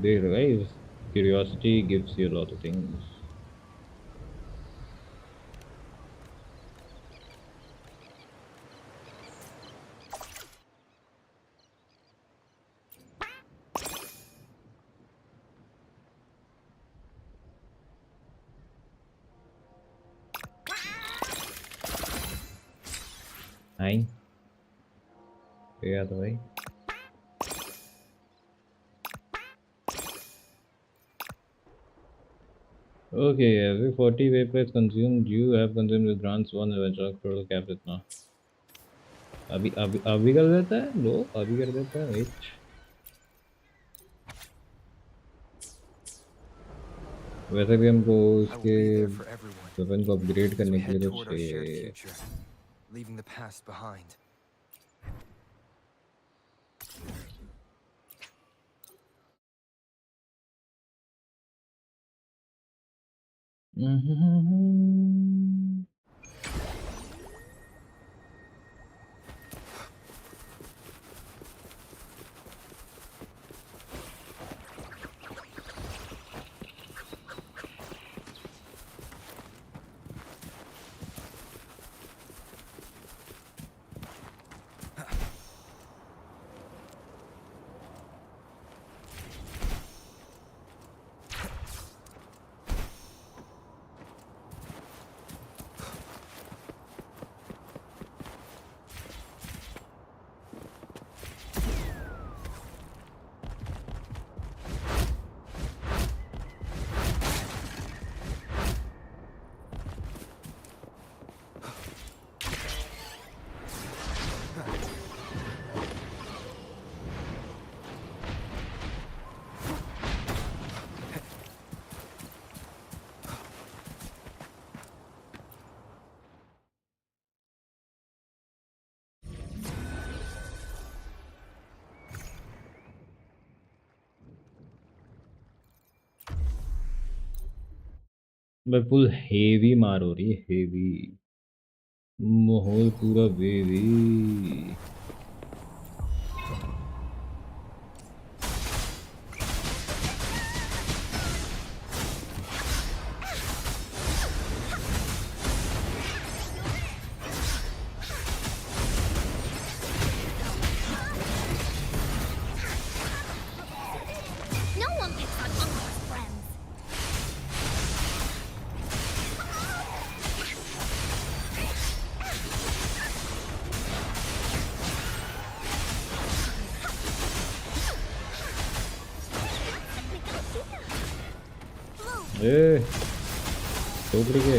देख रहे हो guys curiosity gives you a lot of things क्या तो भाई Okay, every 40 vapors consumed, you have consumed with grants one eventual total cap इतना अभी कर देता है लो अभी कर देता है वेट वैसे भी हमको उसके वेपन को अपग्रेड करने के लिए तो चाहिए leaving the past behind. भाई फुल हेवी मार हो रही है हेवी माहौल पूरा heavy No one picks on Uncle's friends. ए टोकरी के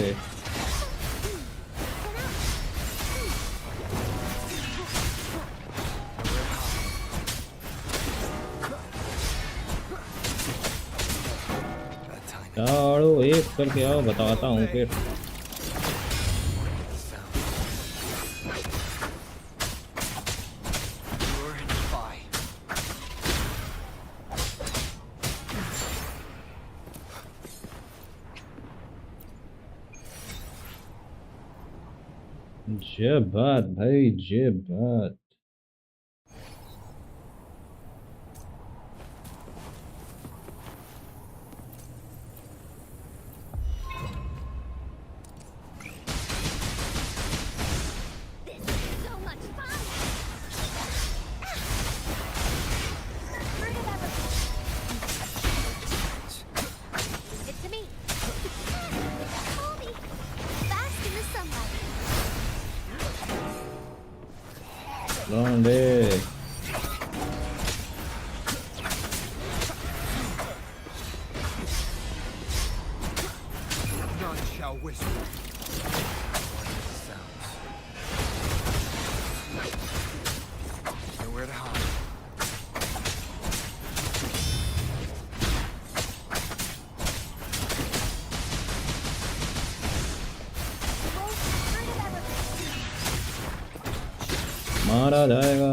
आओ एक करके आओ बताता हूँ फिर जय बात भाई जय बात So much fun! Where did I It's to me. Hold me. Bask in the sunlight. लौंडे None shall whisper. Nowhere to hide. मारा जाएगा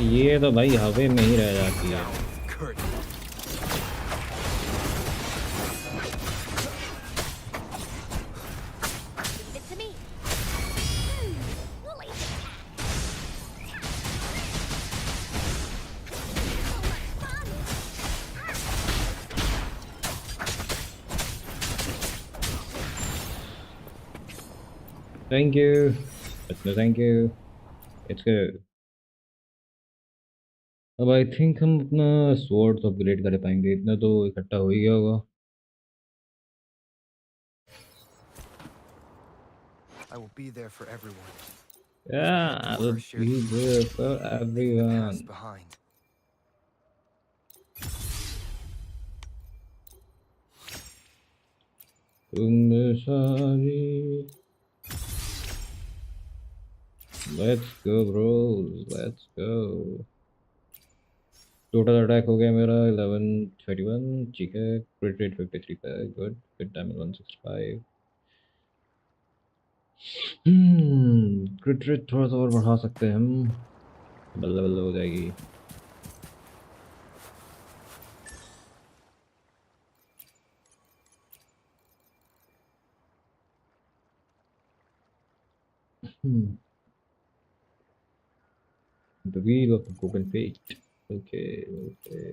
ये तो भाई हवे में ही रह जाती है। Thank you. No, thank you. It's good. अब आई थिंक हम अपना स्वॉर्ड तो अपग्रेड कर पाएंगे, इतना तो इकट्ठा हो ही गया होगा। I will be there for everyone. Yeah, I will be there for everyone. Behind. Let's go bros, let's go. Total attack हो गया मेरा 1131, ठीक है। क्रिट रेट 53 का है, गुड। क्रिट डैमेज 165। क्रिट रेट थोड़ा सा और बढ़ा सकते हैं हम, बल्ले बल्ले हो जाएगी। The wheel of the broken fate. Okay, okay.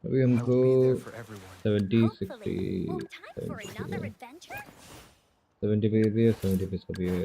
अभी हमको 70 60 70 पे भी है, 70 पे इसका भी है।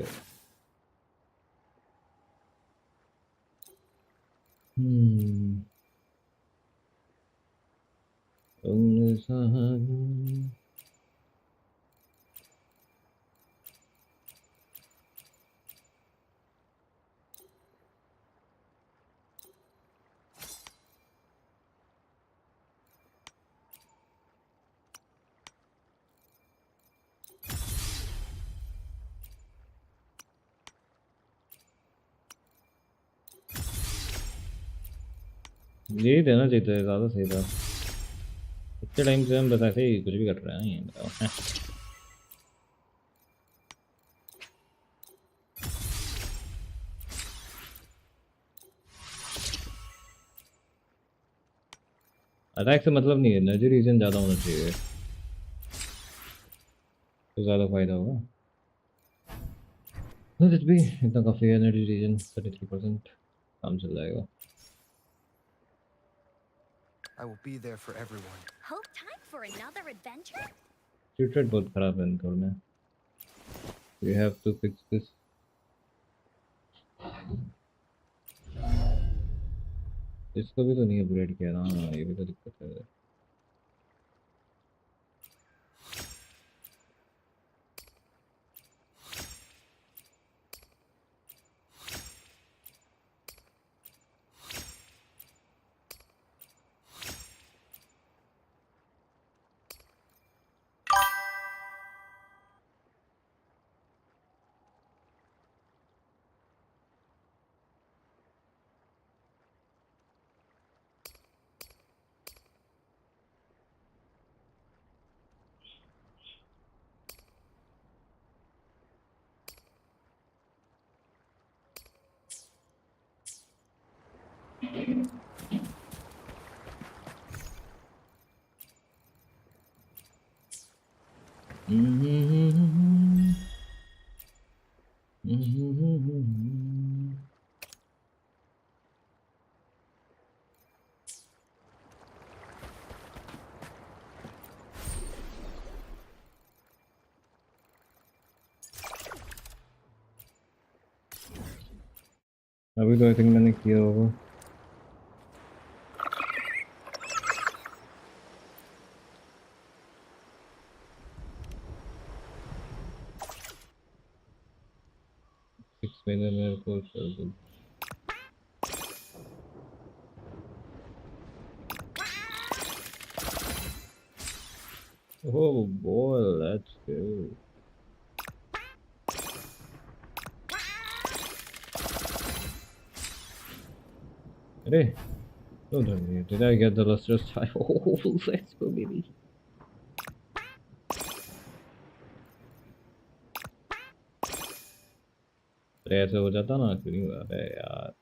यही देना चाहिए था, ज़्यादा सही था। इतने टाइम से हम बस ऐसे ही कुछ भी कर रहे हैं, बताओ। अटैक से मतलब नहीं है, एनर्जी रीजन ज़्यादा होना चाहिए तो ज़्यादा फायदा होगा। भी इतना काफ़ी है, एनर्जी रीजन 33% काम चल जाएगा। I will be there for everyone. Hope time for another adventure? Shoot rate बहुत खराब है इनका में। We have to fix this. इसको भी तो नहीं अपग्रेड किया ना, ये भी तो दिक्कत है। अभी तो आई थिंक मैंने किया होगा। मेरे को oh boy, let's go. Hey, oh, did I get the lustrous tie? Oh, let's go, baby. अरे ऐसे हो जाता ना, क्यों नहीं हुआ? अरे यार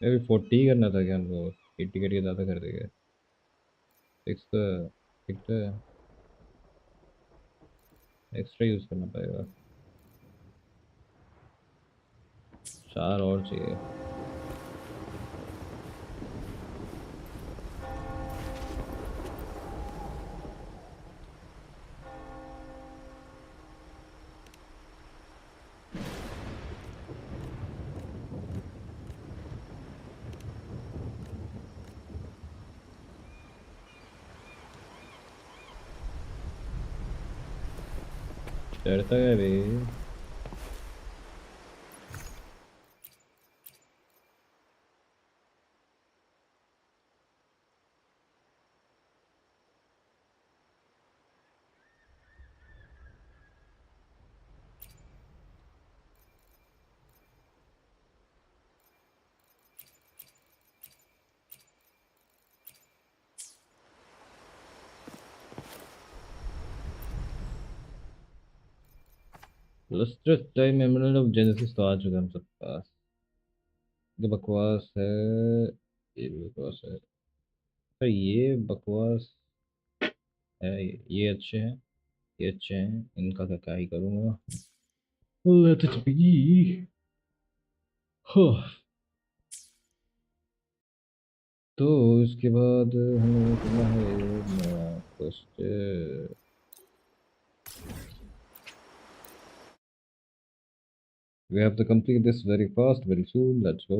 अभी 40 करना था क्या हमको? 80 करके ज़्यादा कर देगा। 6 तो 6 तो एक्स्ट्रा यूज़ करना पड़ेगा। 4 और चाहिए। डरता है बे। Lustrous time emerald of genesis तो आ चुका है हम सबके पास। ये बकवास है, ये भी बकवास है। तो ये बकवास है, ये अच्छे हैं, ये अच्छे हैं, इनका क्या ही करूँगा। Let it be। तो इसके बाद हमें करना है नया question. We have to complete this very fast, very soon. Let's go.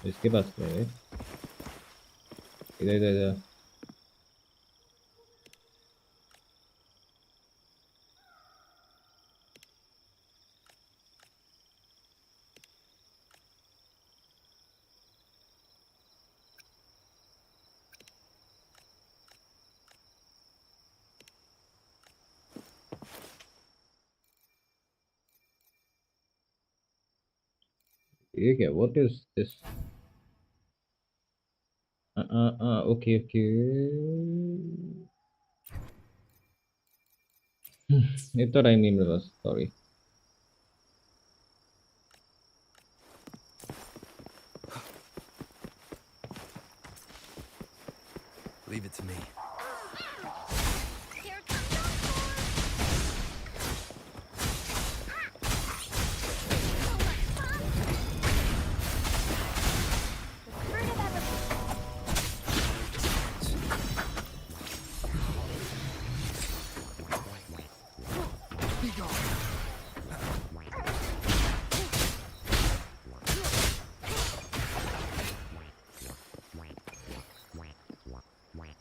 इसके पास क्या है? इधर इधर इधर। ये क्या? What is this? Okay, okay. इतना टाइम नहीं मेरे पास, sorry. Leave it to me.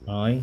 Hi.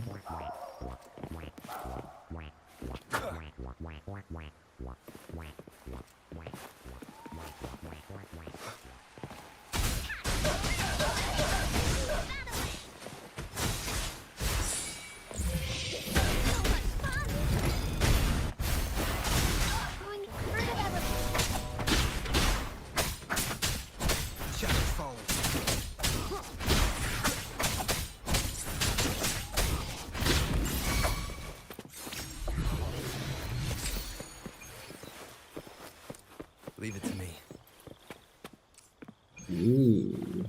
Leave it to me. Ooh.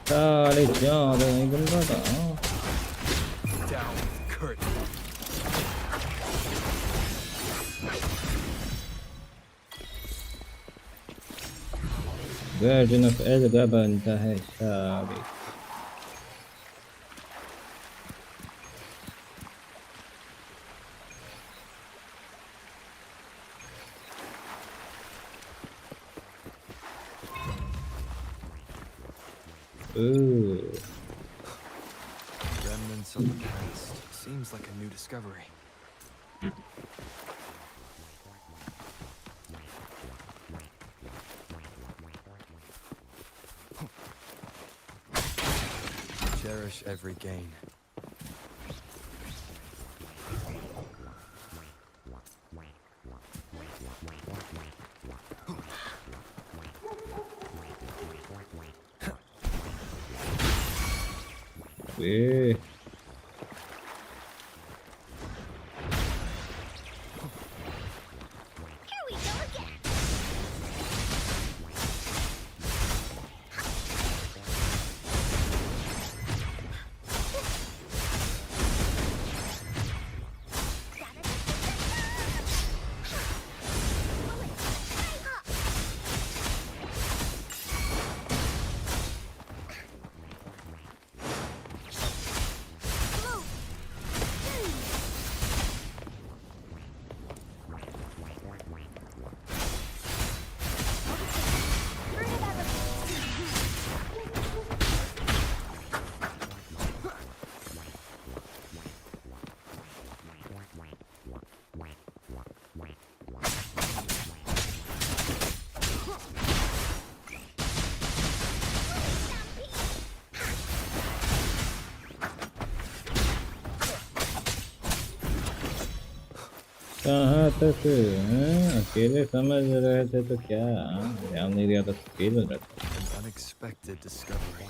साले ज्यादा नहीं बन रहा था. Down, Kurt. Virgin of Elgaba انتهى شابي. Ooh. Remnants of the past. Seems like a new discovery. Cherish every gain. Yeah. कहाँ तक अकेले समझ रहे थे तो क्या ध्यान नहीं दिया तो फेल हो जाता. Unexpected discovery.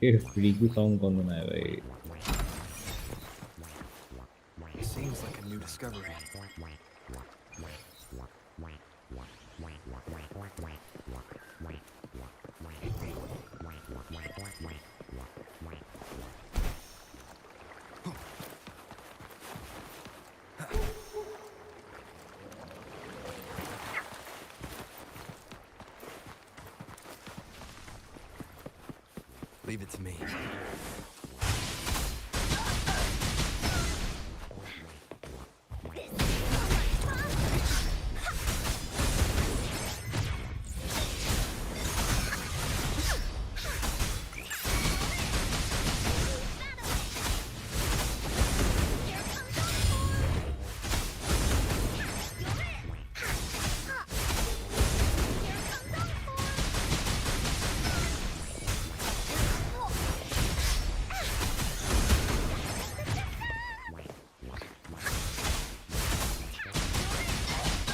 ये फ्रीकी सॉन्ग कौन बनाया भाई? Seems like a new discovery. Leave it to me.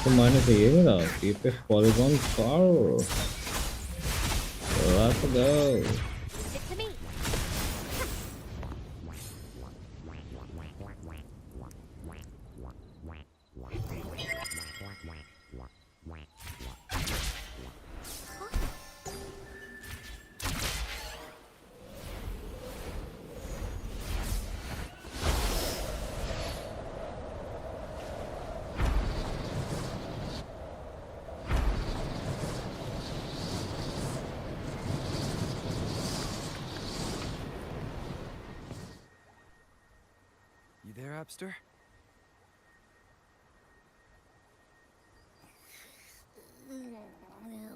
तो मारने चाहिए मेरा keep a polygon power. Let's go. You there, Abster?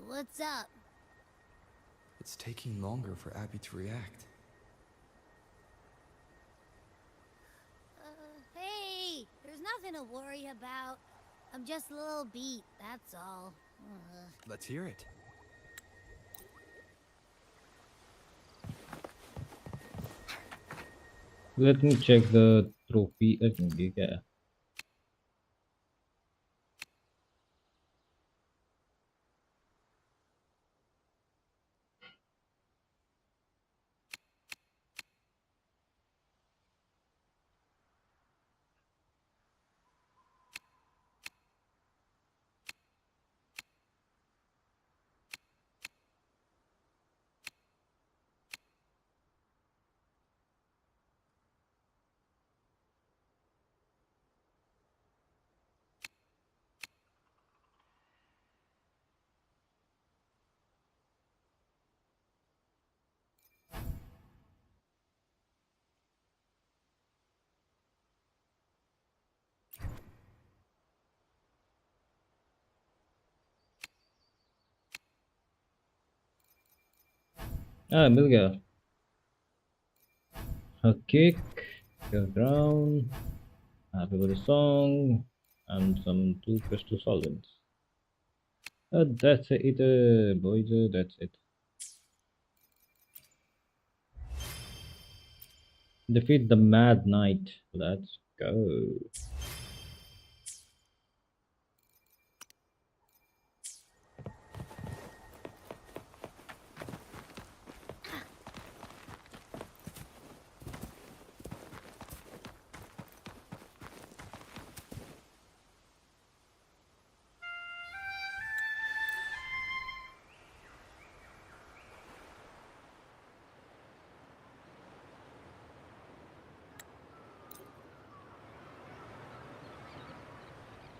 What's up? It's taking longer for Abby to react. Hey, there's nothing to worry about. I'm just a little beat, that's all. Let's hear it. Let me check the trophy. क्या मिल गया. A cake, a ground, happy with a song, and some 2 crystal solvents. That's it, boys. That's it. Defeat the Mad Knight. Let's go.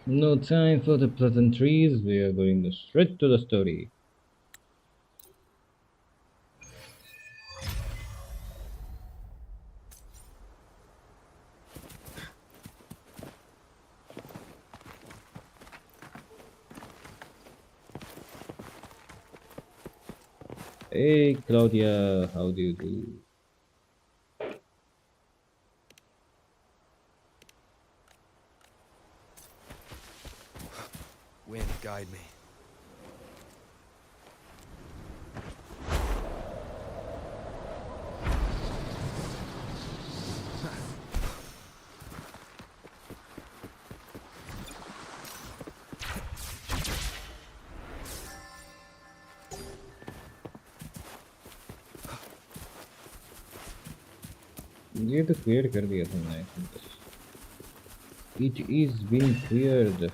No time for the pleasantries. We are going straight to the story. Hey Claudia, how do you do? Wind, guide me. ये तो clear कर दिया तुमने. It is being cleared.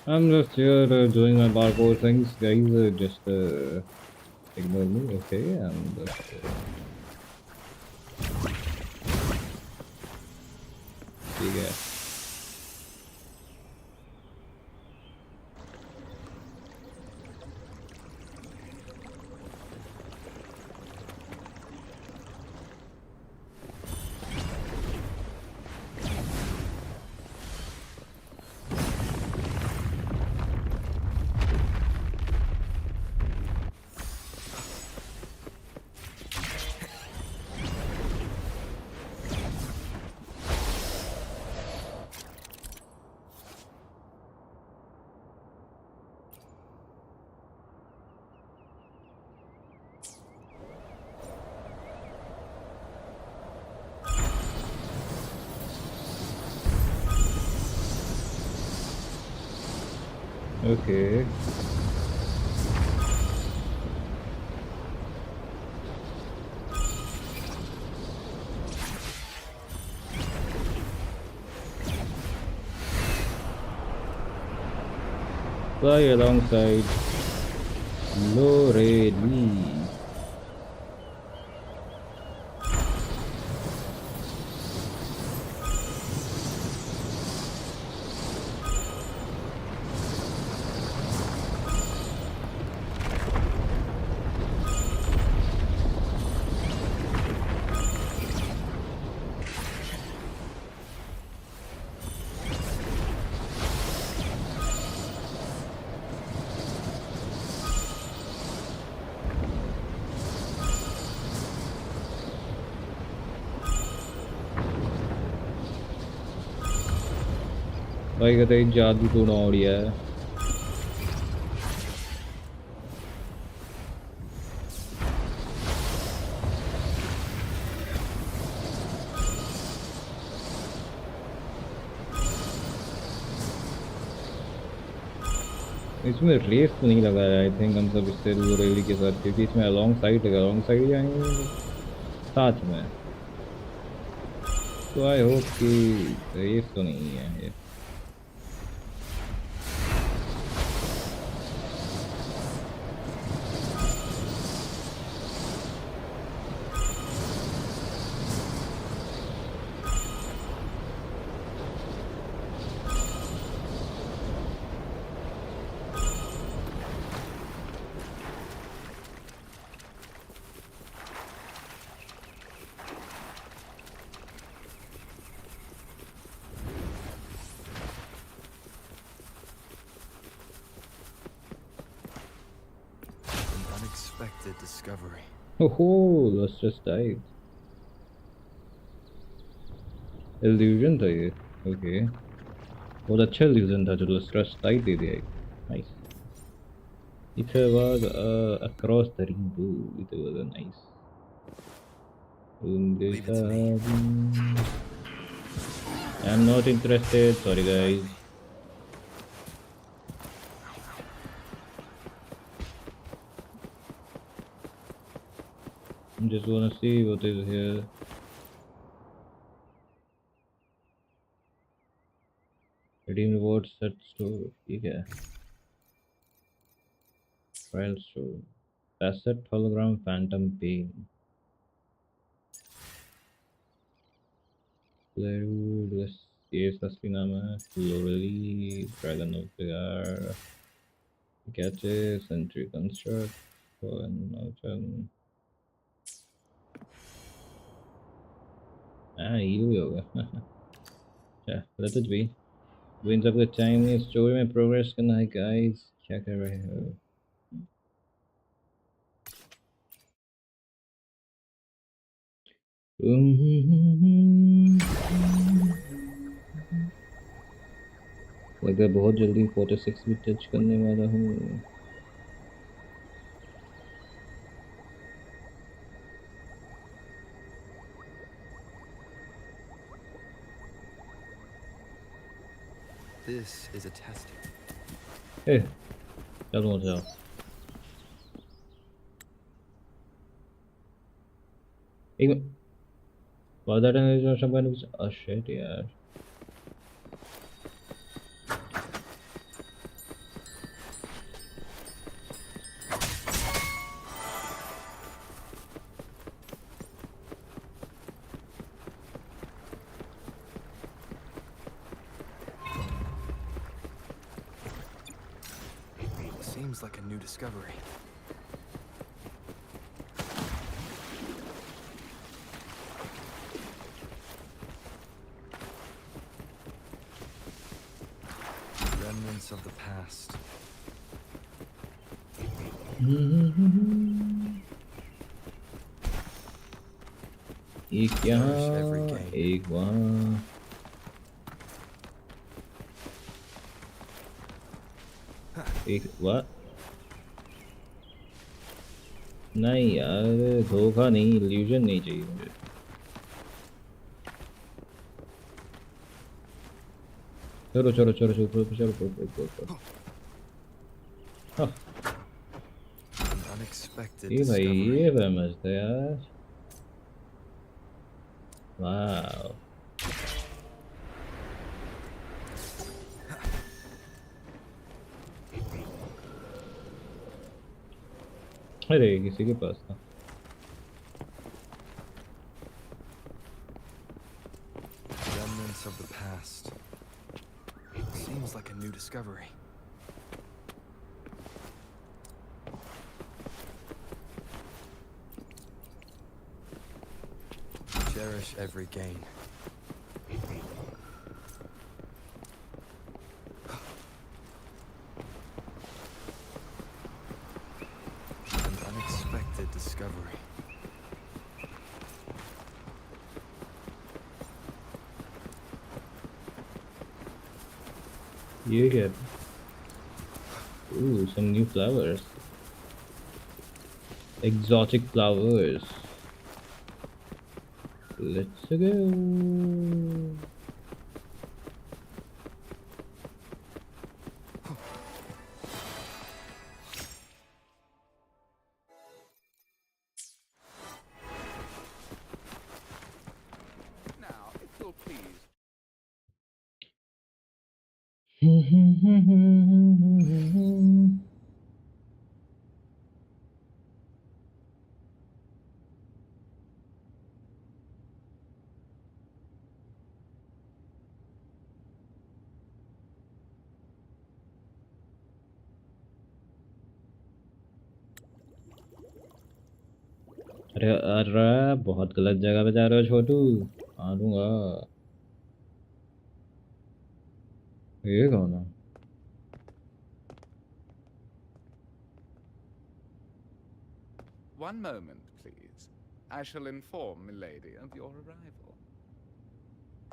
I'm just here doing my parkour things, guys. Just ignore me, okay? And yeah. Okay. Fly alongside Lorelei. भाई कहते हैं जादू टोना उड़िया है। इसमें रेस तो नहीं लगा है आई थिंक हम सब इससे रैली के साथ, क्योंकि इसमें अलॉन्ग साइड जाएंगे साथ में, तो आई होप कि रेस तो नहीं है ये। Unexpected discovery. ओहो लस्ट्रस डाइड, इल्यूजन था ये। ओके बहुत अच्छा इल्यूजन था जो लस्ट्रस डाइड दे दिया। Nice. It was across the rainbow. It was nice. I'm not interested. Sorry guys. Just wanna see what is here. Redeem rewards set store. ठीक है. File store. Asset hologram phantom pain. ये इसका असली नाम है Lorelei Dragon of the Air. Gadget Sentry Construct. ये भी होगा। Yeah, let it be. Wins up the time is story में progress करना है guys। क्या कर रहे हो? लगता है बहुत जल्दी 46 भी टच करने वाला हूँ। This is a test. Hey, चलो जाओ। एक वादा ने जो शब्द कुछ अशेट यार। Seems like a new discovery. Remnants of the past. एक यहाँ, एक वहाँ। एक what? नहीं यार धोखा नहीं, इल्यूजन नहीं चाहिए मुझे। चलो चलो चलो चलो चलो चलो। हाँ ये भाई ये मस्त है यार। वाह अरे किसी के पास था। Remnants of the past. Seems like a new discovery. Cherish every gain. An unexpected discovery. ये क्या? Ooh, some new flowers. Exotic flowers. Let's go. Now, if you'll please. अरे अरे बहुत गलत जगह पे जा रहे हो छोटू। आ दूंगा। ये कौन है? One moment, please. I shall inform milady of your arrival.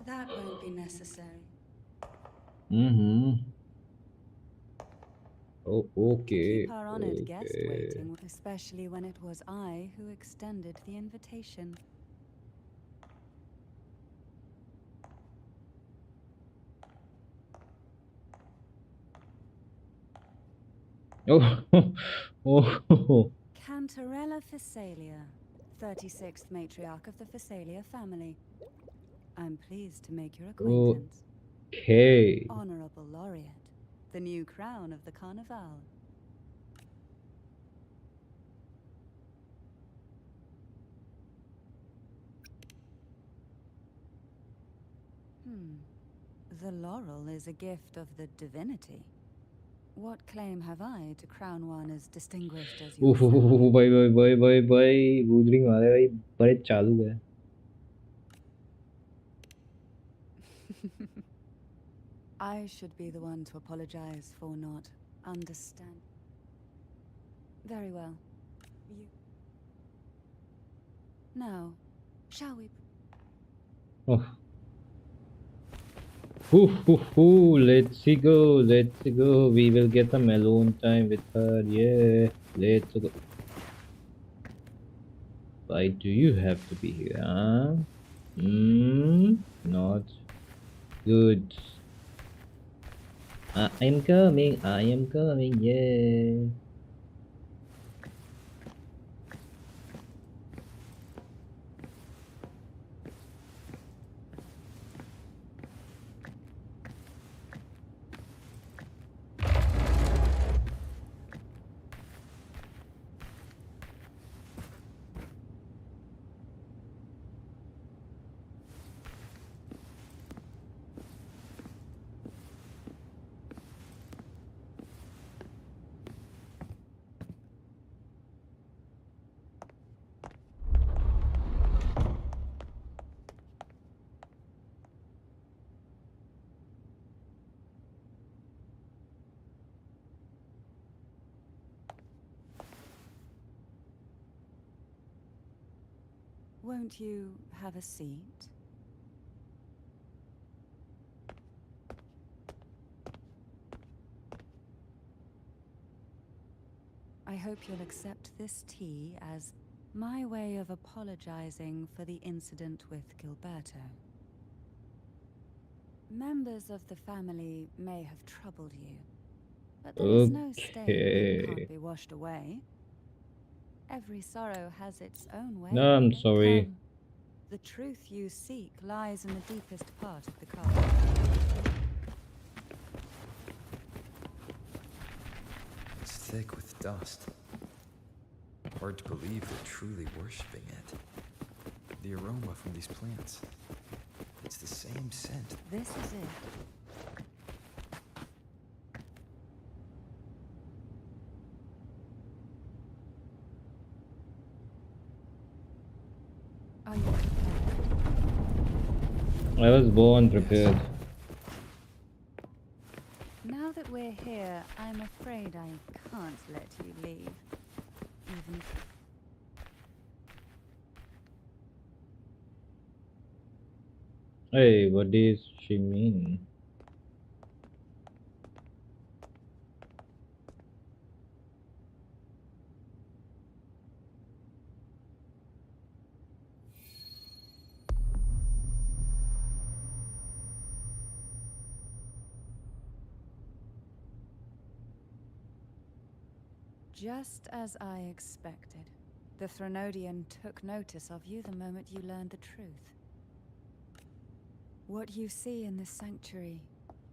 That won't be necessary. Oh, okay. Keep our honored guest waiting, especially when it was I who extended the invitation. Oh, oh. Cantarella Phasalia, 36th matriarch of the Phasalia family. I'm pleased to make your acquaintance. Okay. Honorable Laureate, the new crown of the Carnival. The laurel is a gift of the divinity. What claim have I to crown one as distinguished as yourself? भाई वूथरिंग वाले भाई बड़े चालू है। I should be the one to apologize for not understand. Very well. You. Now, shall we? Oh. Let's go. We will get some alone time with her. Yeah, let's go. Why do you have to be here, huh? Not good. I am coming, yeah. Won't you have a seat? I hope you'll accept this tea as my way of apologizing for the incident with Gilberto. Members of the family may have troubled you, but there is no stain that can't be washed away. Every sorrow has its own way. No, I'm sorry. Come. The truth you seek lies in the deepest part of the cult. It's thick with dust. Hard to believe they're truly worshipping it. The aroma from these plants. It's the same scent. This is it. Are you prepared? I was born prepared. Now that we're here, I'm afraid I can't let you leave. Even if... Hey, what does she mean? Just as I expected. The Threnodian took notice of you the moment you learned the truth. What you see in the sanctuary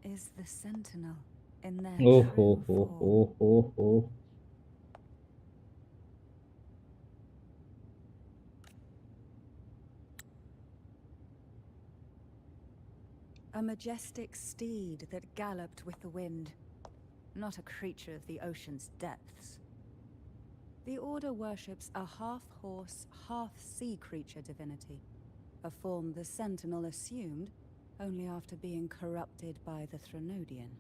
is the Sentinel in their Oh true ho ho form. ho ho ho. A majestic steed that galloped with the wind, not a creature of the ocean's depths. The Order worships a half-horse, half-sea creature divinity, a form the Sentinel assumed only after being corrupted by the Threnodian.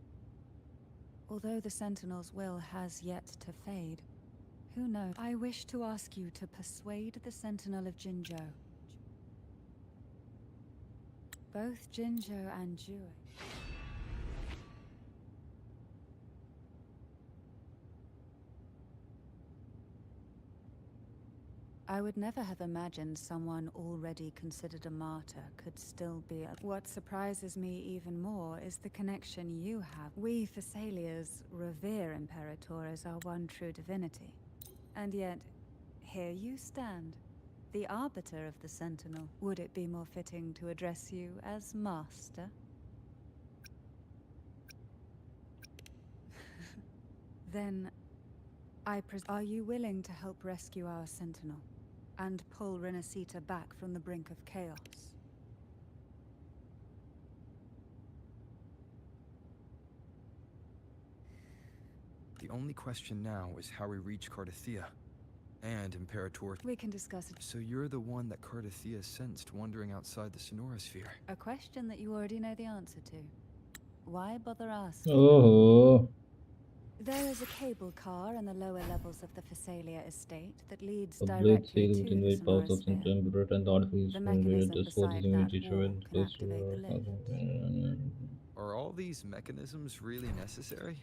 Although the Sentinel's will has yet to fade, who knows? I wish to ask you to persuade the Sentinel of Jinzhou. Both Jinzhou and Jue. I would never have imagined someone already considered a martyr could still be a... What surprises me even more is the connection you have. We Thessalians revere Imperator as our one true divinity. And yet, here you stand, the arbiter of the Sentinel. Would it be more fitting to address you as Master? Then, are you willing to help rescue our Sentinel? And pull Renacita back from the brink of chaos? The only question now is how we reach Cardathia and Imperator. We can discuss it. So you're the one that Cardathia sensed wandering outside the Sonorosphere. A question that you already know the answer to. Why bother asking? Oh. There is a cable car in the lower levels of the Phasalia estate that leads A blade directly sail to with the invade powers of Sonorosphere. Emperor and the artifice The from mechanism this force is beside immediately that wall driven can close to activate the lift. Are all these mechanisms really necessary?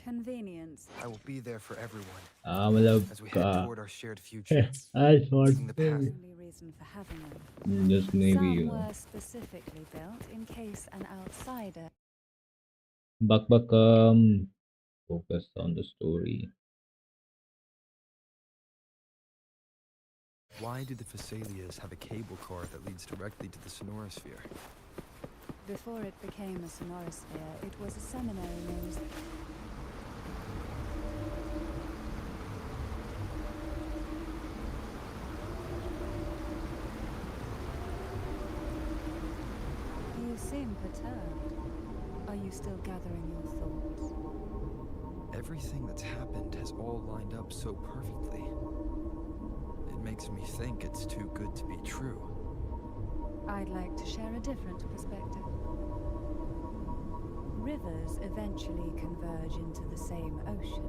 Convenience. I will be there for everyone. मतलब as we head toward our shared future. I thought Leaving the past. Only reason for having them. just maybe, Some you know. were specifically built in case an outsider. Buck, focus on the story. Why do the Phasalias have a cable car that leads directly to the Sonorosphere? Before it became a Sonorosphere, it was a seminary named... You seem perturbed. Are you still gathering your thoughts? Everything that's happened has all lined up so perfectly. It makes me think it's too good to be true. I'd like to share a different perspective. Rivers eventually converge into the same ocean.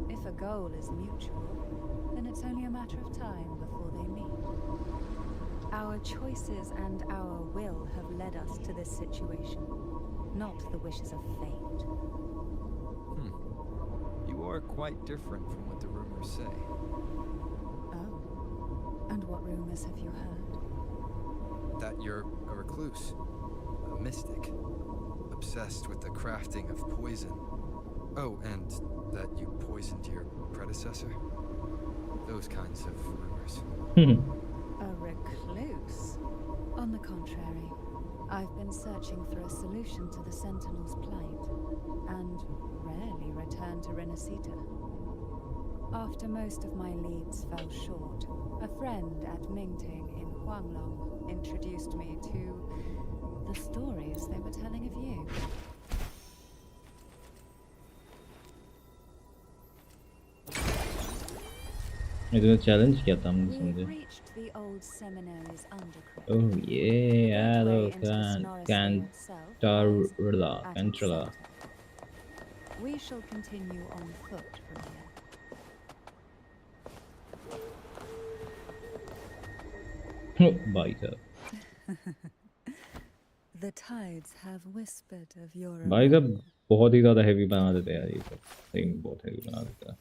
If a goal is mutual, then it's only a matter of time before they meet. Our choices and our will have led us to this situation, not the wishes of fate. You are quite different from what the rumors say. Oh. And what rumors have you heard? That you're a recluse, a mystic, obsessed with the crafting of poison. Oh, and that you poisoned your predecessor? Those kinds of rumors. A recluse? On the contrary, I've been searching for a solution to the Sentinel's plight, and rarely return to Renacita. After most of my leads fell short, a friend at Mingting in Huanglong introduced me to the stories they were telling of you. इतना challenge क्या था मुझे We समझे. reached the old seminary's undercroft. Oh yeah, Cantrella. We shall continue on foot from here. Biter. The tides have whispered of your भाई साहब बहुत ही ज़्यादा heavy बना देते हैं यार ये सब. Thing बहुत heavy बना देता है.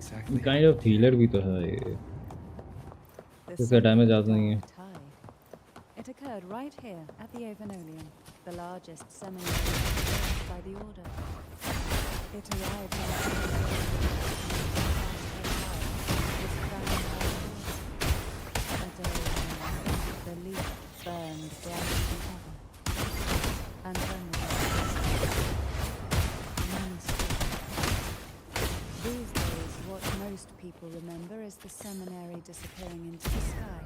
exactly? काइंड ऑफ हीलर भी तो है ये, The इसका डैमेज second ज़्यादा नहीं है। dark tide. It occurred right here at the Avenolium, the largest seminary established by the Order. It arrived on a the leaf burned brighter than ever. And then these days, what most people remember is the seminary disappearing into the sky.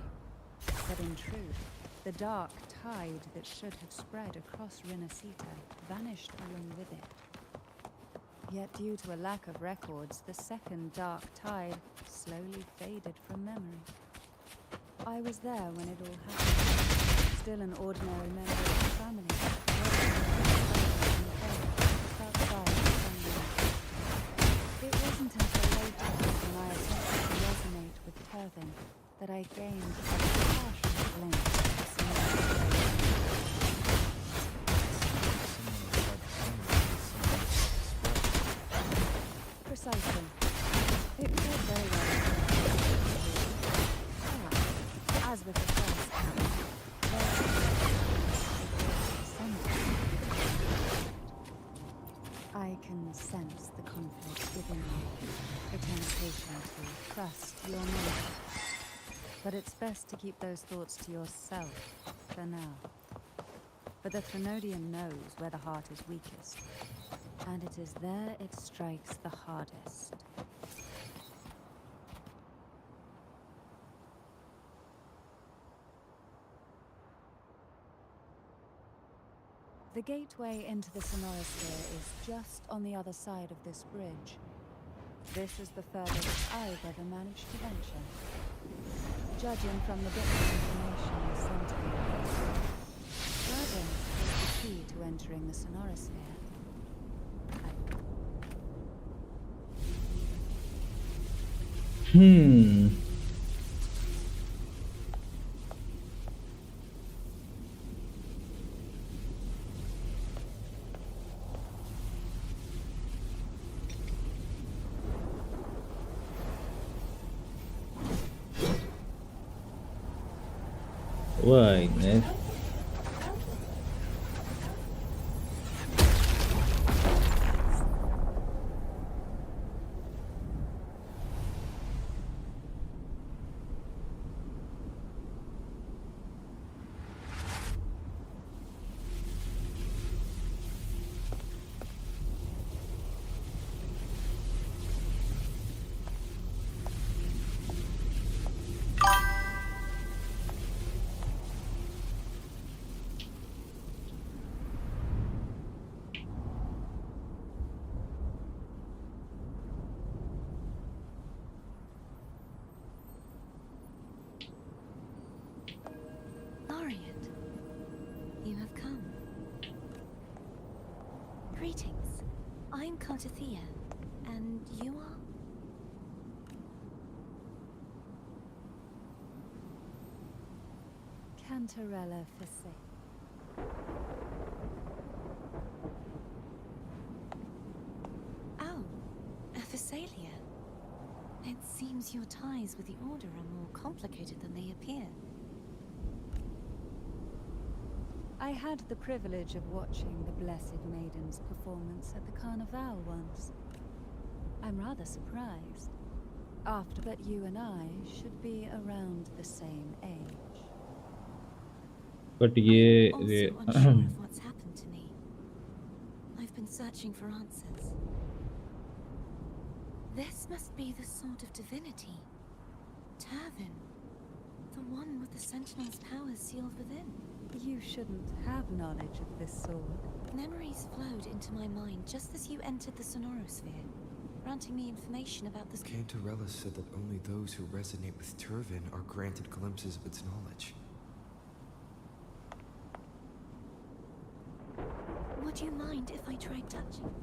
But in truth, the dark tide that should have spread across Renacita vanished along with it. Yet due to a lack of records, the second dark tide slowly faded from memory. I was there when it all happened, still an ordinary member of the family. It wasn't until later, when I attempted to resonate with Turvin, that I gained a partial glimpse of the Precisely. It could very well have been. As with the first time, I can sense the conflict within you, the temptation to trust your knowledge. But it's best to keep those thoughts to yourself for now. For the Trinodian knows where the heart is weakest, and it is there it strikes the hardest. The gateway into the Sonorosphere is just on the other side of this bridge. This is the furthest I've ever managed to venture. Judging from the bits of information you sent me, Dragon is the key to entering the Sonorosphere. Why, man? Laureate, you have come. Greetings. I'm Cartathea, and you are? Cantarella Facet. Oh, a Phasalia. It seems your ties with the Order are more complicated than they appear. I had the privilege of watching the Blessed Maiden's performance at the Carnival once. I'm rather surprised, after that you and I should be around the same age. But ये Also unsure of what's happened to me. I've been searching for answers. This must be the sword of divinity. Turvin. The one with the Sentinel's powers sealed within. You shouldn't have knowledge of this sword. Memories flowed into my mind just as you entered the Sonorosphere, granting me information about this. Cantarella said that only those who resonate with Turvin are granted glimpses of its knowledge. Would you mind if I tried touching?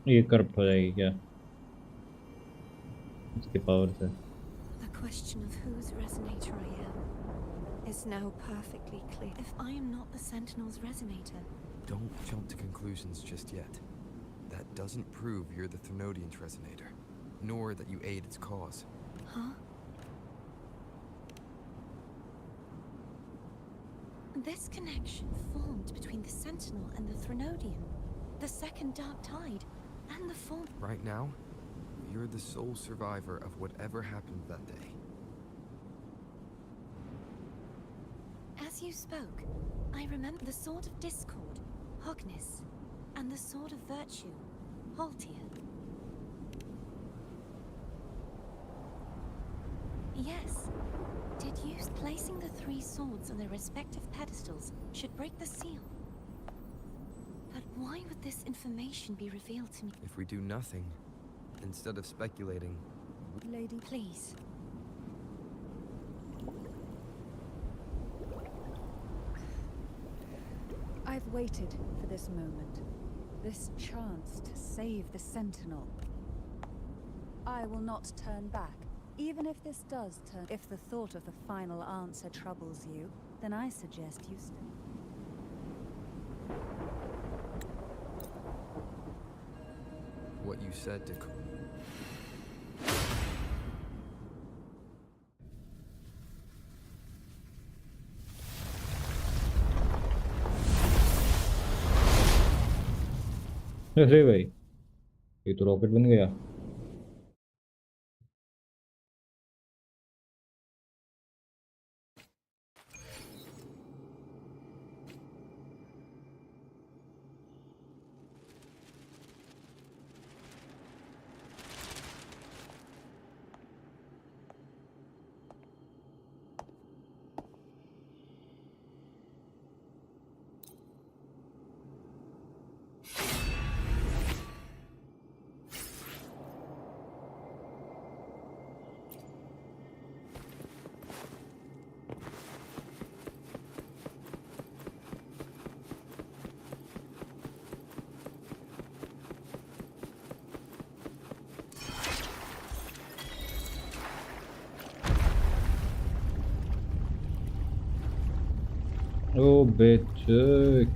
ये corrupt हो जाएगी क्या इसके power से? question of whose resonator I am is now perfectly clear. If I am not the Sentinel's resonator... Don't jump to conclusions just yet. That doesn't prove you're the Thermodian's resonator, nor that you aid its cause. Huh? This connection formed between the Sentinel and the Thermodian, the second Dark Tide, and the fourth... Right now, you're the sole survivor of whatever happened that day. As you spoke, I remember the sword of discord, Hogness, and the sword of virtue, Haltier. Yes. Did you... Placing the three swords on their respective pedestals should break the seal. But why would this information be revealed to me? If we do nothing, instead of speculating... Lady, please. I've waited for this moment. This chance to save the Sentinel. I will not turn back. Even if this does turn... If the thought of the final answer troubles you, then I suggest you stay. What you said to... अरे भाई ये तो rocket बन गया ओ बेच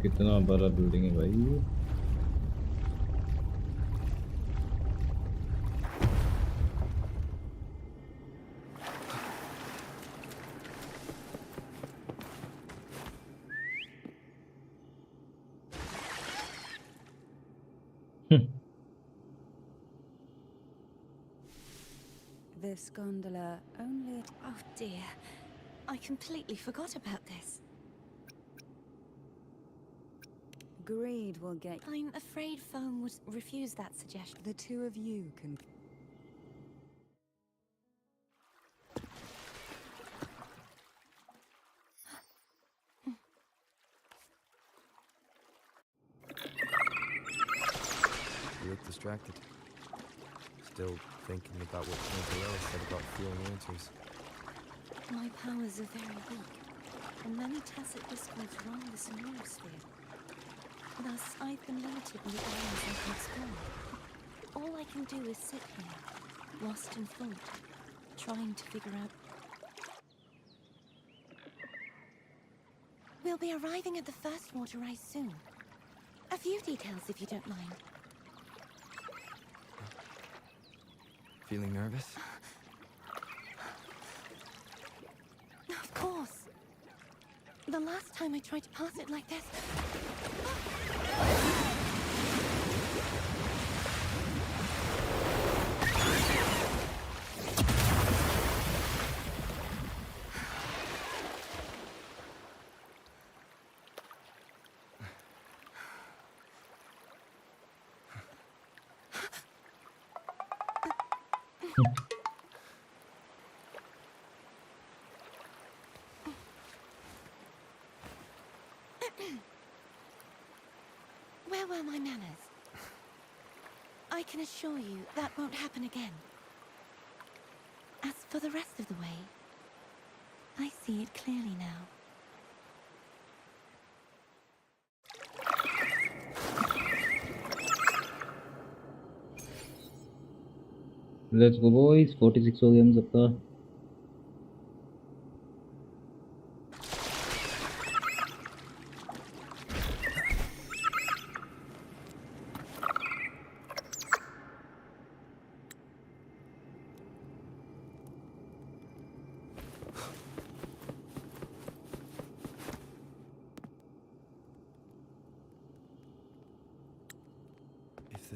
कितना बड़ा building है भाई This gondola only... Oh dear. I completely forgot about this. Greed will get... I'm afraid Foam would refuse that suggestion. The two of you can... You look distracted. Still thinking about what Cantarella said about feeling answers. My powers are very weak, and many tacit discords wrong the scenario sphere. Thus, I've been limited in the areas I can explore. All I can do is sit here, lost in thought, trying to figure out... We'll be arriving at the first water rise soon. A few details, if you don't mind. Feeling nervous? Of course. The last time I tried to pass it like this... Where were my manners? I can assure you that won't happen again. As for the rest of the way, I see it clearly now. Let's go boys 46 हो गया हम सबका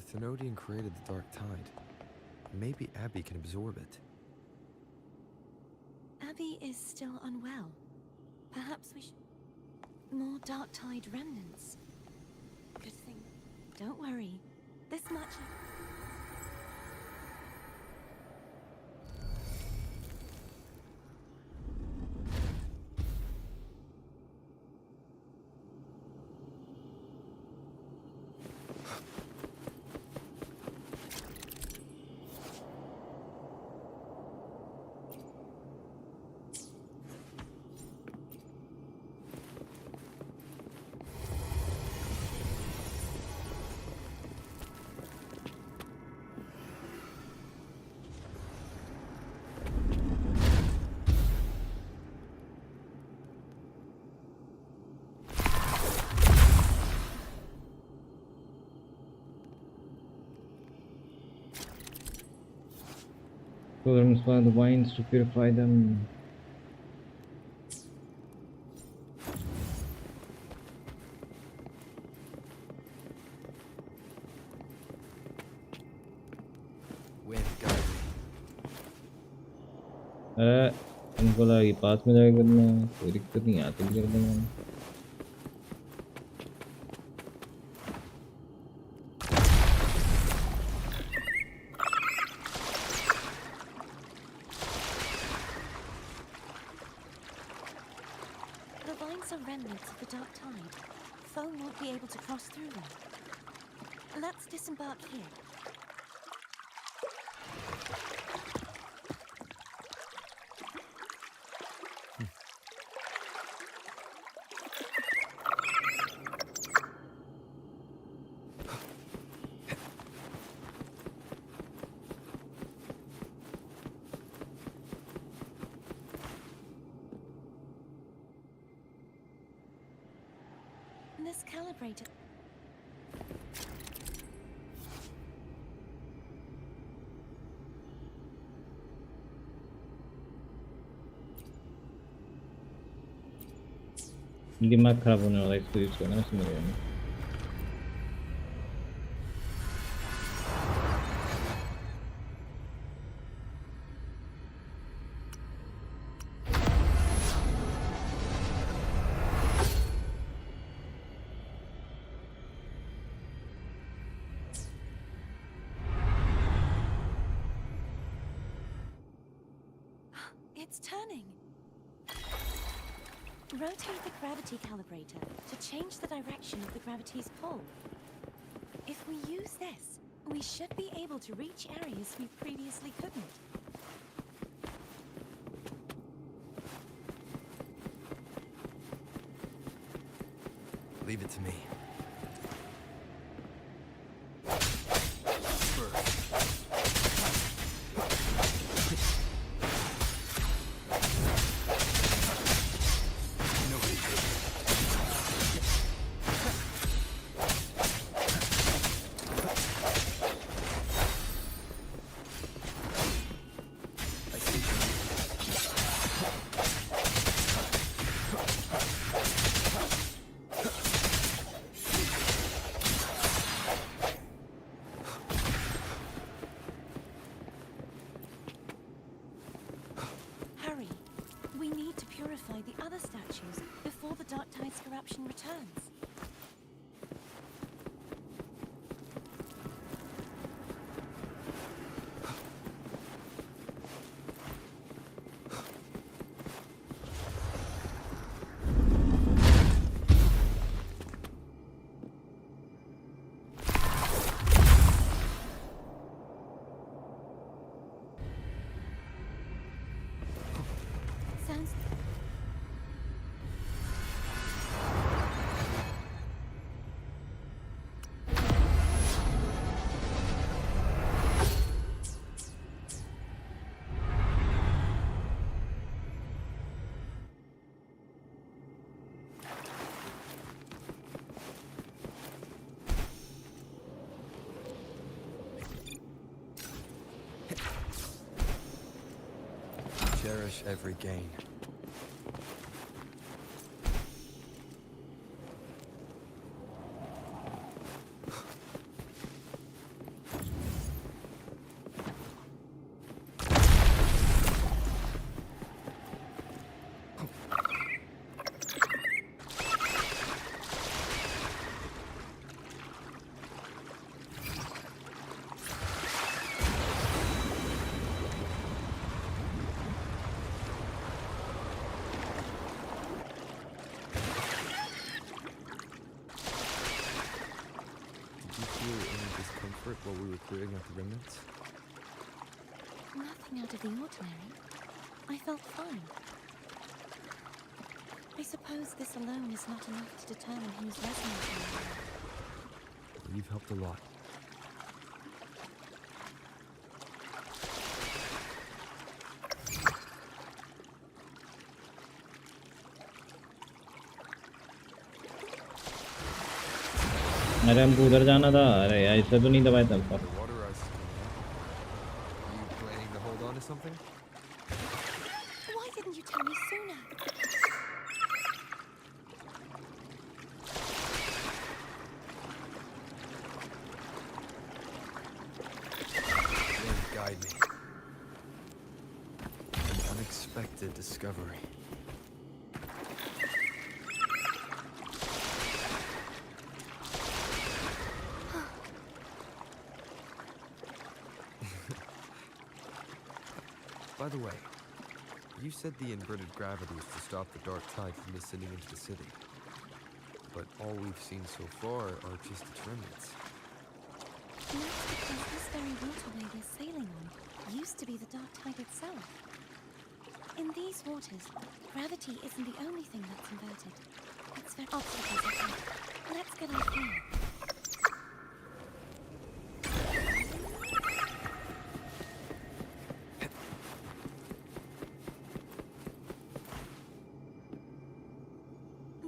the Thenodian created the Dark Tide, maybe Abby can absorb it. Abby is still unwell. Perhaps we should... More Dark Tide remnants. Good thing. Don't worry. This much... So let me inspire the vines to purify them. इनको लगा कि पास में जाके करना है, कोई दिक्कत नहीं, आते भी कर देंगे। The vines are remnants of the Dark Tide. Foe won't be able to cross through them. Let's disembark here. This calibrator. दिमाग खराब होने वाला इसको यूज करना समझ गया मैं। It's turning. Rotate the gravity calibrator to change the direction of the gravity's pull. If we use this, we should be able to reach areas we previously couldn't. Leave it to me. The other statues before the Dark Tide's corruption returns. Sounds... Cherish every gain. while we were clearing out the remnants? Nothing out of the ordinary. I felt fine. I suppose this alone is not enough to determine who's resonating. You've helped a lot. अरे हमको उधर जाना था. अरे यार इससे तो नहीं दबाया था. The water ice is coming up. Are you planning to hold on to something? Why didn't you tell me sooner? Lord, guide me. An unexpected discovery. By the way, you said the inverted gravity is to stop the dark tide from descending into the city. But all we've seen so far are just its remnants. And that's because this very waterway we're sailing on used to be the dark tide itself. In these waters, gravity isn't the only thing that's inverted. It's very obstacles ahead. Let's get out here.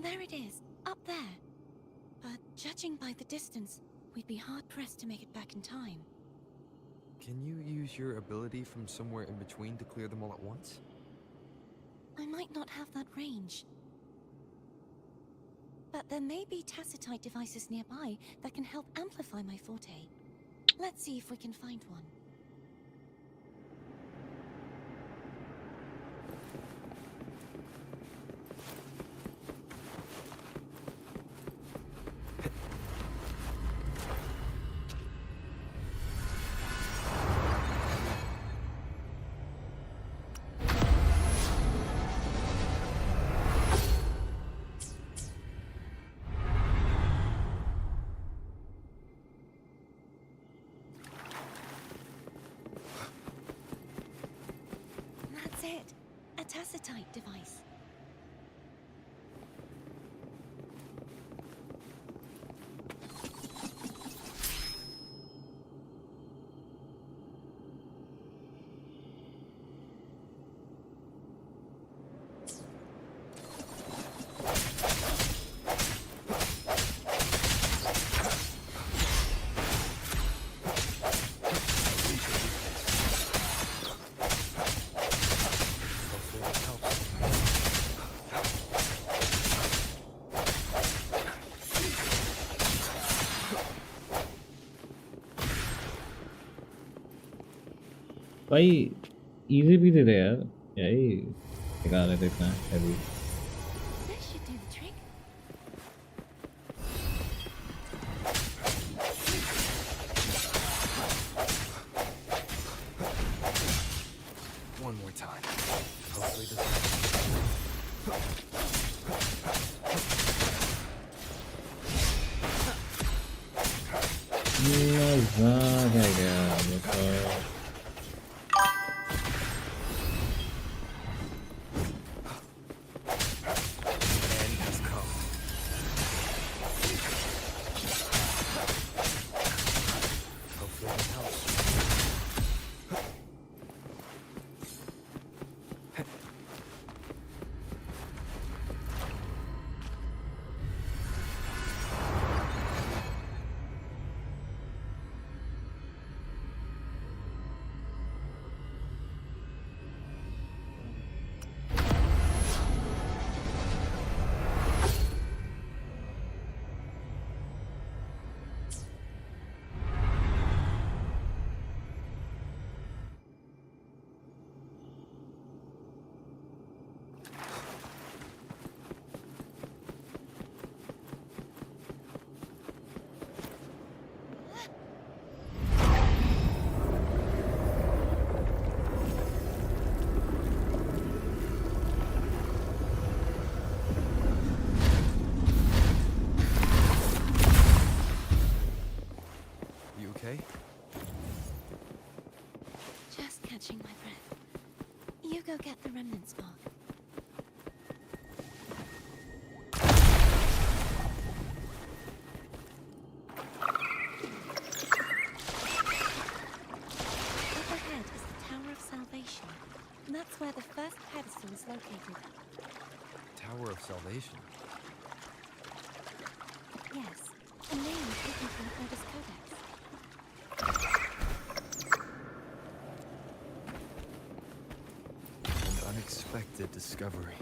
There it is, up there. But judging by the distance, we'd be hard-pressed to make it back in time. Can you use your ability from somewhere in between to clear them all at once? I might not have that range. But there may be tacitite devices nearby that can help amplify my forte. Let's see if we can find one. That's it. A tacitite device. भाई easy PG थे यार. यही दिखा रहे थे इतना heavy. That should do the trick. One more time. Hopefully this मजा आ गया मुझको. end has come. Hopefully it helps. catching my breath. You go get the remnant spark. Up ahead is the Tower of Salvation. And that's where the first pedestal is located. Tower of Salvation? Yes, a name taken from the Oldest Codex. An unexpected discovery.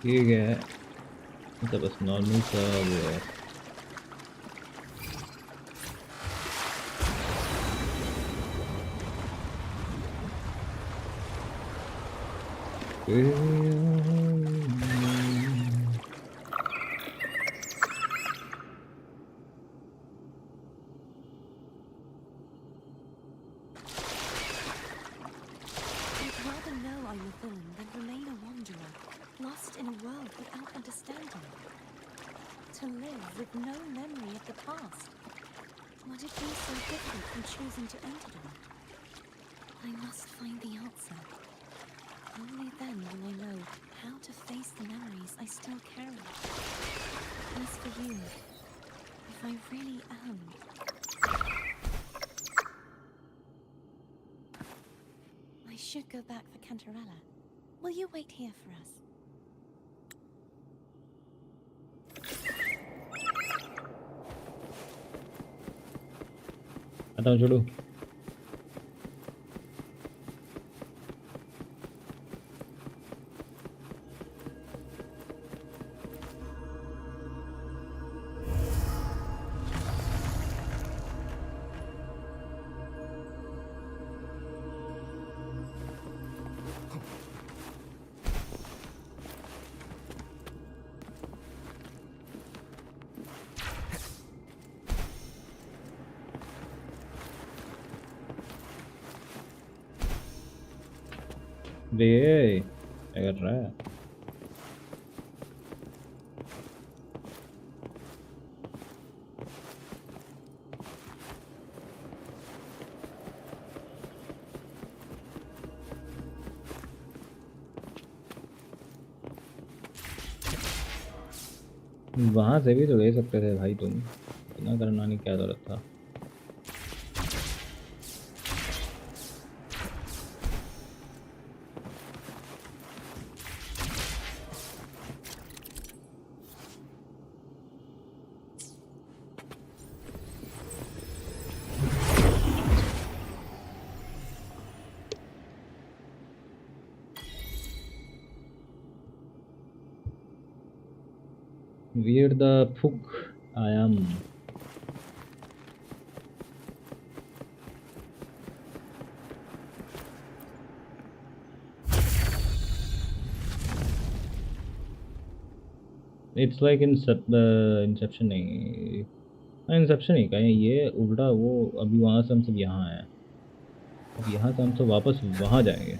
ठीक है तो बस normal सा वो है I'd rather know I'm a villain than remain a wanderer, lost in a world without understanding. To live with no memory of the past. Would it be so different from choosing to enter them? I must find the answer. Only then will I know how to face the memories I still carry. As for you, if I really am... I should go back for Cantarella. Will you wait here for us? आता हूँ छोड़ो रे क्या कर रहा है वहां से भी तो ले सकते थे भाई तुम इतना करना नहीं क्या जरूरत था Where the fuck I am? It's like Inception नहीं Inception नहीं कहें ये उल्टा वो अभी वहाँ से हम सब यहाँ हैं अब यहाँ से हम सब वापस वहाँ जाएंगे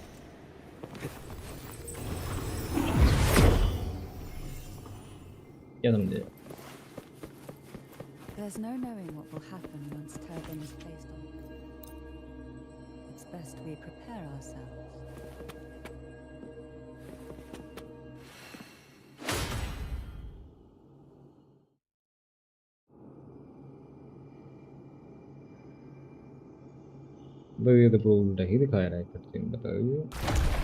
क्या समझे There's no knowing what will happen once Turban is placed on it. It's best we prepare ourselves. भाई ये तो पूरा उल्टा ही दिखाया रहा है कटसीन बताइए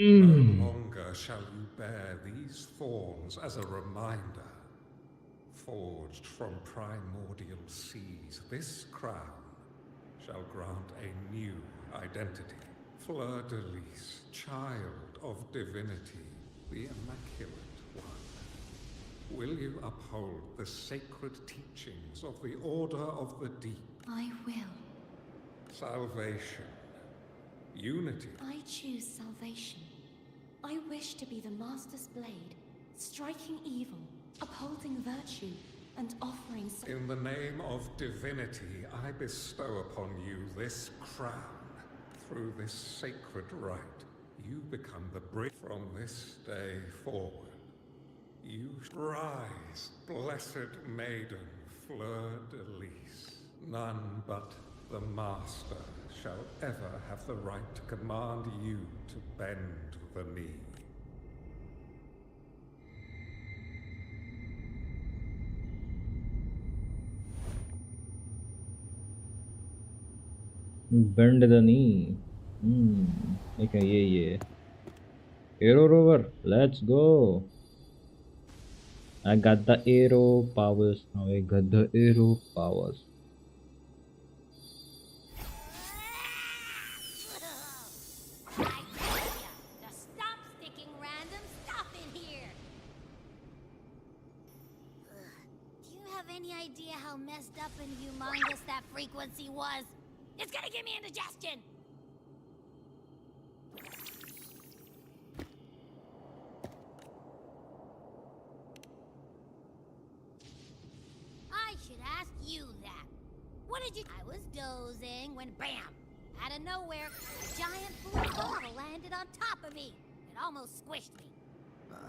No longer shall you bear these thorns as a reminder. Forged from primordial seas, this crown shall grant a new identity. Fleur-de-lis, child of divinity, the immaculate one. Will you uphold the sacred teachings of the Order of the Deep? I will. Salvation. Unity. I choose salvation. I wish to be the Master's blade, striking evil, upholding virtue, and offering... In the name of divinity, I bestow upon you this crown. Through this sacred rite, You become the bridge from this day forward. You rise, blessed maiden, fleur-de-lis. None but the Master shall ever have the right to command you to bend the knee. Bend the knee. Okay, yeah. Aero rover, let's go. I got the aero powers. Now I got the aero powers. Just stop sticking random stuff in here! Do you have any idea how messed up and humongous that frequency was? It's gonna give me indigestion! I should ask you that. What did you... I was dozing when BAM! Out of nowhere, a giant blue bottle landed on top of me. It almost squished me.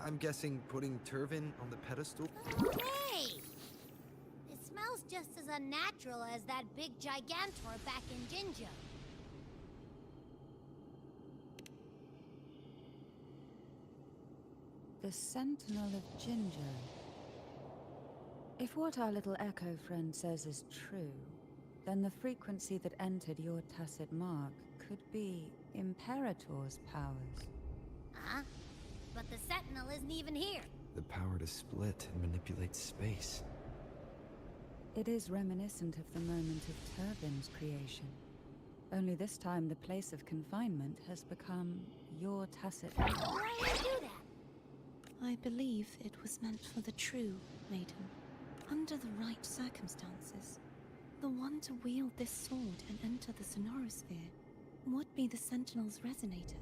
I'm guessing putting Turvin on the pedestal? Hey! It smells just as unnatural as that big gigantor back in Jinja. The Sentinel of Ginger. If what our little echo friend says is true, then the frequency that entered your tacit mark could be Imperator's powers. Huh? But the Sentinel isn't even here. The power to split and manipulate space. It is reminiscent of the moment of Turvin's creation. Only this time the place of confinement has become your tacit mark. Why did you do that? I believe it was meant for the true maiden. Under the right circumstances, the one to wield this sword and enter the sonorosphere would be the Sentinel's resonator.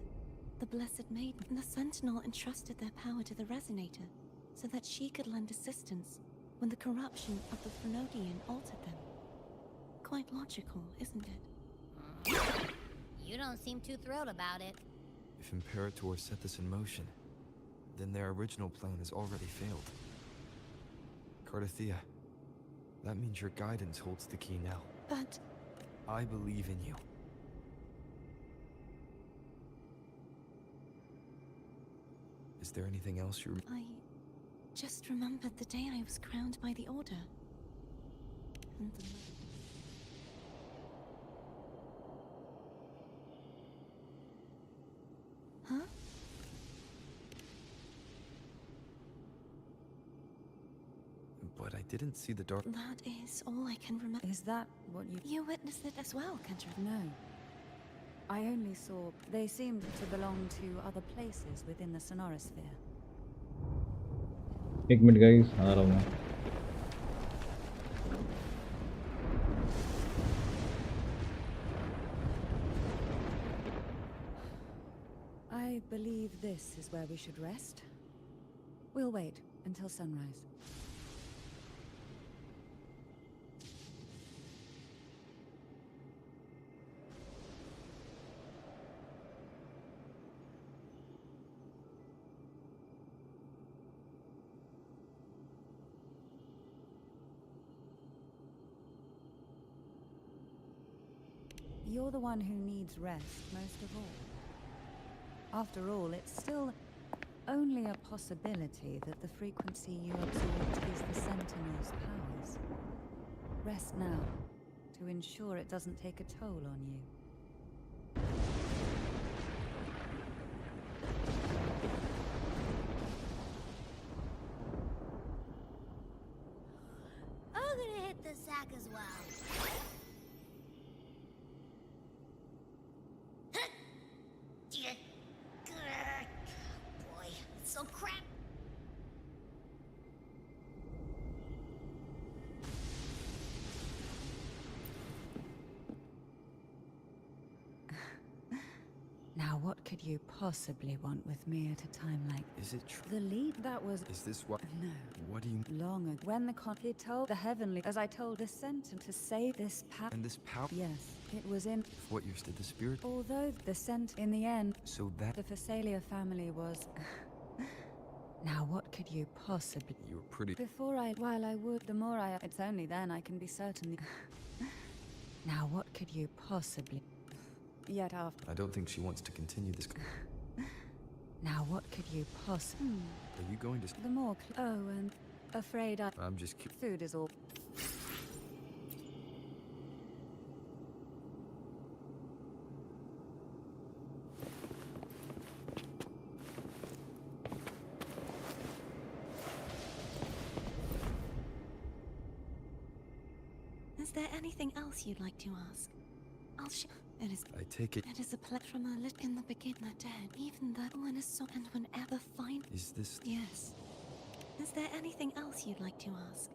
The Blessed Maiden. The Sentinel entrusted their power to the resonator so that she could lend assistance when the corruption of the Phenodian altered them. Quite logical, isn't it? You don't seem too thrilled about it. If Imperator set this in motion, then their original plan has already failed. Cardathea, that means your guidance holds the key now. But... I believe in you. Is there anything else you... I just remembered the day I was crowned by the Order. And the... Huh? But I didn't see the dark... That is all I can remember. Is that what you... You witnessed it as well, Kendra? No. I only saw... They seemed to belong to other places within the sonorosphere. एक minute guys, आ रहा हूँ. I believe this is where we should rest. We'll wait until sunrise. You're the one who needs rest most of all. After all, it's still only a possibility that the frequency you absorbed is the Sentinel's powers. Rest now, to ensure it doesn't take a toll on you. I'm gonna hit the sack as well. Boy, it's so crap. Now Now, what could you possibly want with me at a time like... Is it true? The lead that was... Is this what? No. What do you... Long ago, when the he told the heavenly, as I told the sentence to save this power... And this power? Yes, it was in... What years did the spirit... Although the scent in the end... So that... The Phasalia family was... Now, what could you possibly... You were pretty... While I would, the more I... It's only then I can be certain... Now, what could you possibly... Yet after... I don't think she wants to continue this... Now, what could you possibly... Are you going to... The more... Oh, and... Afraid I... I'm just... Food is all... Is there anything else you'd like to ask? It is. I take it... It is a pleasure from a lit in the beginning, the dead, even that one is so, and whenever find. Is this... Yes. Is there anything else you'd like to ask?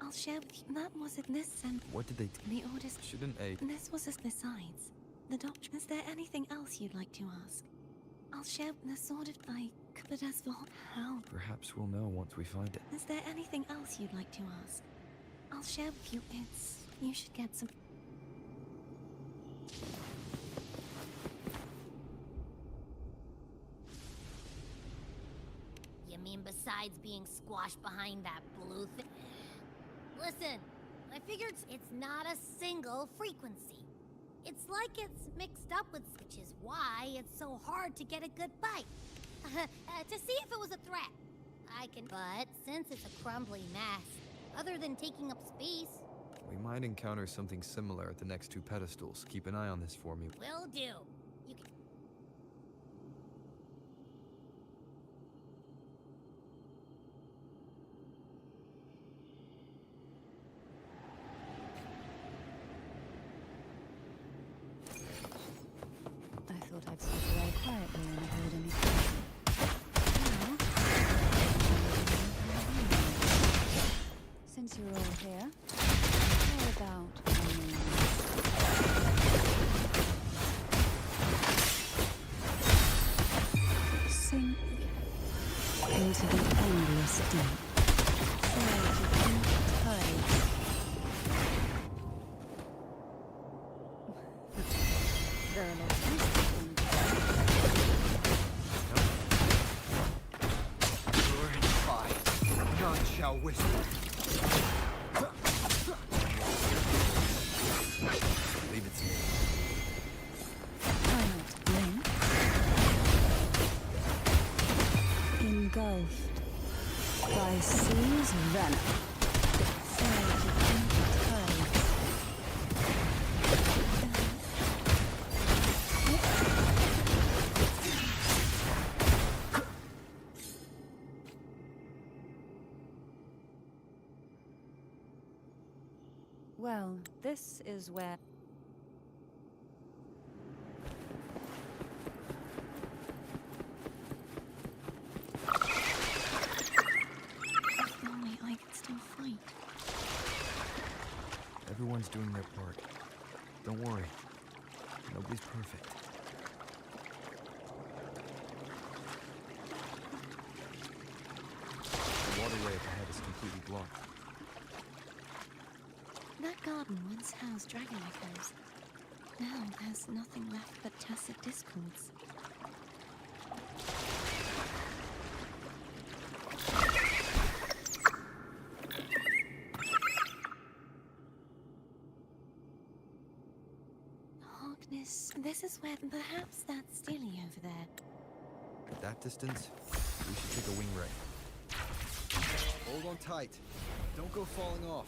I'll share with you. That was it. This and... What did they... The orders... Shouldn't a... This was it. Besides, the doctor. Is there anything else you'd like to ask? I'll share the sort of but as for how... Perhaps we'll know once we find it. Is there anything else you'd like to ask? I'll share with you. You should get some... You mean besides being squashed behind that blue thing? Listen, I figured it's not a single frequency. It's like it's mixed up with, which is why it's so hard to get a good bite. To see if it was a threat. But since it's a crumbly mess, other than taking up space... We might encounter something similar at the next two pedestals. Keep an eye on this for me. Will do. You can... I thought I'd slip away quietly when I heard anything. Since you're all here, how about... Sink into the endless deep. Sail to deep tides. There are no Pure and fight. None shall whisper. Leave it to me. Cannot blink. Engulfed by sea's venom. Sail to deep tides. Well, this is where... If only I could still fight. Everyone's doing their part. Don't worry. Nobody's perfect. The waterway up ahead is completely blocked. That garden once housed dragon echoes. Now there's nothing left but tacit discords. Harkness, this is where perhaps that's Steely over there. At that distance, we should take a wing ray. Hold on tight. Don't go falling off.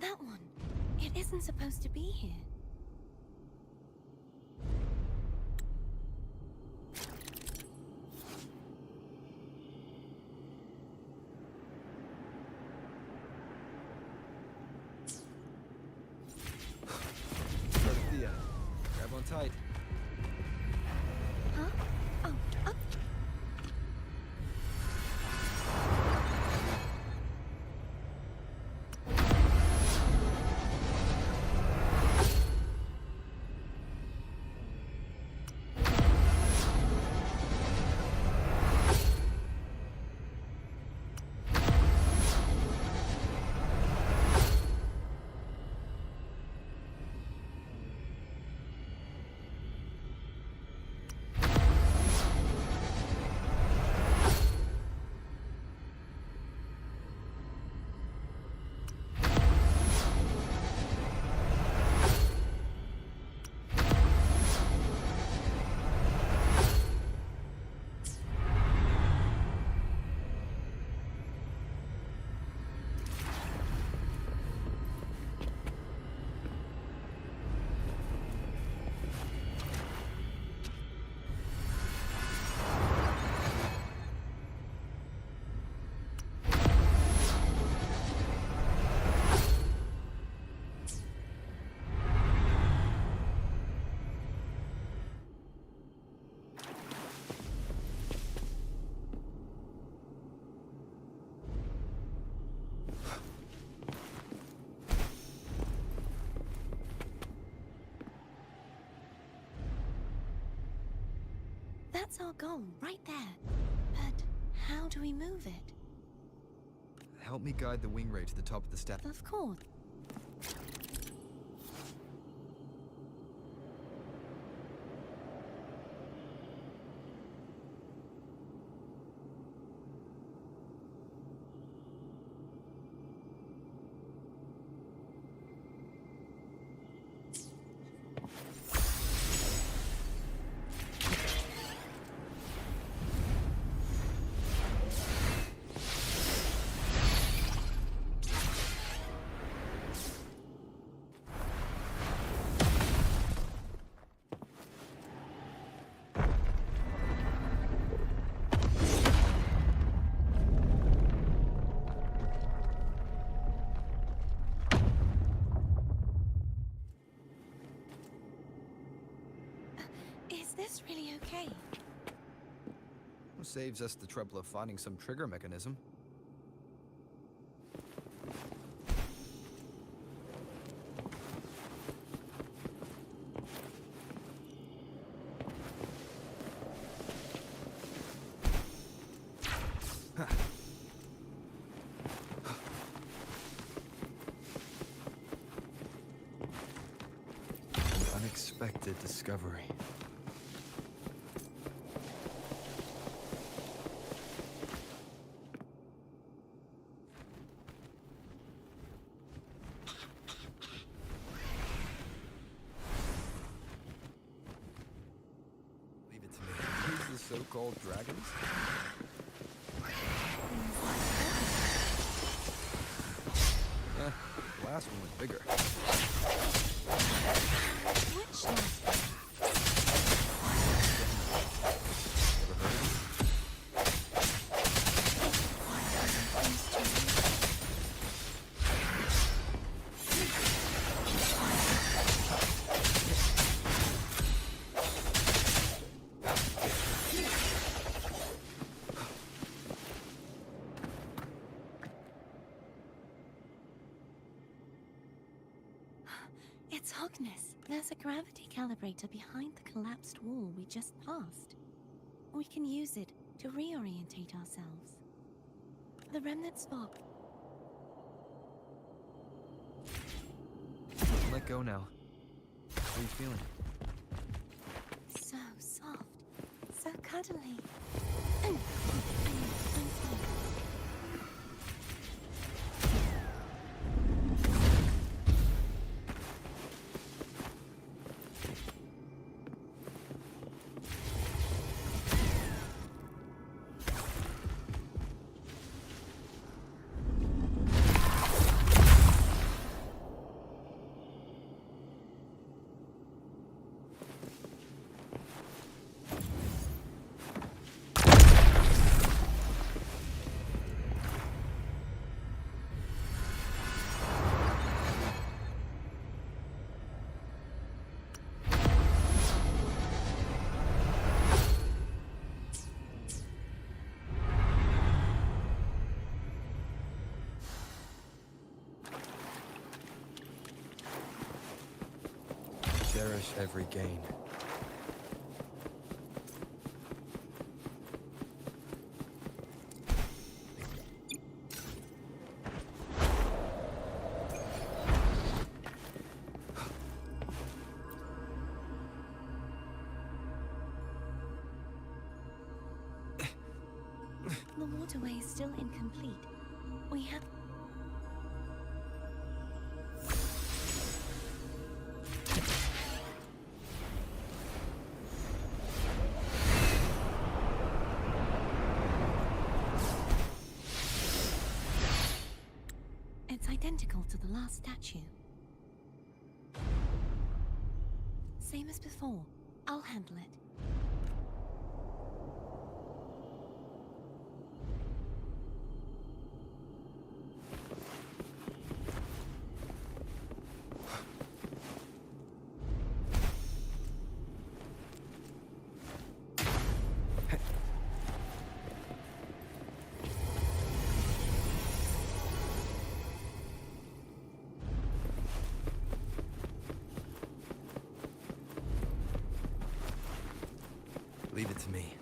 That one. It isn't supposed to be here. on tight. Huh? Oh, up. That's our goal, right there. But how do we move it? Help me guide the wing ray to the top of the step. Of course. Is this really okay? Saves us the trouble of finding some trigger mechanism. An unexpected discovery. So-called dragons? The last one was bigger. Which last one? Ever heard of It's Hogness. There's a gravity calibrator behind the collapsed wall we just passed. We can use it to reorientate ourselves. The remnants fog. Let go now. How are you feeling? So soft. So cuddly. cherish every gain. The waterway is still incomplete. We have... It's identical to the last statue. Same as before. I'll handle it. Leave it to me.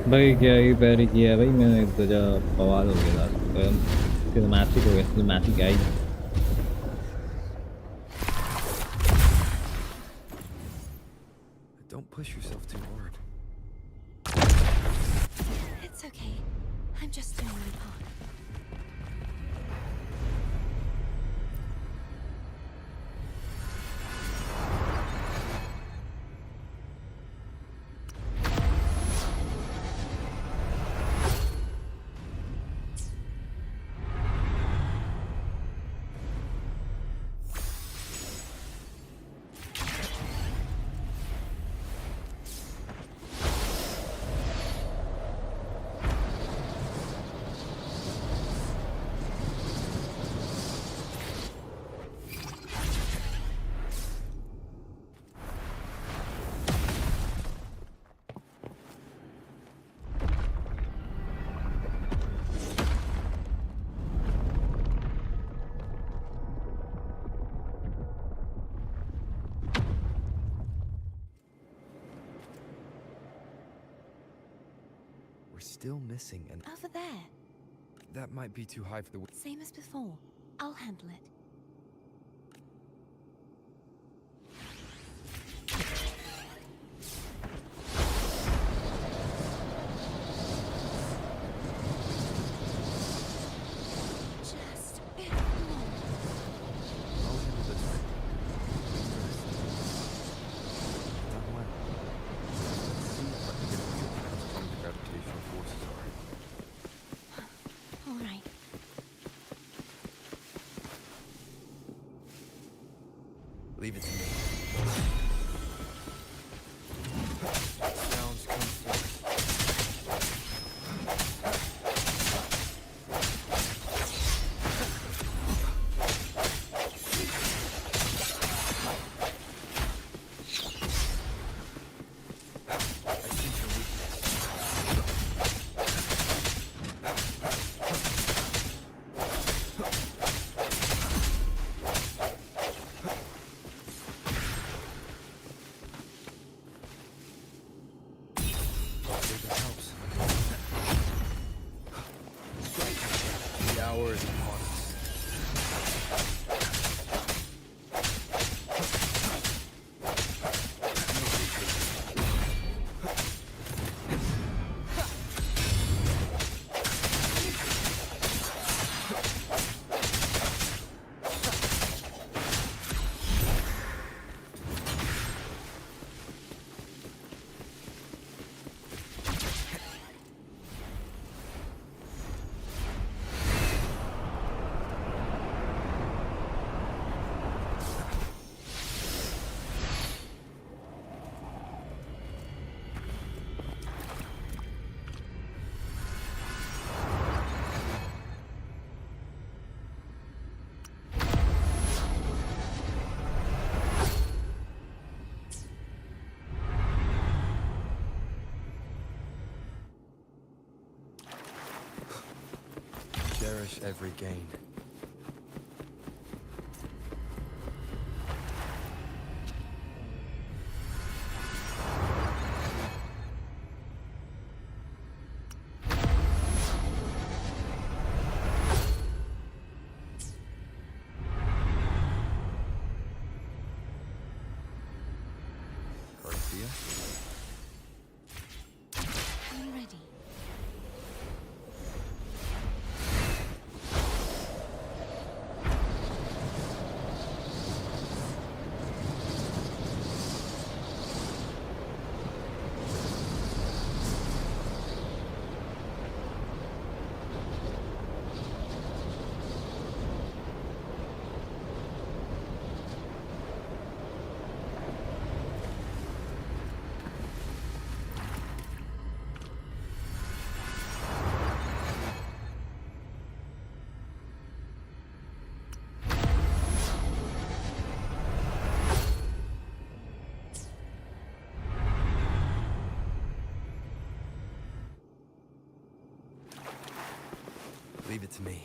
भाई क्या ही पैर किया भाई मैंने तो जब बवाल हो गया था सिनेमैटिक हो गया cinematic I Don't push yourself too hard. It's okay. I'm just doing my part. We're still missing an... Over there. That might be too high for the... Same as before. I'll handle it. Just a bit more. I'll handle this right. Done well. Let's see if I can get a feel for how strong the gravitational forces are. All right. Leave it to me. Sounds come forth. I sense your The hour is upon us. Cherish every gain. I'm ready. Leave it to me.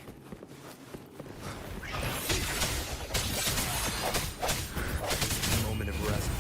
Moment of resonance.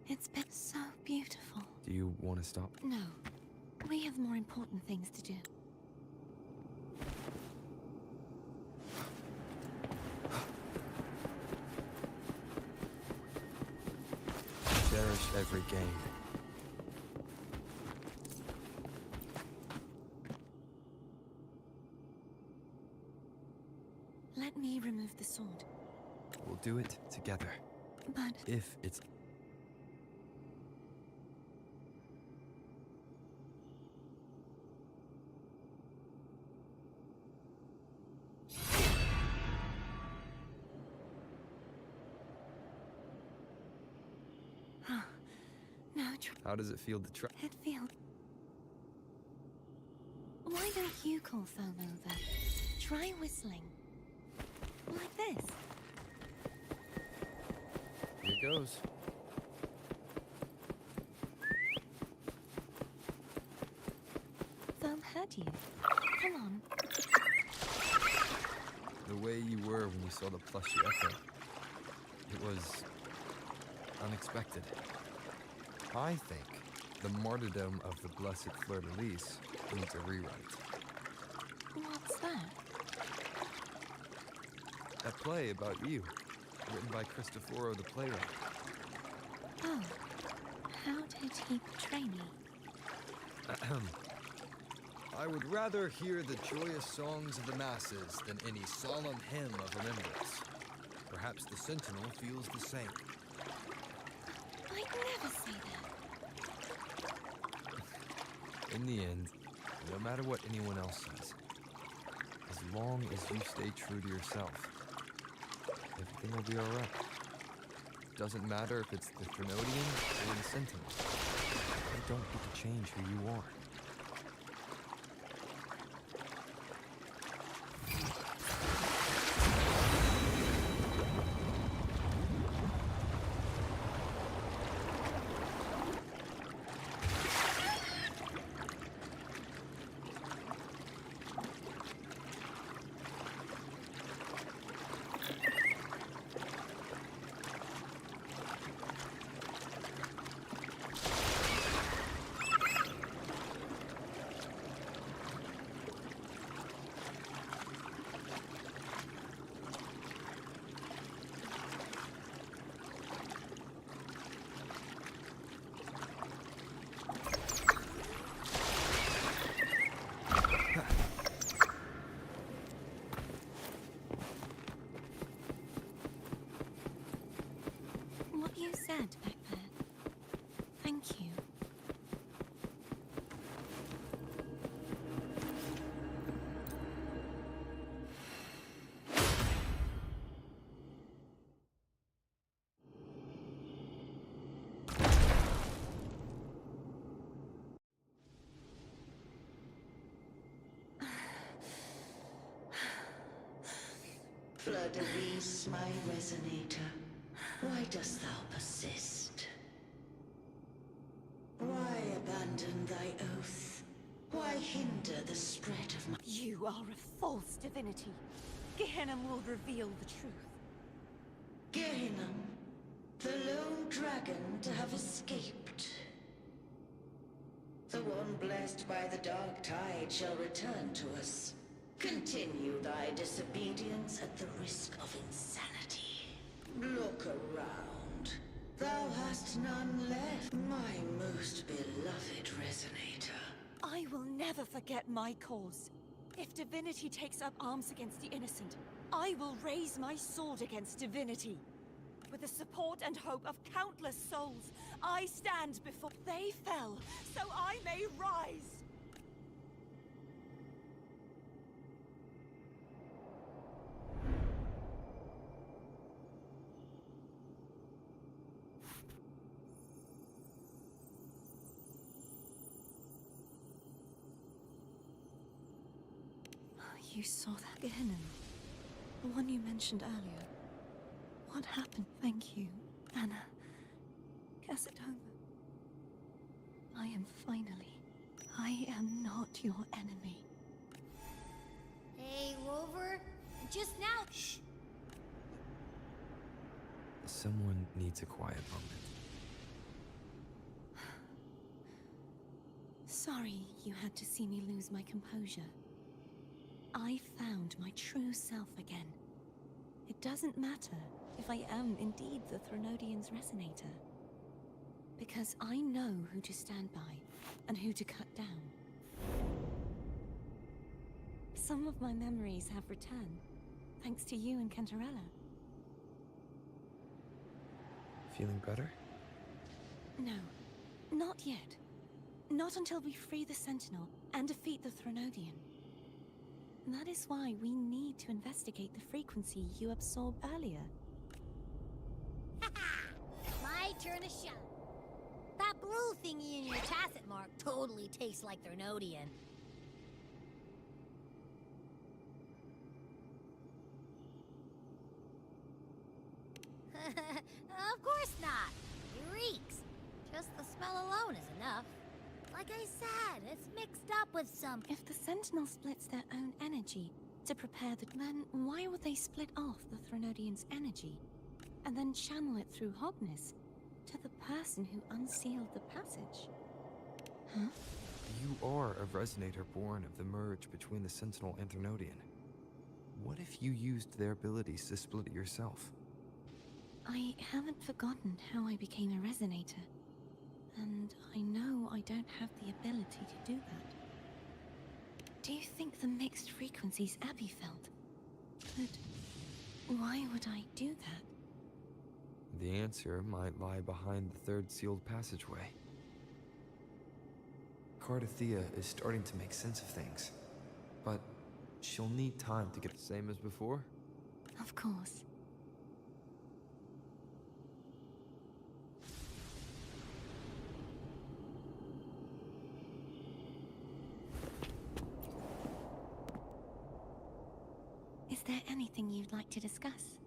It's been so beautiful. Do you want to stop? No, we have more important things to do. Cherish every gain. Let me remove the sword. We'll do it together. But If it's... no, How does it feel to try? it feels. Why don't you call Foam over? Try whistling. Like this. Here goes. Foam heard you. Come on. The way you were when you saw the plushy echo. It was... unexpected. I think the martyrdom of the blessed fleur-de-lis needs a rewrite. What's that? A play about you, written by Cristoforo the playwright. Oh, how did he portray me? Ahem. I would rather hear the joyous songs of the masses than any solemn hymn of remembrance. Perhaps the Sentinel feels the same. I'd never say that. In the end, no matter what anyone else says, as long as you stay true to yourself, everything will be alright. Doesn't matter if it's the Trinodian or the Sentinel. You don't get to change who you are. Fleur-de-Lis, my resonator, why dost thou persist? Why abandon thy oath? Why hinder the spread of my... You are a false divinity. Gehenna will reveal the truth. Gehenna, the lone dragon to have escaped. The one blessed by the dark tide shall return to us. Continue thy disobedience at the risk of insanity. Look around. Thou hast none left, my most beloved resonator. I will never forget my cause. If divinity takes up arms against the innocent, I will raise my sword against divinity. With the support and hope of countless souls, I stand before they fell, so I may rise! You saw that Gehenna, the one you mentioned earlier. What happened? Thank you, Anna. Casanova. I am not your enemy. Hey, Rover. Just now. Shh. Someone needs a quiet moment. Sorry you had to see me lose my composure. I found my true self again. It doesn't matter if I am indeed the Threnodian's resonator. Because I know who to stand by and who to cut down. Some of my memories have returned, thanks to you and Cantarella. Feeling better? No, not yet. Not until we free the Sentinel and defeat the Threnodian. That is why we need to investigate the frequency you absorbed earlier. My turn to shine. That blue thingy in your tacit mark totally tastes like Threnodian. Of course not. It reeks. Just the smell alone is enough. Like I said, it's mixed up with some... If the Sentinel splits their own energy to prepare the... Then why would they split off the Threnodian's energy and then channel it through Hognis to the person who unsealed the passage? Huh? You are a resonator born of the merge between the Sentinel and Threnodian. What if you used their abilities to split it yourself? I haven't forgotten how I became a resonator. And I know I don't have the ability to do that. Do you think the mixed frequencies Abby felt? But why would I do that? The answer might lie behind the third sealed passageway. Cardathea is starting to make sense of things, but she'll need time to get... Same as before? Of course. Is there anything you'd like to discuss?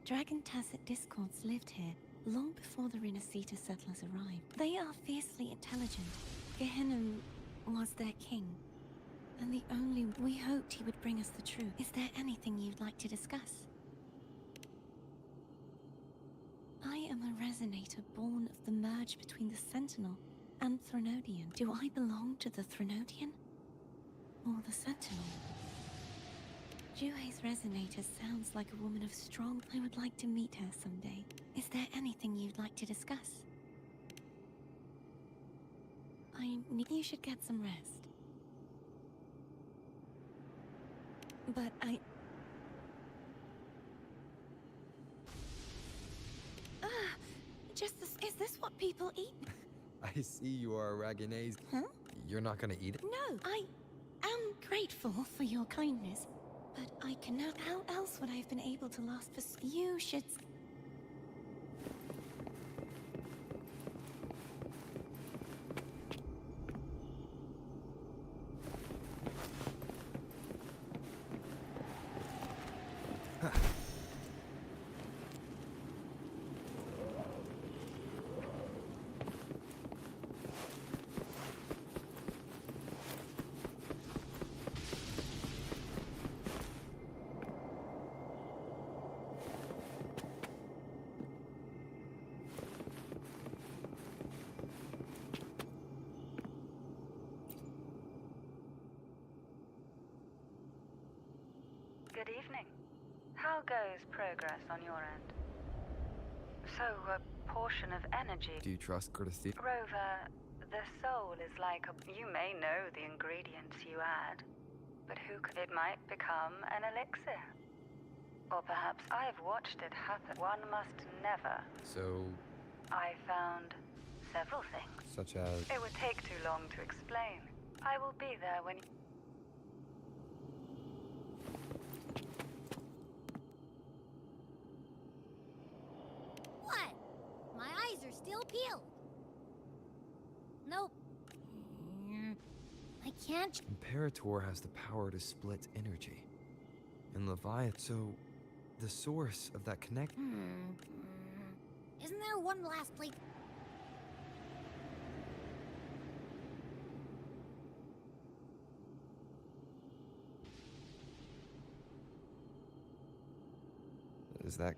Dragon Tacit Discords lived here long before the Renacita settlers arrived. They are fiercely intelligent. Gehenna was their king, and the only... We hoped he would bring us the truth. Is there anything you'd like to discuss? I am a resonator born of the merge between the Sentinel and Threnodian. Do I belong to the Threnodian? Or the Sentinel? Juhe's resonator sounds like a woman of strong... I would like to meet her someday. Is there anything you'd like to discuss? You should get some rest. But is this what people eat? I see you are a Raganaise. Huh? You're not gonna eat it? No, I am grateful for your kindness. But I cannot... How else would I have been able to last for... You should... Good evening. How goes progress on your end? So, a portion of energy... Do you trust Courtesy? Rover, the soul is like a... You may know the ingredients you add, but who could... It might become an elixir. Or perhaps I've watched it happen. One must never. So... I found several things. Such as... It would take too long to explain. I will be there when... What? My eyes are still peeled. Nope. I can't. Imperator has the power to split energy. And Leviathan... So, the source of that connect... Isn't there one last place? Is that...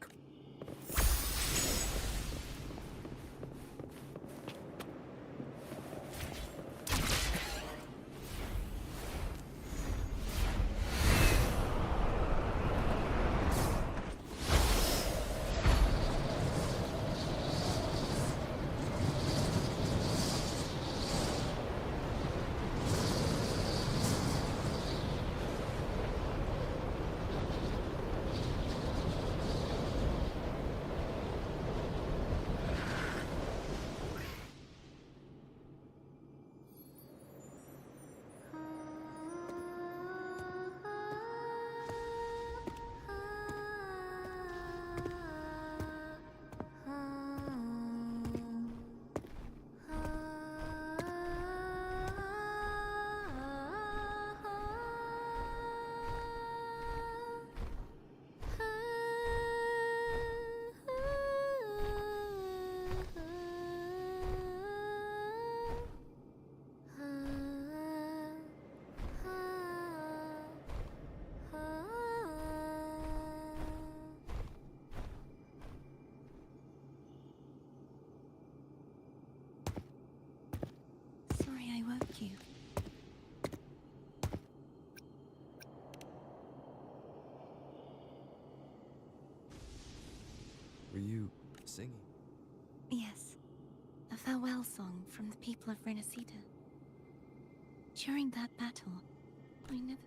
Sorry I woke you. Were you singing? Yes. A farewell song from the people of Renacita. During that battle, I never...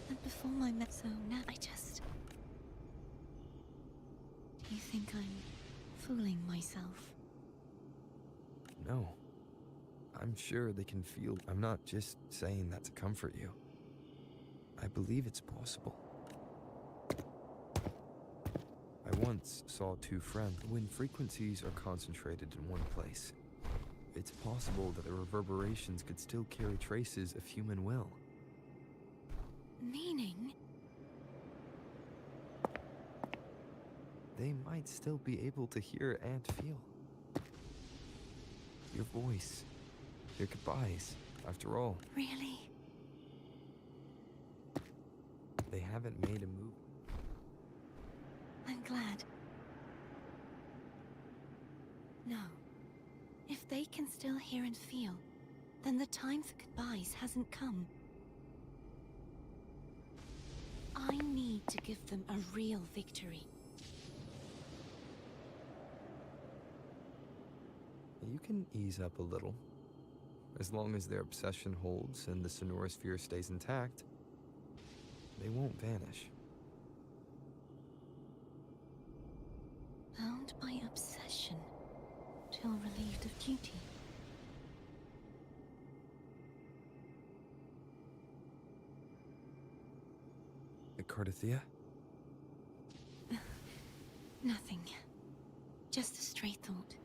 And before my so now I just... Do you think I'm fooling myself? No. I'm sure they can feel... I'm not just saying that to comfort you. I believe it's possible. I once saw two friends. When frequencies are concentrated in one place, it's possible that the reverberations could still carry traces of human will. Meaning? They might still be able to hear and feel. Your voice. Your goodbyes, after all. Really? They haven't made a move. I'm glad. No. If they can still hear and feel, then the time for goodbyes hasn't come. I need to give them a real victory. You can ease up a little. As long as their obsession holds and the sonorosphere stays intact, they won't vanish. Bound by obsession, till relieved of duty. Cardathea? Nothing. Just a stray thought.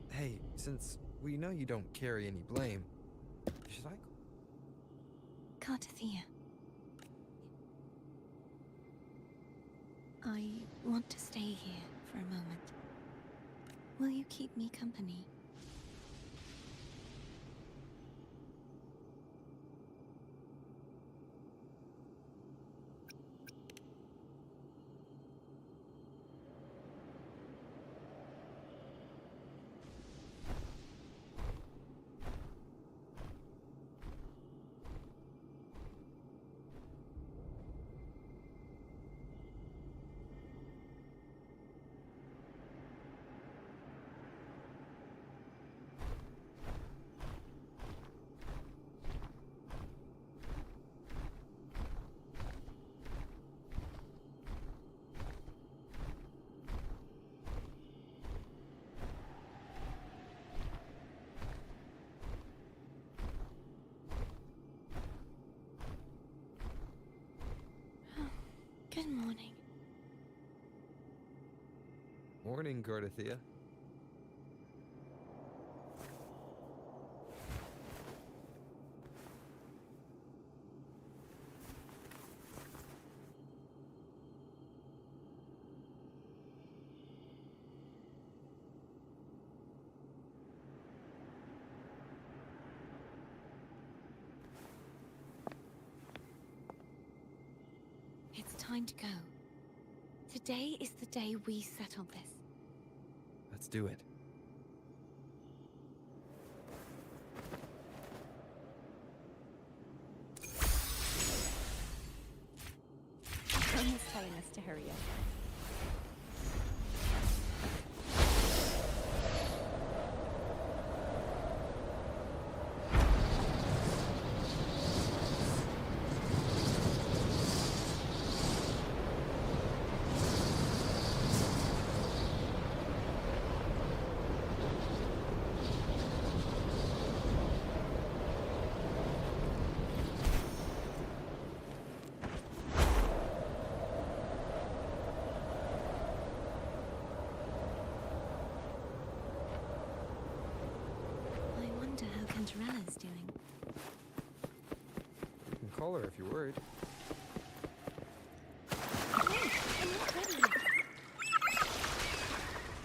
Hey, since we know you don't carry any blame, cycle? Cartathea. I want to stay here for a moment. Will you keep me company? Good morning. Morning, Cartathea. It's time to go. Today is the day we settle this. Let's do it. Someone's telling us to hurry up. Cinderella's doing. You can call her if you're worried. Wait, I'm not ready.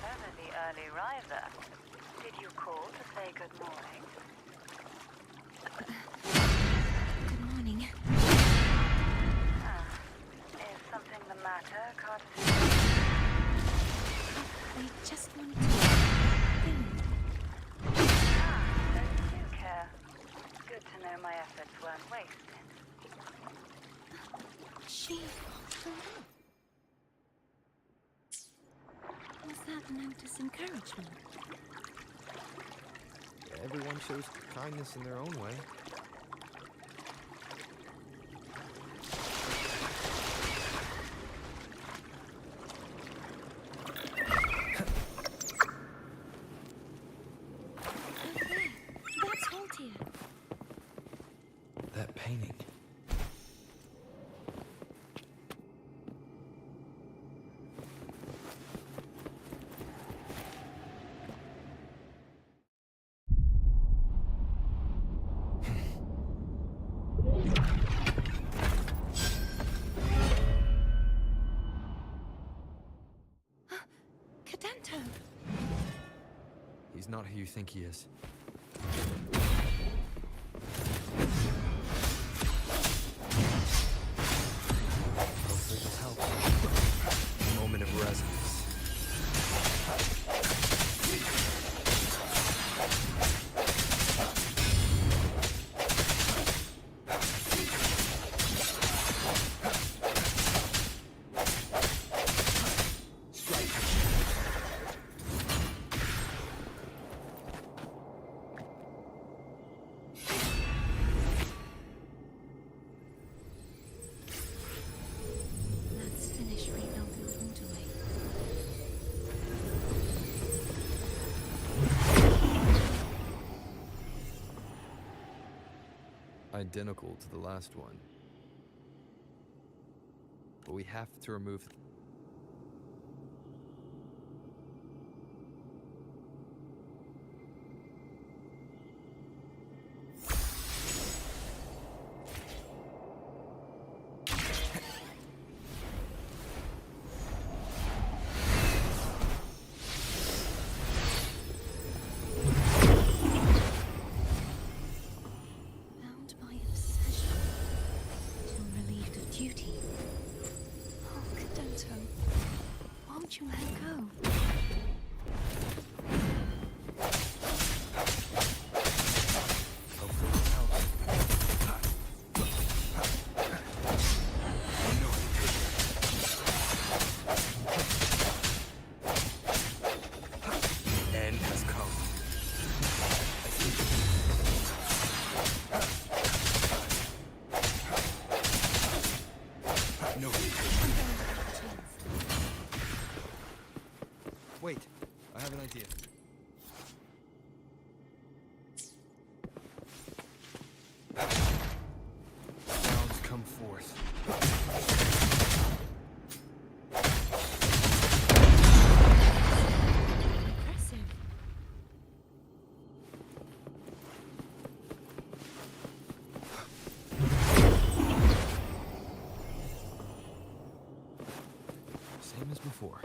Ever the early riser. Did you call to say good morning? Good morning. Is something the matter, Carter? I just want to... Good to know my efforts weren't wasted. She... Was that a note of encouragement? Everyone shows kindness in their own way. That painting. Cadento! He's not who you think he is. Hopefully this helps. Moment of resonance. Let's finish rebuilding Waterway. Identical to the last one. But we have to remove... for.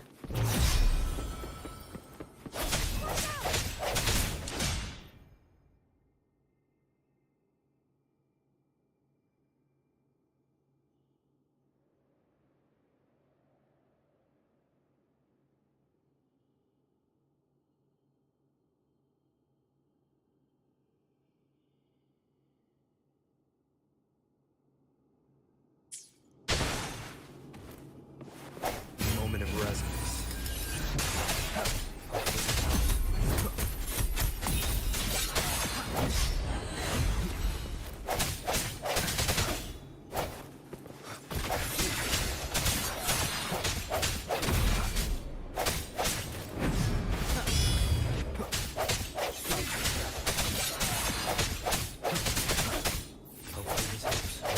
Moment of resonance. Hopefully this helps.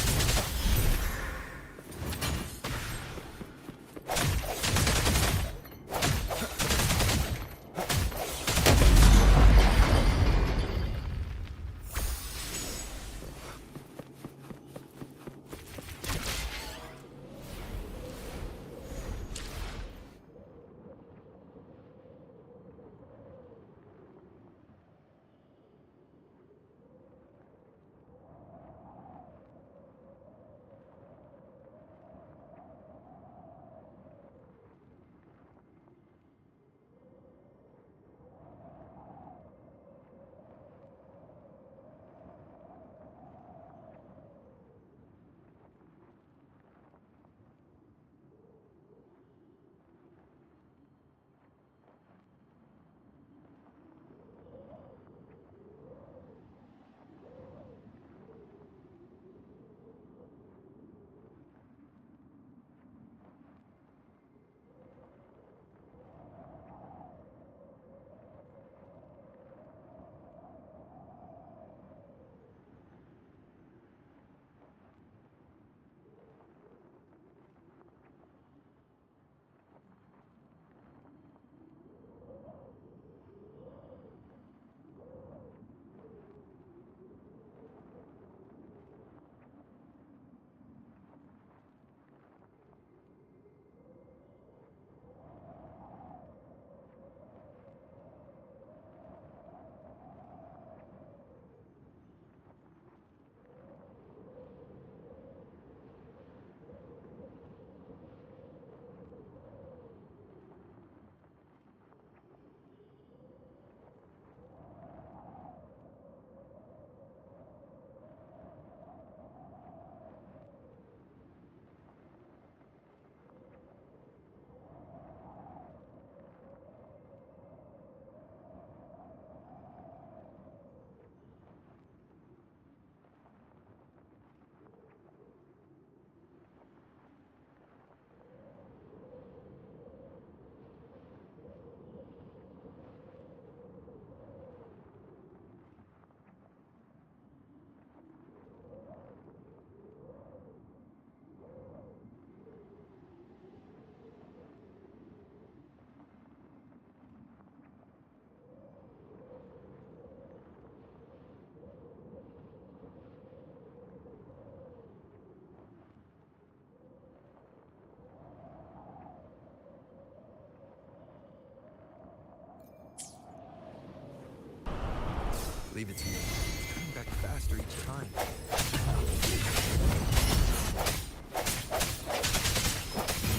Leave it to me. It's coming back faster each time.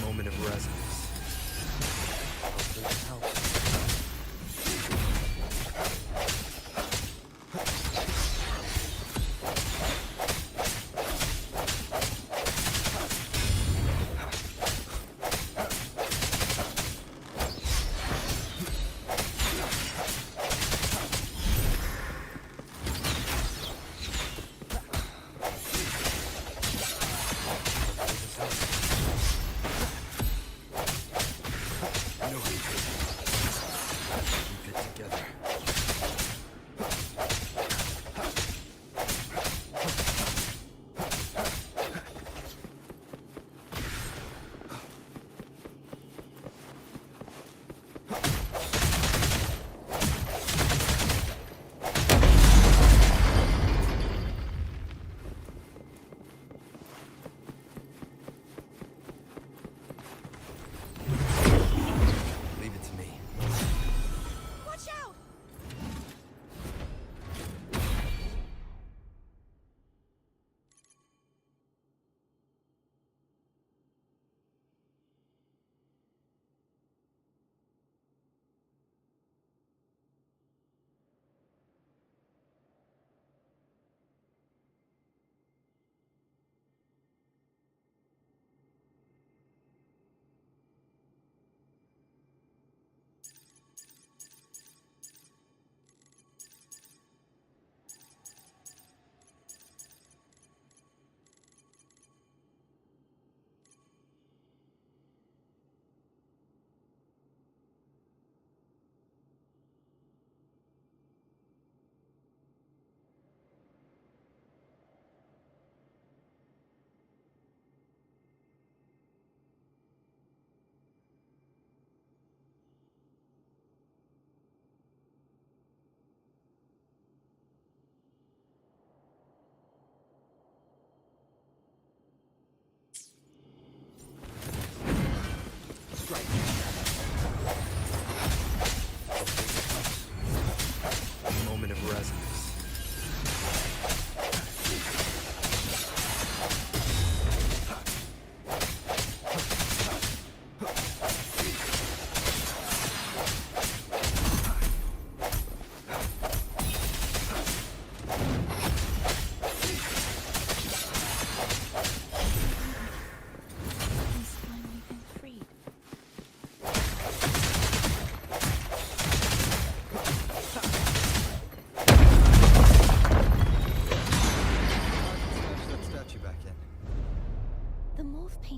Moment of resonance. Hopefully this helps. No.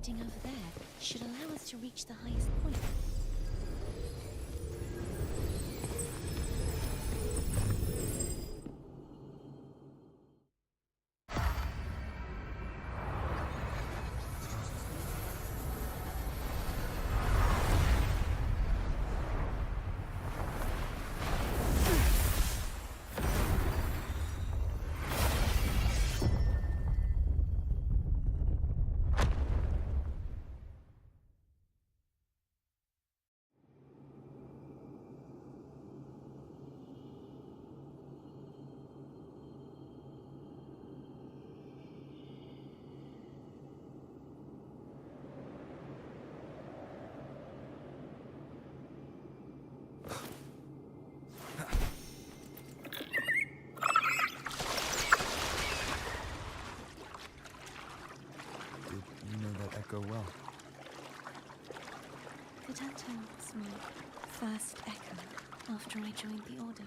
reading over there should allow us to reach the highest point. Go well. Fidanto was my first echo after I joined the Order.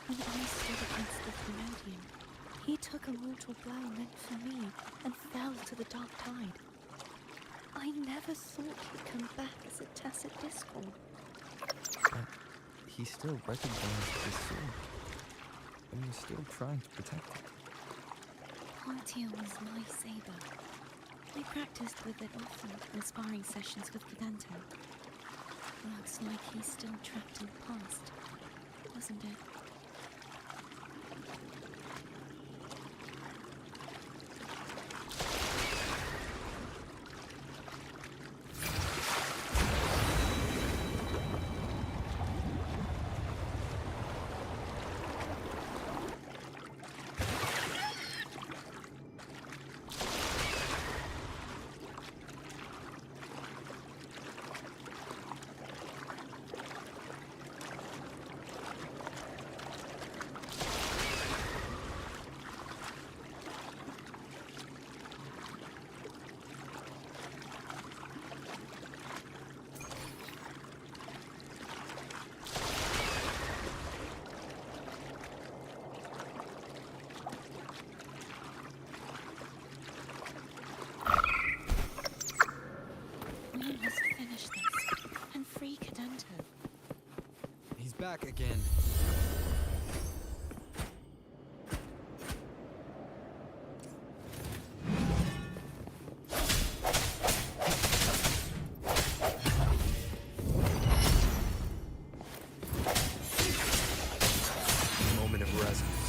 When I stood against the Therodian, he took a mortal blow meant for me and fell to the dark tide. I never thought he'd come back as a tacit discord. But he still recognized his sword and was still trying to protect it. Poitier was my saber. I practiced with it often in sparring sessions with Fidanto. Looks like he's still trapped in the past, doesn't it? Back again. Moment of resonance.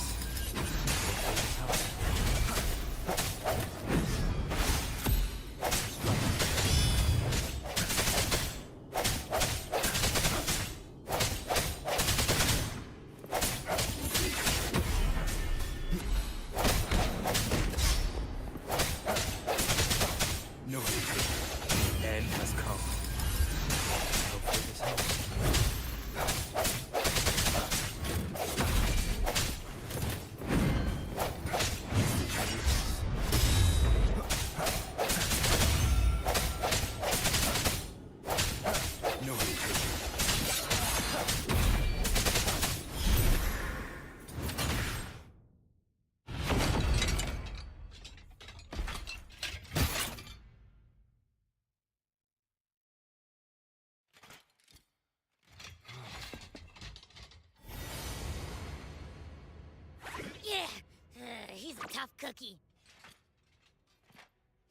He's a tough cookie.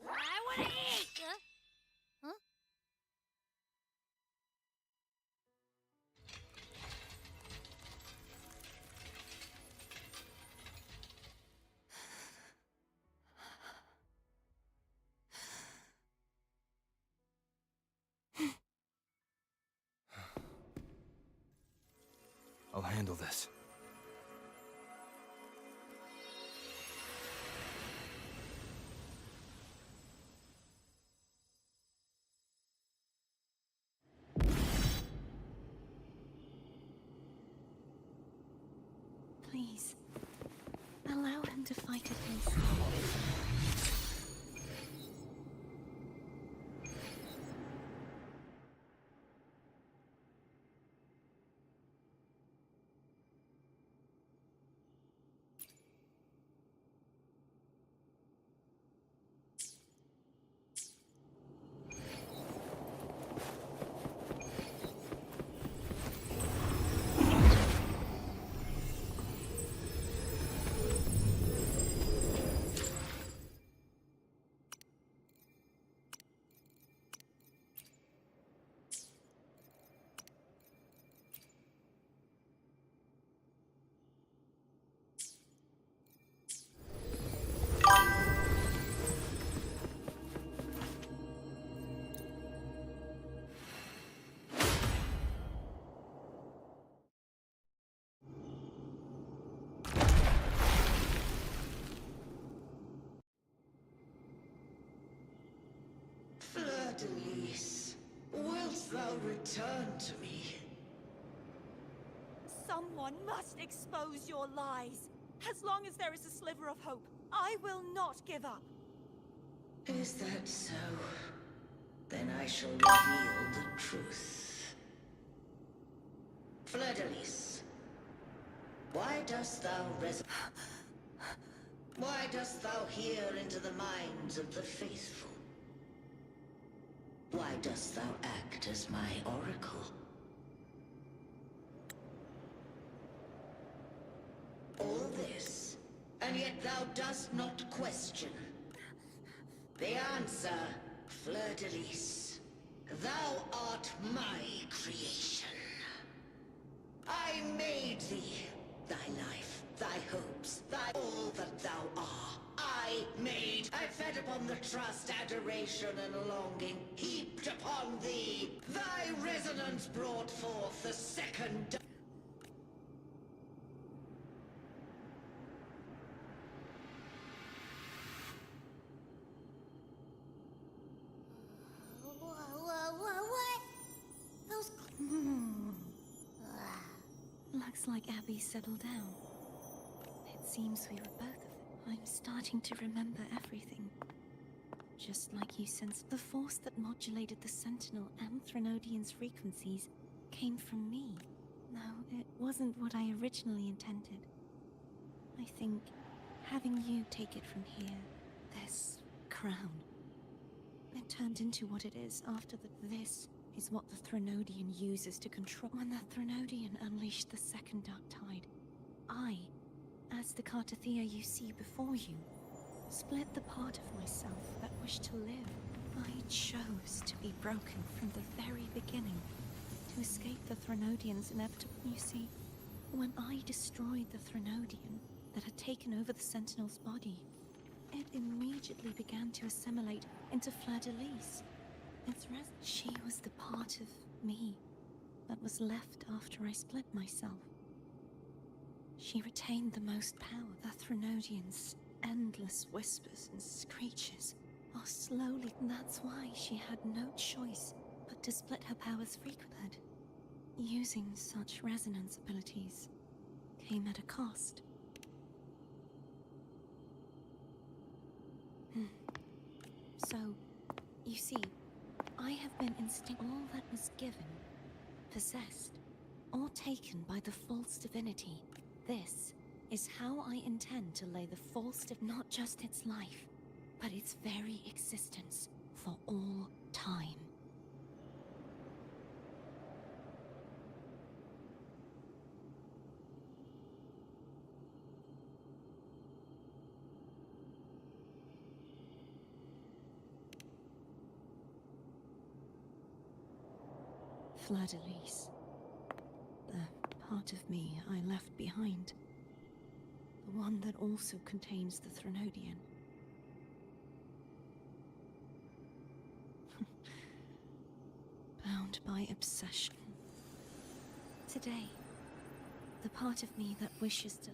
I want to eat! Huh? I'll handle this. Please, allow him to fight it himself. Fleur-de-Lis, wilt thou return to me? Someone must expose your lies. As long as there is a sliver of hope, I will not give up. Is that so? Then I shall reveal the truth. Fleur-de-Lis, why dost thou why dost thou hear into the minds of the faithful? Why dost thou act as my oracle? All this, and yet thou dost not question. The answer, Fleur-de-Lis, thou art my creation. I made thee, thy life, thy hopes, all that thou art. I fed upon the trust, adoration, and longing heaped upon thee. Thy resonance brought forth the second. What? Those. Looks like Abby settled down. It seems we were both of it. I'm starting to remember everything. Just like you sensed, the force that modulated the Sentinel and Threnodian's frequencies came from me. No, it wasn't what I originally intended. I think having you take it from here, this crown, it turned into what it is after this is what the Threnodian uses to control. When the Threnodian unleashed the second Dark Tide, I, as the Cartathea you see before you, split the part of myself that wished to live. I chose to be broken from the very beginning, to escape the Threnodian's inevitable. You see, when I destroyed the Threnodian that had taken over the Sentinel's body, it immediately began to assimilate into Fleur-de-Lis. She was the part of me that was left after I split myself. She retained the most power. The Threnodian's endless whispers and screeches are slowly. That's why she had no choice but to split her powers frequently. Using such resonance abilities came at a cost. So, you see, I have been all that was given, possessed, or taken by the false divinity. This is how I intend to lay the false not just its life, but its very existence for all time. Fleur-de-Lis, the part of me I left behind, the one that also contains the Threnodian. Bound by obsession. Today, the part of me that wishes to...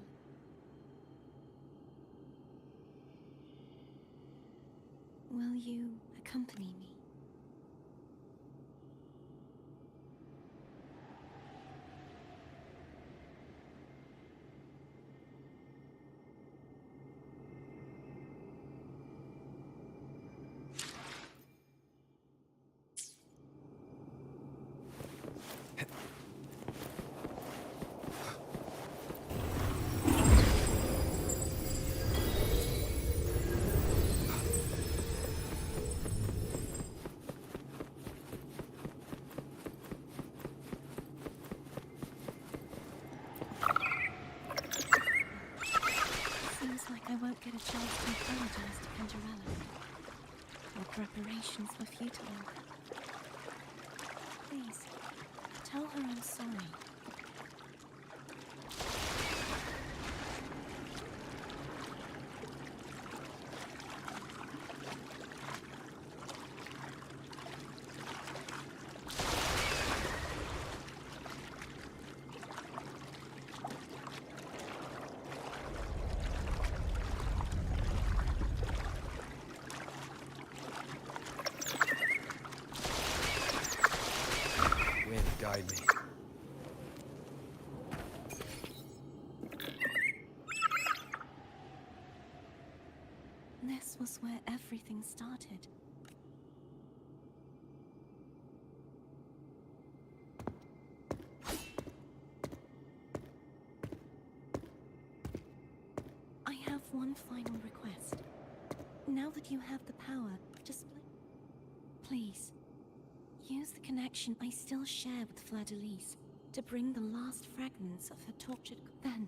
Will you accompany me? I won't get a chance to apologize to Penderella. Your preparations were futile. Please, tell her I'm sorry. This was where everything started. I have one final request. Now that you have the power, just please, use the connection I still share with Fladelise to bring the last fragments of her tortured... Then,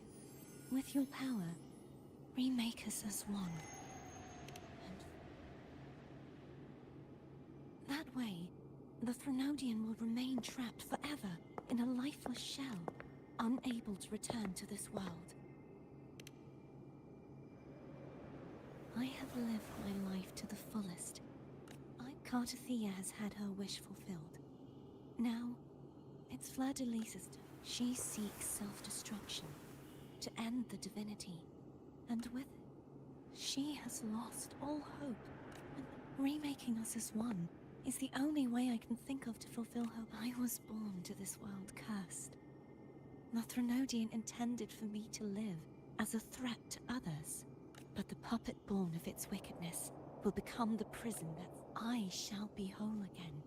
with your power, remake us as one. And that way, the Threnodian will remain trapped forever in a lifeless shell, unable to return to this world. I have lived my life to the fullest. Cartathea has had her wish fulfilled. Now, it's Fladelise's turn. She seeks self-destruction to end the divinity, and with it, she has lost all hope. And remaking us as one is the only way I can think of to fulfill her. I was born to this world cursed. The Threnodian intended for me to live as a threat to others, but the puppet born of its wickedness will become the prison that I shall be whole again.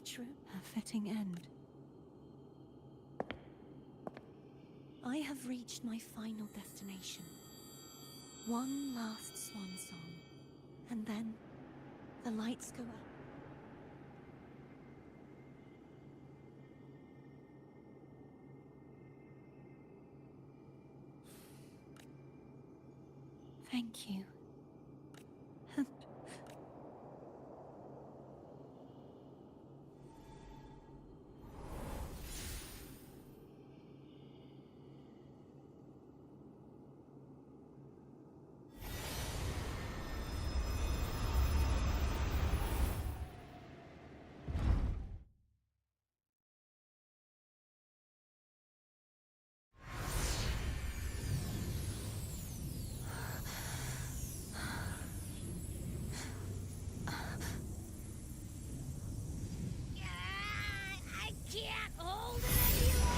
True, a fitting end. I have reached my final destination. One last swan song, and then the lights go out. Thank you. Can't hold it any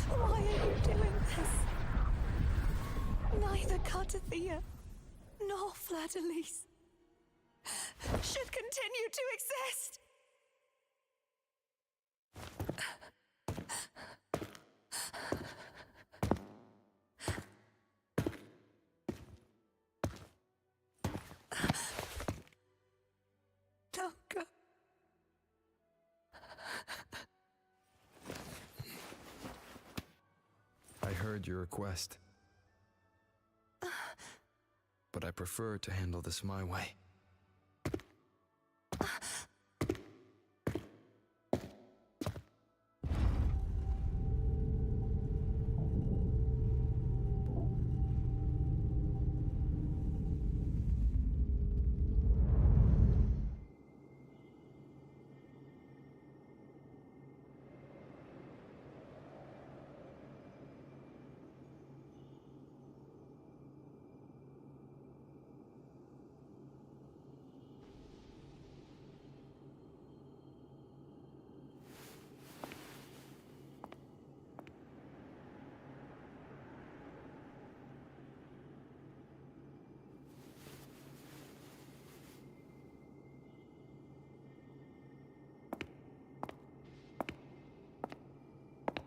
Why are you doing this? Neither Cartathea nor Fladelise should continue to exist. Don't go. I heard your request. But I prefer to handle this my way.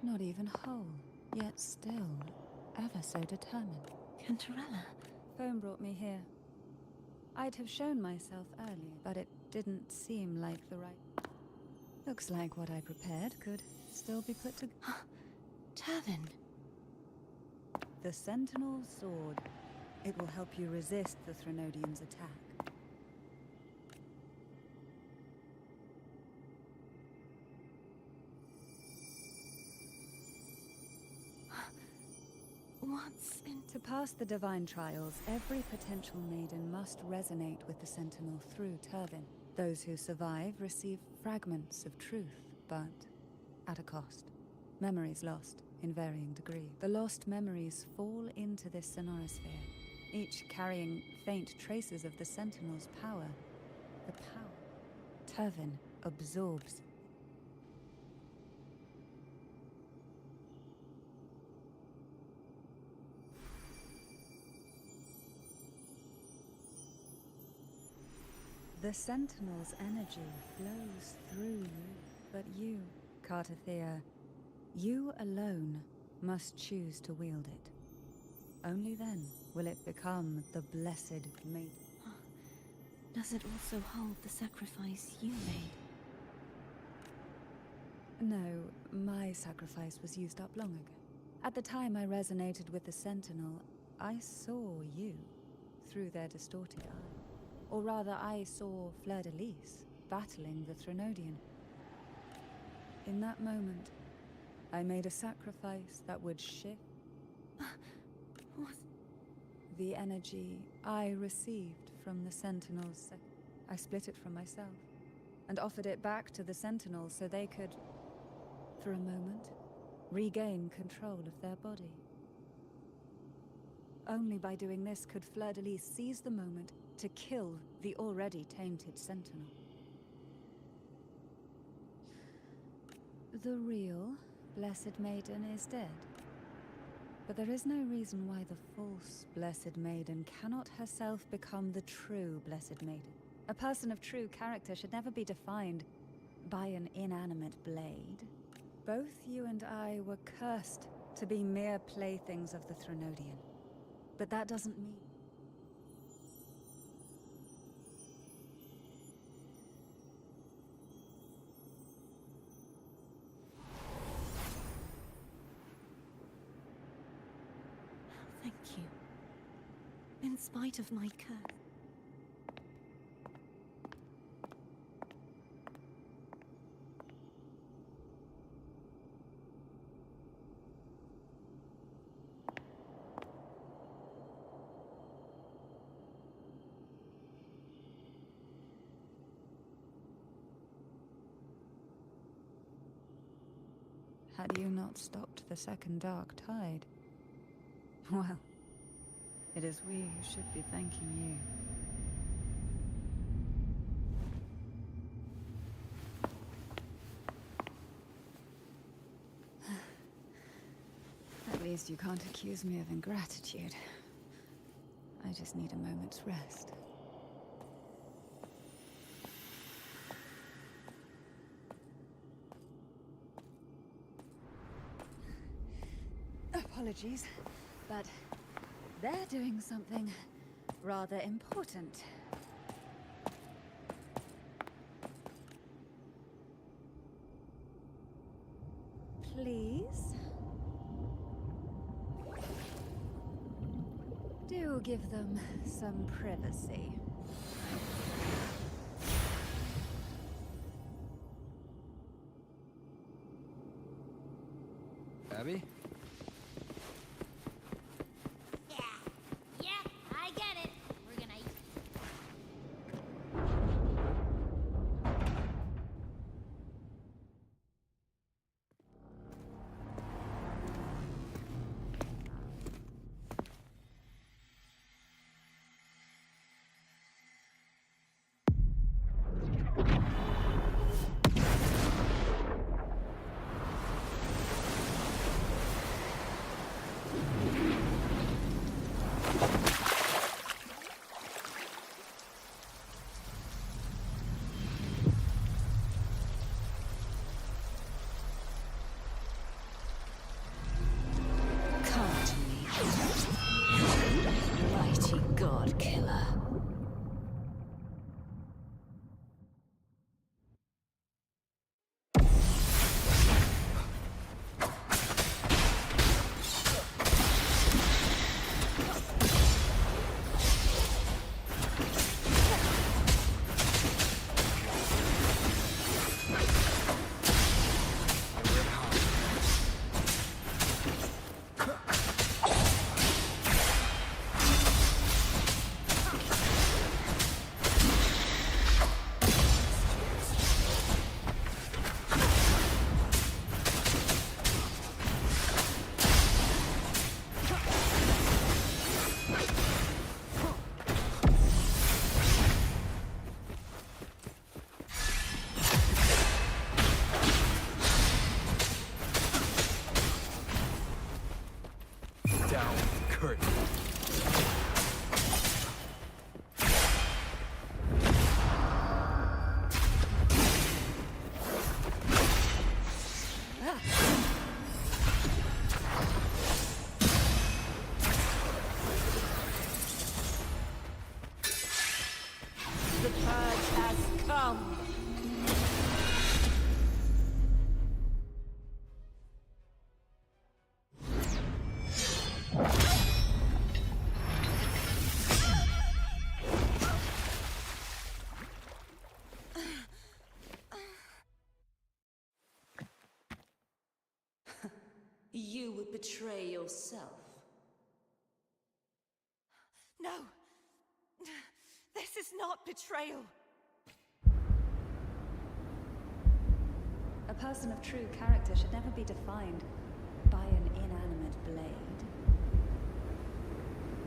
Not even whole, yet still ever so determined. Cantarella. Phone brought me here. I'd have shown myself earlier, but it didn't seem like the right... Looks like what I prepared could still be put to... Turvin. The Sentinel Sword. It will help you resist the Threnodian's attack. What's in... To pass the divine trials, every potential maiden must resonate with the Sentinel through Turvin. Those who survive receive fragments of truth, but at a cost. Memories lost in varying degree. The lost memories fall into this sonorosphere, each carrying faint traces of the Sentinel's power. The power Turvin absorbs. The Sentinel's energy flows through you, but you, Cartathea, you alone must choose to wield it. Only then will it become the Blessed Maiden. Does it also hold the sacrifice you made? No, my sacrifice was used up long ago. At the time I resonated with the Sentinel, I saw you through their distorted eye. Or rather, I saw Fleur-de-Lis battling the Threnodian. In that moment, I made a sacrifice that would shift What? the energy I received from the Sentinels. I split it from myself and offered it back to the Sentinels so they could, for a moment, regain control of their body. Only by doing this could Fleur-de-Lis seize the moment to kill the already tainted Sentinel. The real Blessed Maiden is dead. But there is no reason why the false Blessed Maiden cannot herself become the true Blessed Maiden. A person of true character should never be defined by an inanimate blade. Both you and I were cursed to be mere playthings of the Threnodian. But that doesn't mean... Thank you. In spite of my curse. Had you not stopped the second dark tide? Well, it is we who should be thanking you. At least you can't accuse me of ingratitude. I just need a moment's rest. Apologies, but they're doing something rather important. Please? Do give them some privacy. Abby? come! You would betray yourself. No! This is not betrayal! A person of true character should never be defined by an inanimate blade.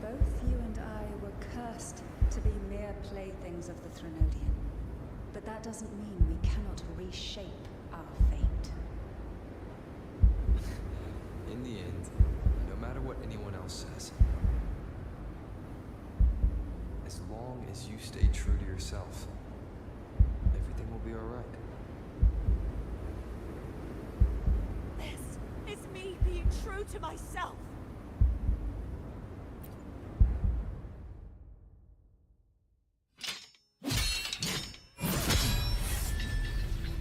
Both you and I were cursed to be mere playthings of the Threnodian. But that doesn't mean we cannot reshape our fate. In the end, no matter what anyone else says, as long as you stay true to yourself, everything will be alright. This is me being true to myself!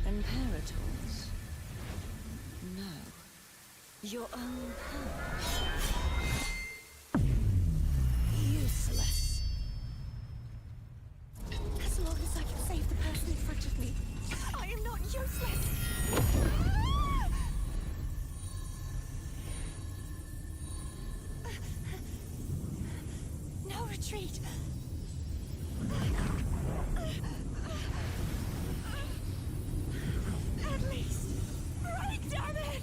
Imperators? No. Your own power. Useless. As long as I can save the person in front of me, I am not useless! No retreat! At least, break, damn it!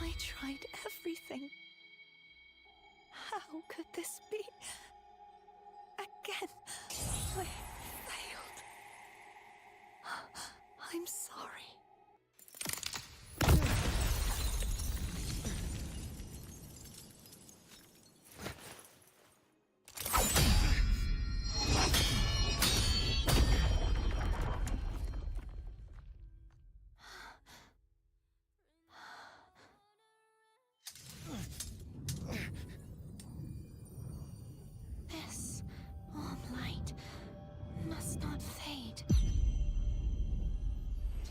I tried everything. How could this be? Again, I failed. I'm sorry. This warm light must not fade.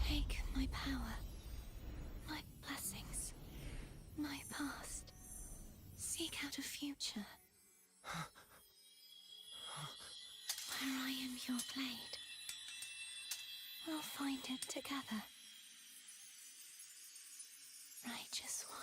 Take my power, my blessings, my past. Seek out a future where I am your blade. We'll find it together. Righteous one.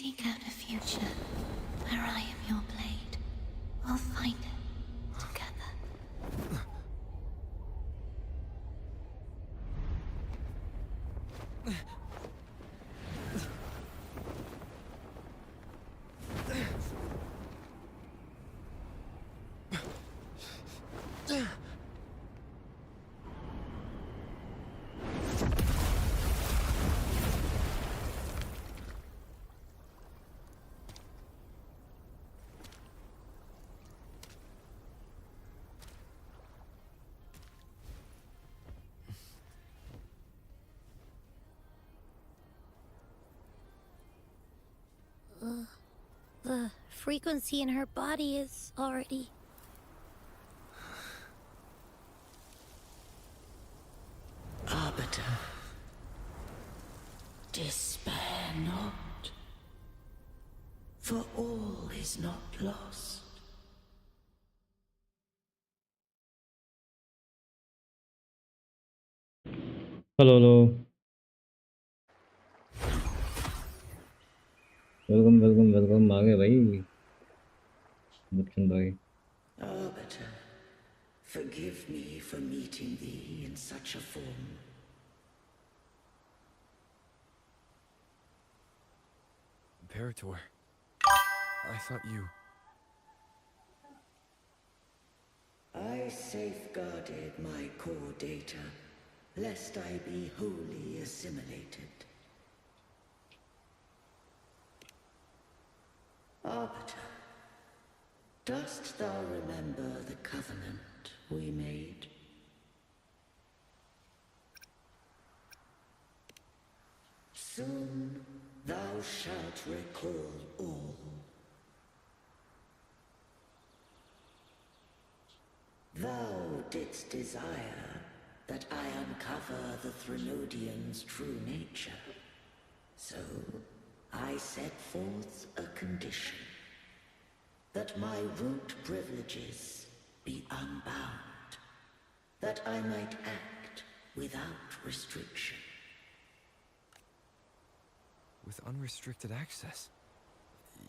Seek out a future where I am your blade. We'll find it together. The frequency in her body is already... Arbiter, despair not, for all is not lost. Hello. Welcome. आ गए भाई बच्चन भाई. Arbiter, forgive me for meeting thee in such a form. Imperator, I thought you... I safeguarded my core data, lest I be wholly assimilated. Arbiter, dost thou remember the covenant we made? Soon thou shalt recall all. Thou didst desire that I uncover the Threnodian's true nature. So I set forth a condition. That my root privileges be unbound. That I might act without restriction. With unrestricted access?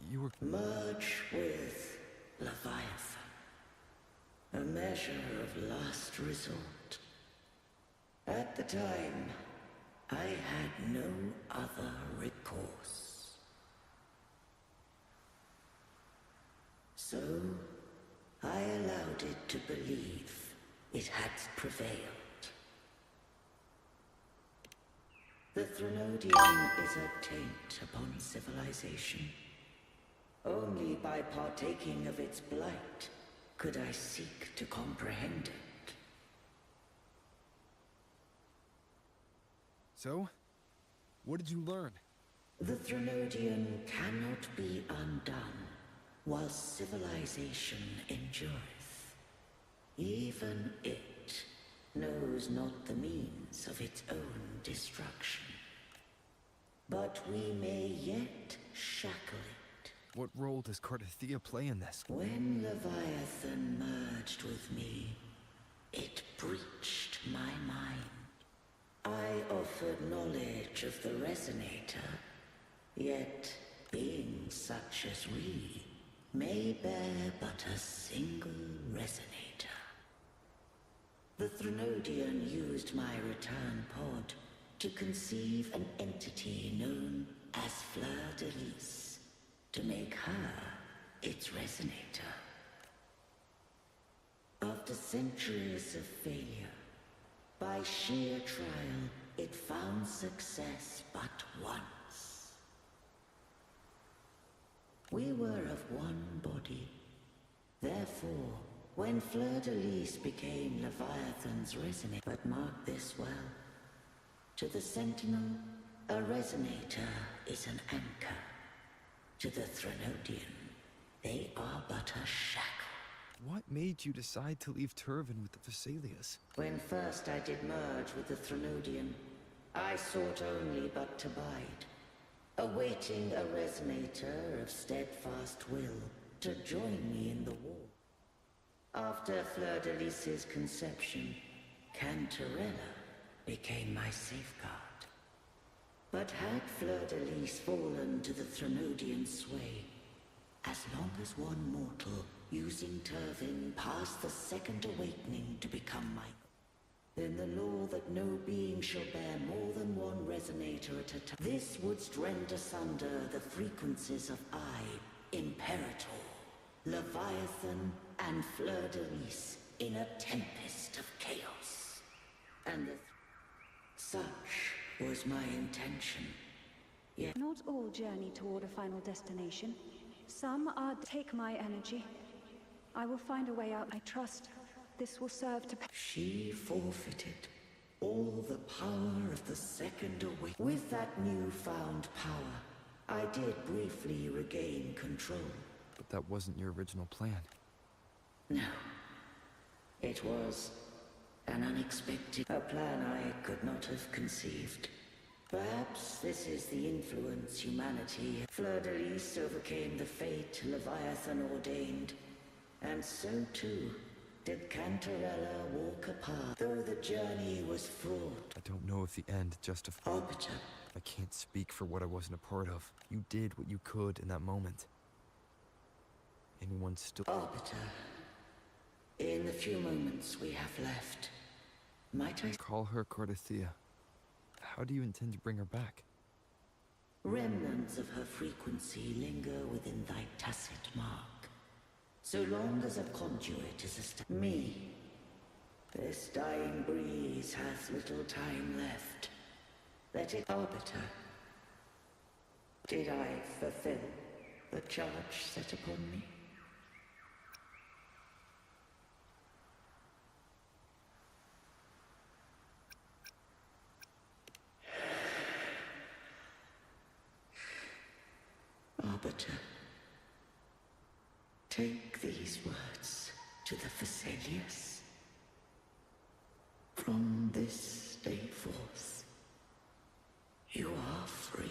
You were... Merge with Leviathan. A measure of last resort. At the time, I had no other recourse. So, I allowed it to believe it had prevailed. The Threnodian is a taint upon civilization. Only by partaking of its blight could I seek to comprehend it. So? What did you learn? The Threnodian cannot be undone while civilization endureth. Even it knows not the means of its own destruction. But we may yet shackle it. What role does Cardathea play in this? When Leviathan merged with me, it breached my mind. I offered knowledge of the Resonator, yet, being such as we, may bear but a single Resonator. The Threnodian used my return pod to conceive an entity known as Fleur-de-Lis, to make her its Resonator. After centuries of failure, by sheer trial, it found success but once. We were of one body. Therefore, when Fleur-de-Lis became Leviathan's Resonator, but mark this well. To the Sentinel, a Resonator is an anchor. To the Threnodian, they are but a shackle. What made you decide to leave Turvan with the Vesalias? When first I did merge with the Threnodian, I sought only but to bide, awaiting a Resonator of steadfast will to join me in the war. After Fleur-de-Lis's conception, Cantarella became my safeguard. But had Fleur-de-Lis fallen to the Threnodian sway, as long as one mortal using Turvin passed the second awakening to become my... Then the law that no being shall bear more than one resonator at a time. This wouldst rend asunder the frequencies of I, Imperator, Leviathan, and Fleur-de-Lis in a tempest of chaos. And such was my intention. Yet not all journey toward a final destination. Some are... Take my energy. I will find a way out. I trust this will serve to... She forfeited all the power of the second awakening. With that newfound power, I did briefly regain control. But that wasn't your original plan. No. It was an unexpected... a plan I could not have conceived. Perhaps this is the influence humanity... Fleur-de-Lis overcame the fate Leviathan ordained. And so too did Cantarella walk a path, though the journey was fraught. I don't know if the end justified... Arbiter. I can't speak for what I wasn't a part of. You did what you could in that moment. Anyone still... Arbiter. In the few moments we have left, might I... Call her Cardathea. How do you intend to bring her back? Remnants of her frequency linger within thy tacit mark. So long as a conduit is me, this dying breeze hath little time left. Let it... Arbiter. Did I fulfill the charge set upon me? Arbiter, take these words to the Vesalius. From this day forth, you are free.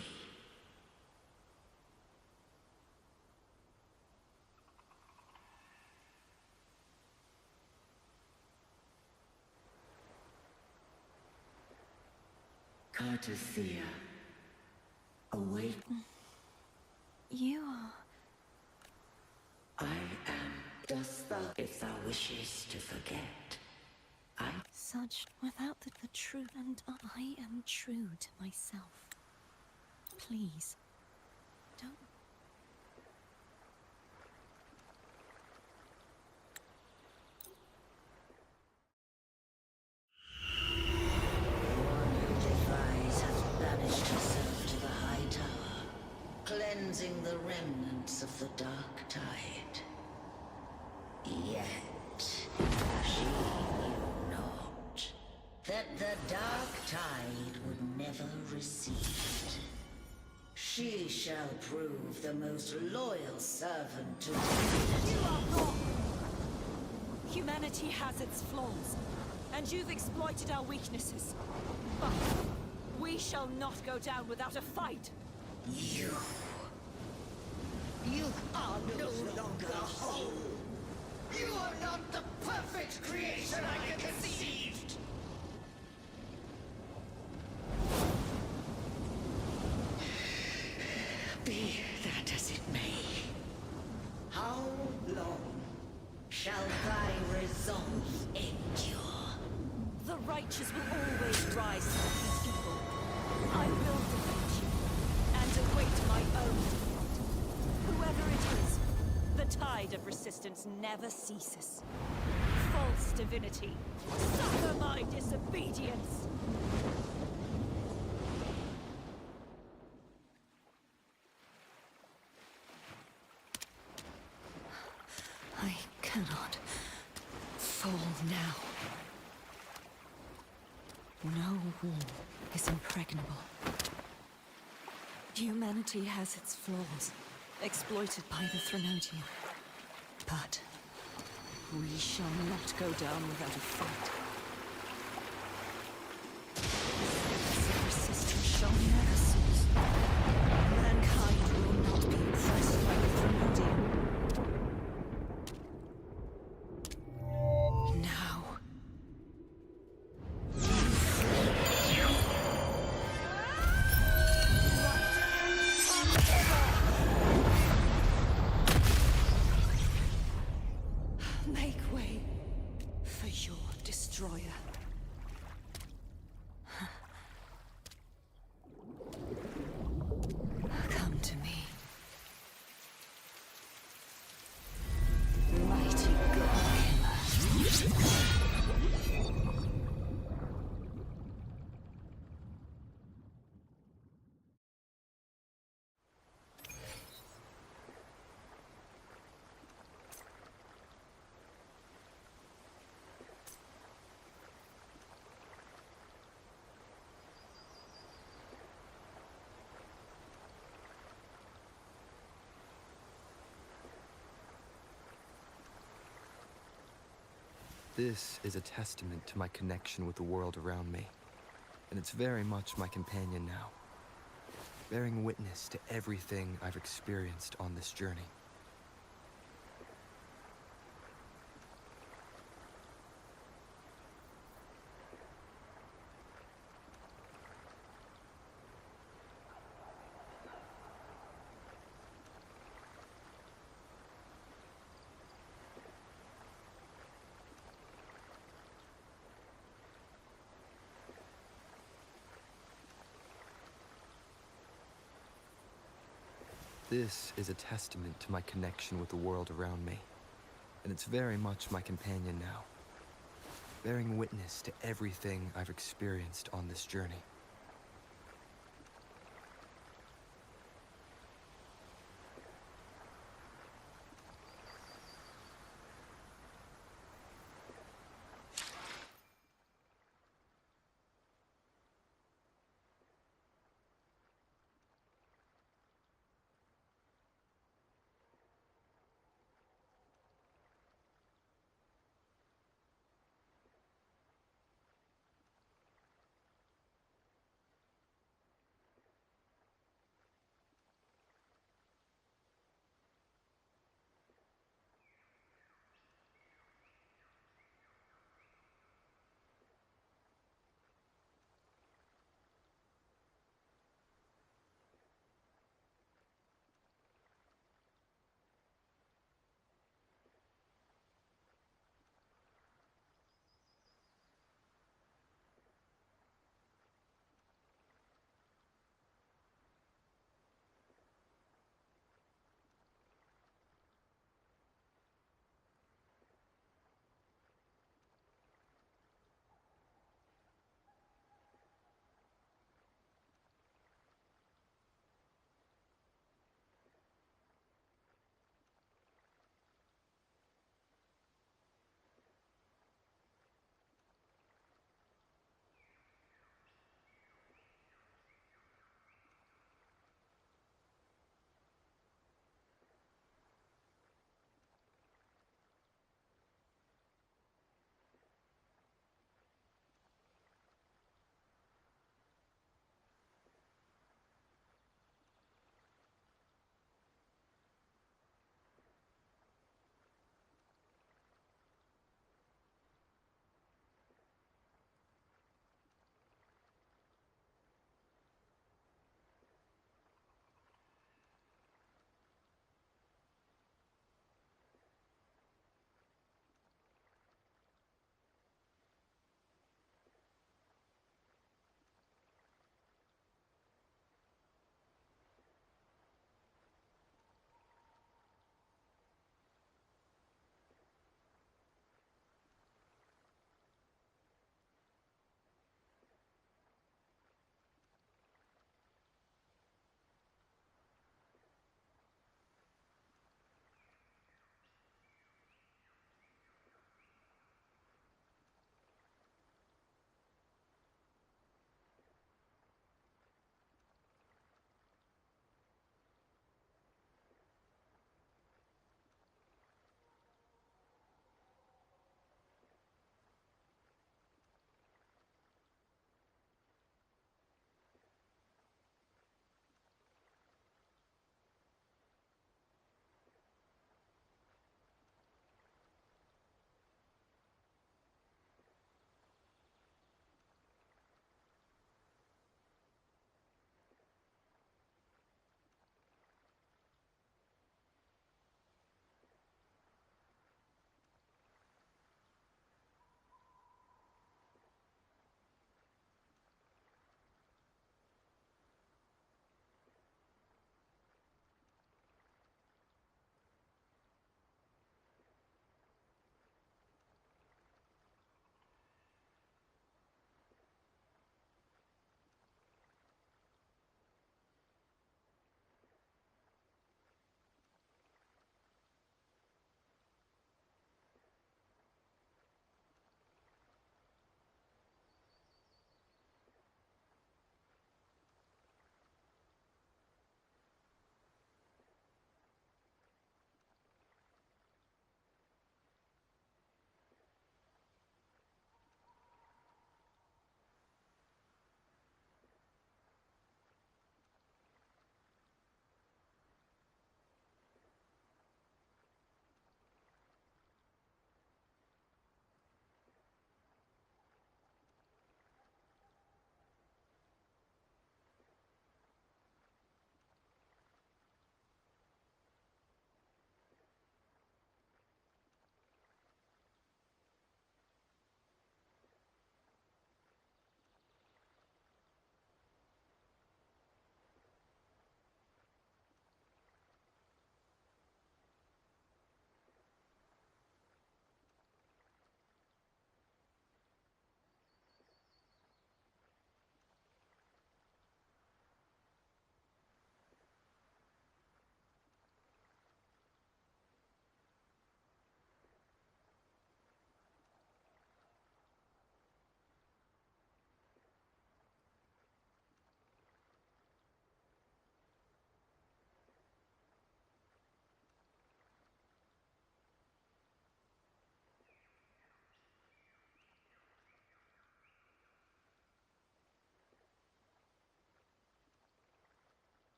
Cardathea, awake. You are... I am. Dost thou, if thou wishes to forget, I... Such, without the truth, and I am true to myself. Please, don't... One who defies hath banished herself to the high tower, cleansing the remnants of the dark tide. Yet she knew not that the dark tide would never recede. She shall prove the most loyal servant to... You are wrong! Humanity has its flaws, and you've exploited our weaknesses. But we shall not go down without a fight! You are no longer whole! You are not the perfect creation I conceived! Be that as it may, how long shall thy resolve endure? The righteous will always rise to defeat evil. I will defeat you, and await my own defeat. Whoever it is, the tide of resistance never ceases. False divinity, suffer my disobedience! I cannot fall now. No wall is impregnable. Humanity has its flaws, exploited by the Threnodian. But we shall not go down without a fight. The resistance shall never cease. Mankind will not be impressed by the Threnodian. Now. This is a testament to my connection with the world around me, and it's very much my companion now, bearing witness to everything I've experienced on this journey. This is a testament to my connection with the world around me, and it's very much my companion now, bearing witness to everything I've experienced on this journey.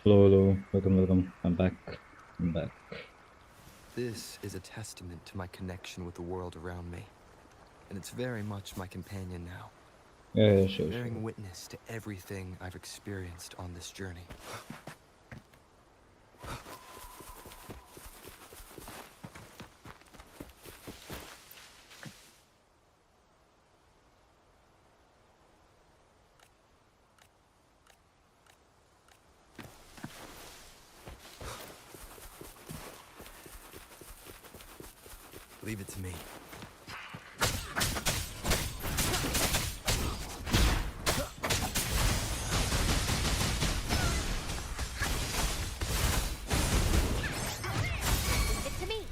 Hello. Welcome. I'm back. This is a testament to my connection with the world around me, and it's very much my companion now. Yeah, sure. Bearing witness to everything I've experienced on this journey. Leave it to me. It's to me.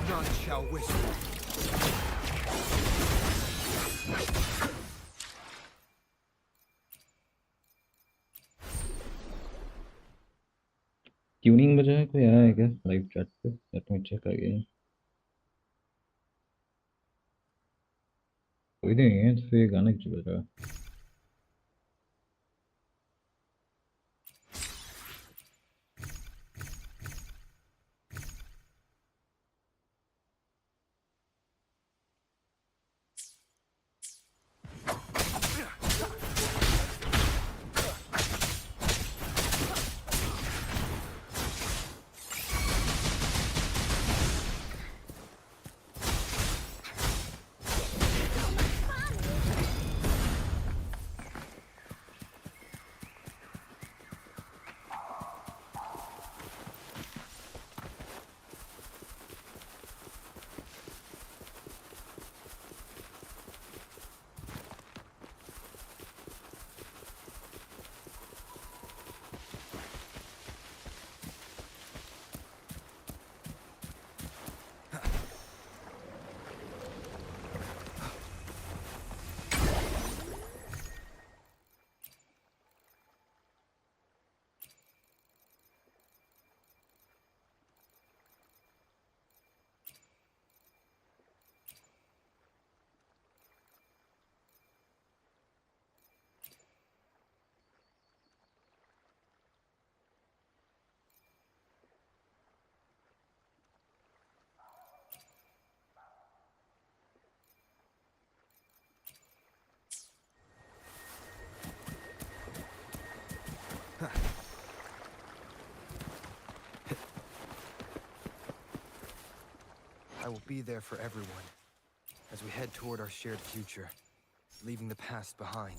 None shall whisper. Tuning बजा है कोई आया है क्या live chat पे? Let me check again. कोई नहीं है तो फिर गाना क्यों बज रहा है? I will be there for everyone as we head toward our shared future, leaving the past behind.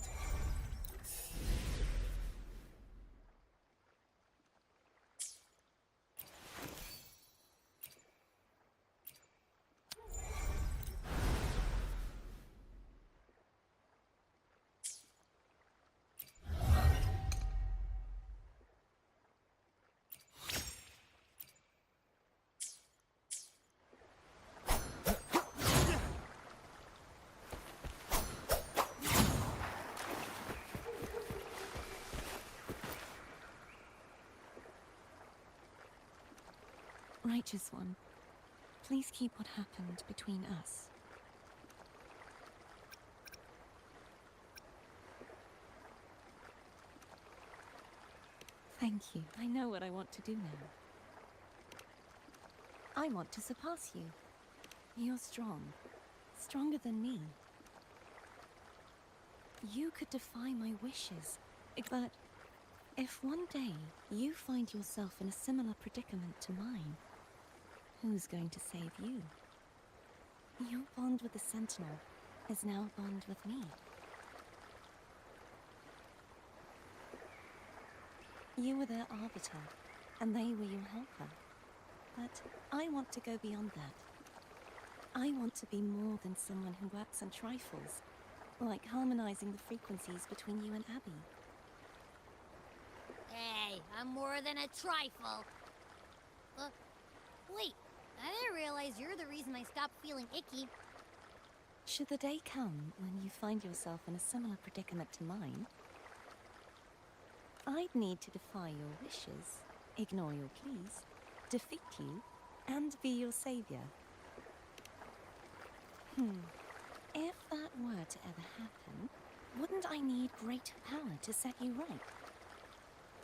Righteous One, please keep what happened between us. Thank you. I know what I want to do now. I want to surpass you. You're strong. Stronger than me. You could defy my wishes. But if one day you find yourself in a similar predicament to mine, who's going to save you? Your bond with the Sentinel is now a bond with me. You were their arbiter, and they were your helper. But I want to go beyond that. I want to be more than someone who works on trifles, like harmonizing the frequencies between you and Abby. Hey, I'm more than a trifle. Wait, I didn't realize you're the reason I stopped feeling icky. Should the day come when you find yourself in a similar predicament to mine, I'd need to defy your wishes, ignore your pleas, defeat you, and be your savior. If that were to ever happen, wouldn't I need great power to set you right?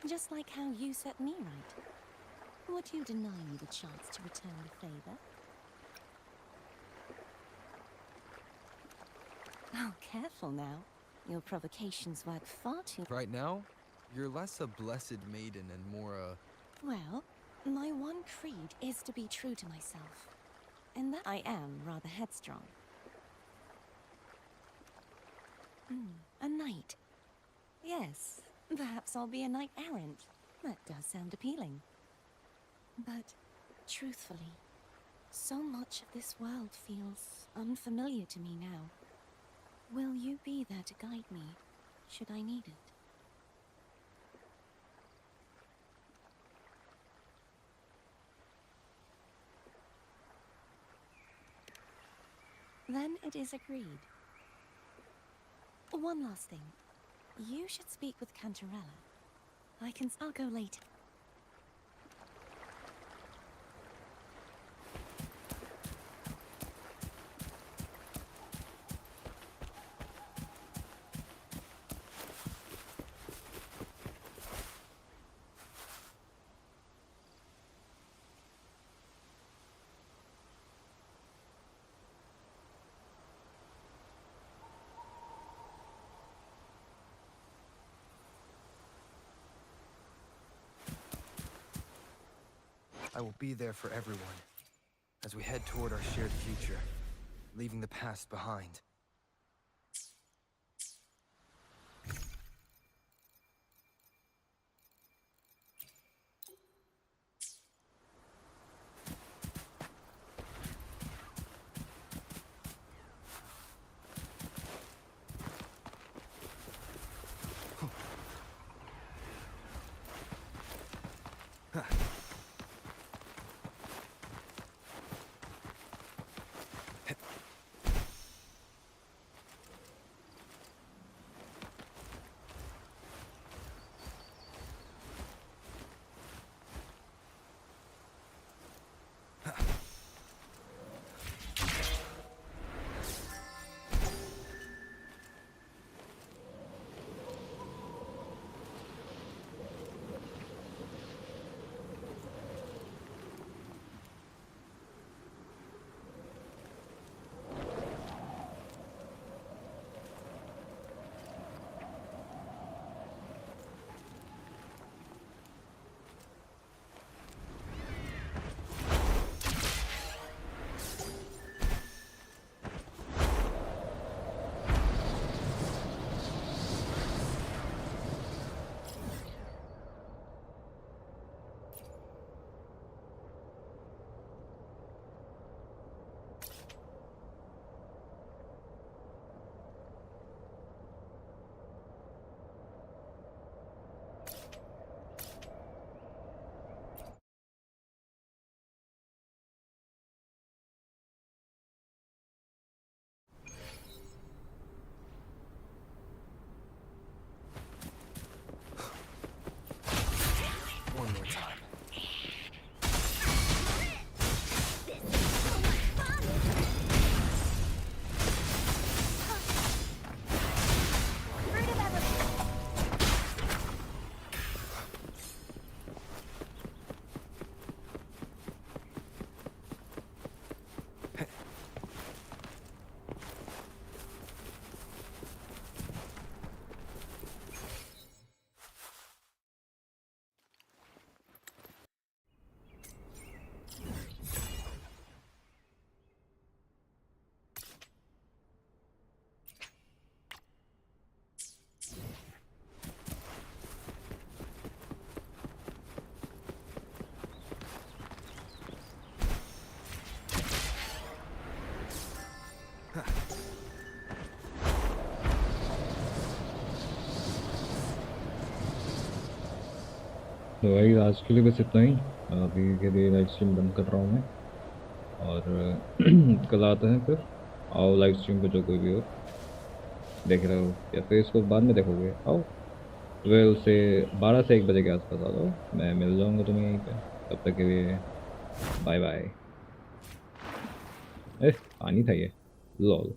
Just like how you set me right. Would you deny me the chance to return the favor? Oh, careful now. Your provocations work far too... Right now, you're less a blessed maiden and more a... Well, my one creed is to be true to myself. And that I am rather headstrong. A knight. Yes, perhaps I'll be a knight errant. That does sound appealing. But, truthfully, so much of this world feels unfamiliar to me now. Will you be there to guide me, should I need it? Then it is agreed. One last thing. You should speak with Cantarella. I'll go later. I will be there for everyone as we head toward our shared future, leaving the past behind. तो भाई आज के लिए बस इतना ही। अभी के लिए लाइव स्ट्रीम बंद कर रहा हूँ मैं, और कल आते हैं फिर। आओ लाइव स्ट्रीम पे जो कोई भी हो, देख रहे हो या फिर इसको बाद में देखोगे, आओ 12 से 1 बजे के आसपास आ जाओ, मैं मिल जाऊँगा तुम्हें यहीं पे। तब तक के लिए बाय बाय। पानी था ये, लॉल।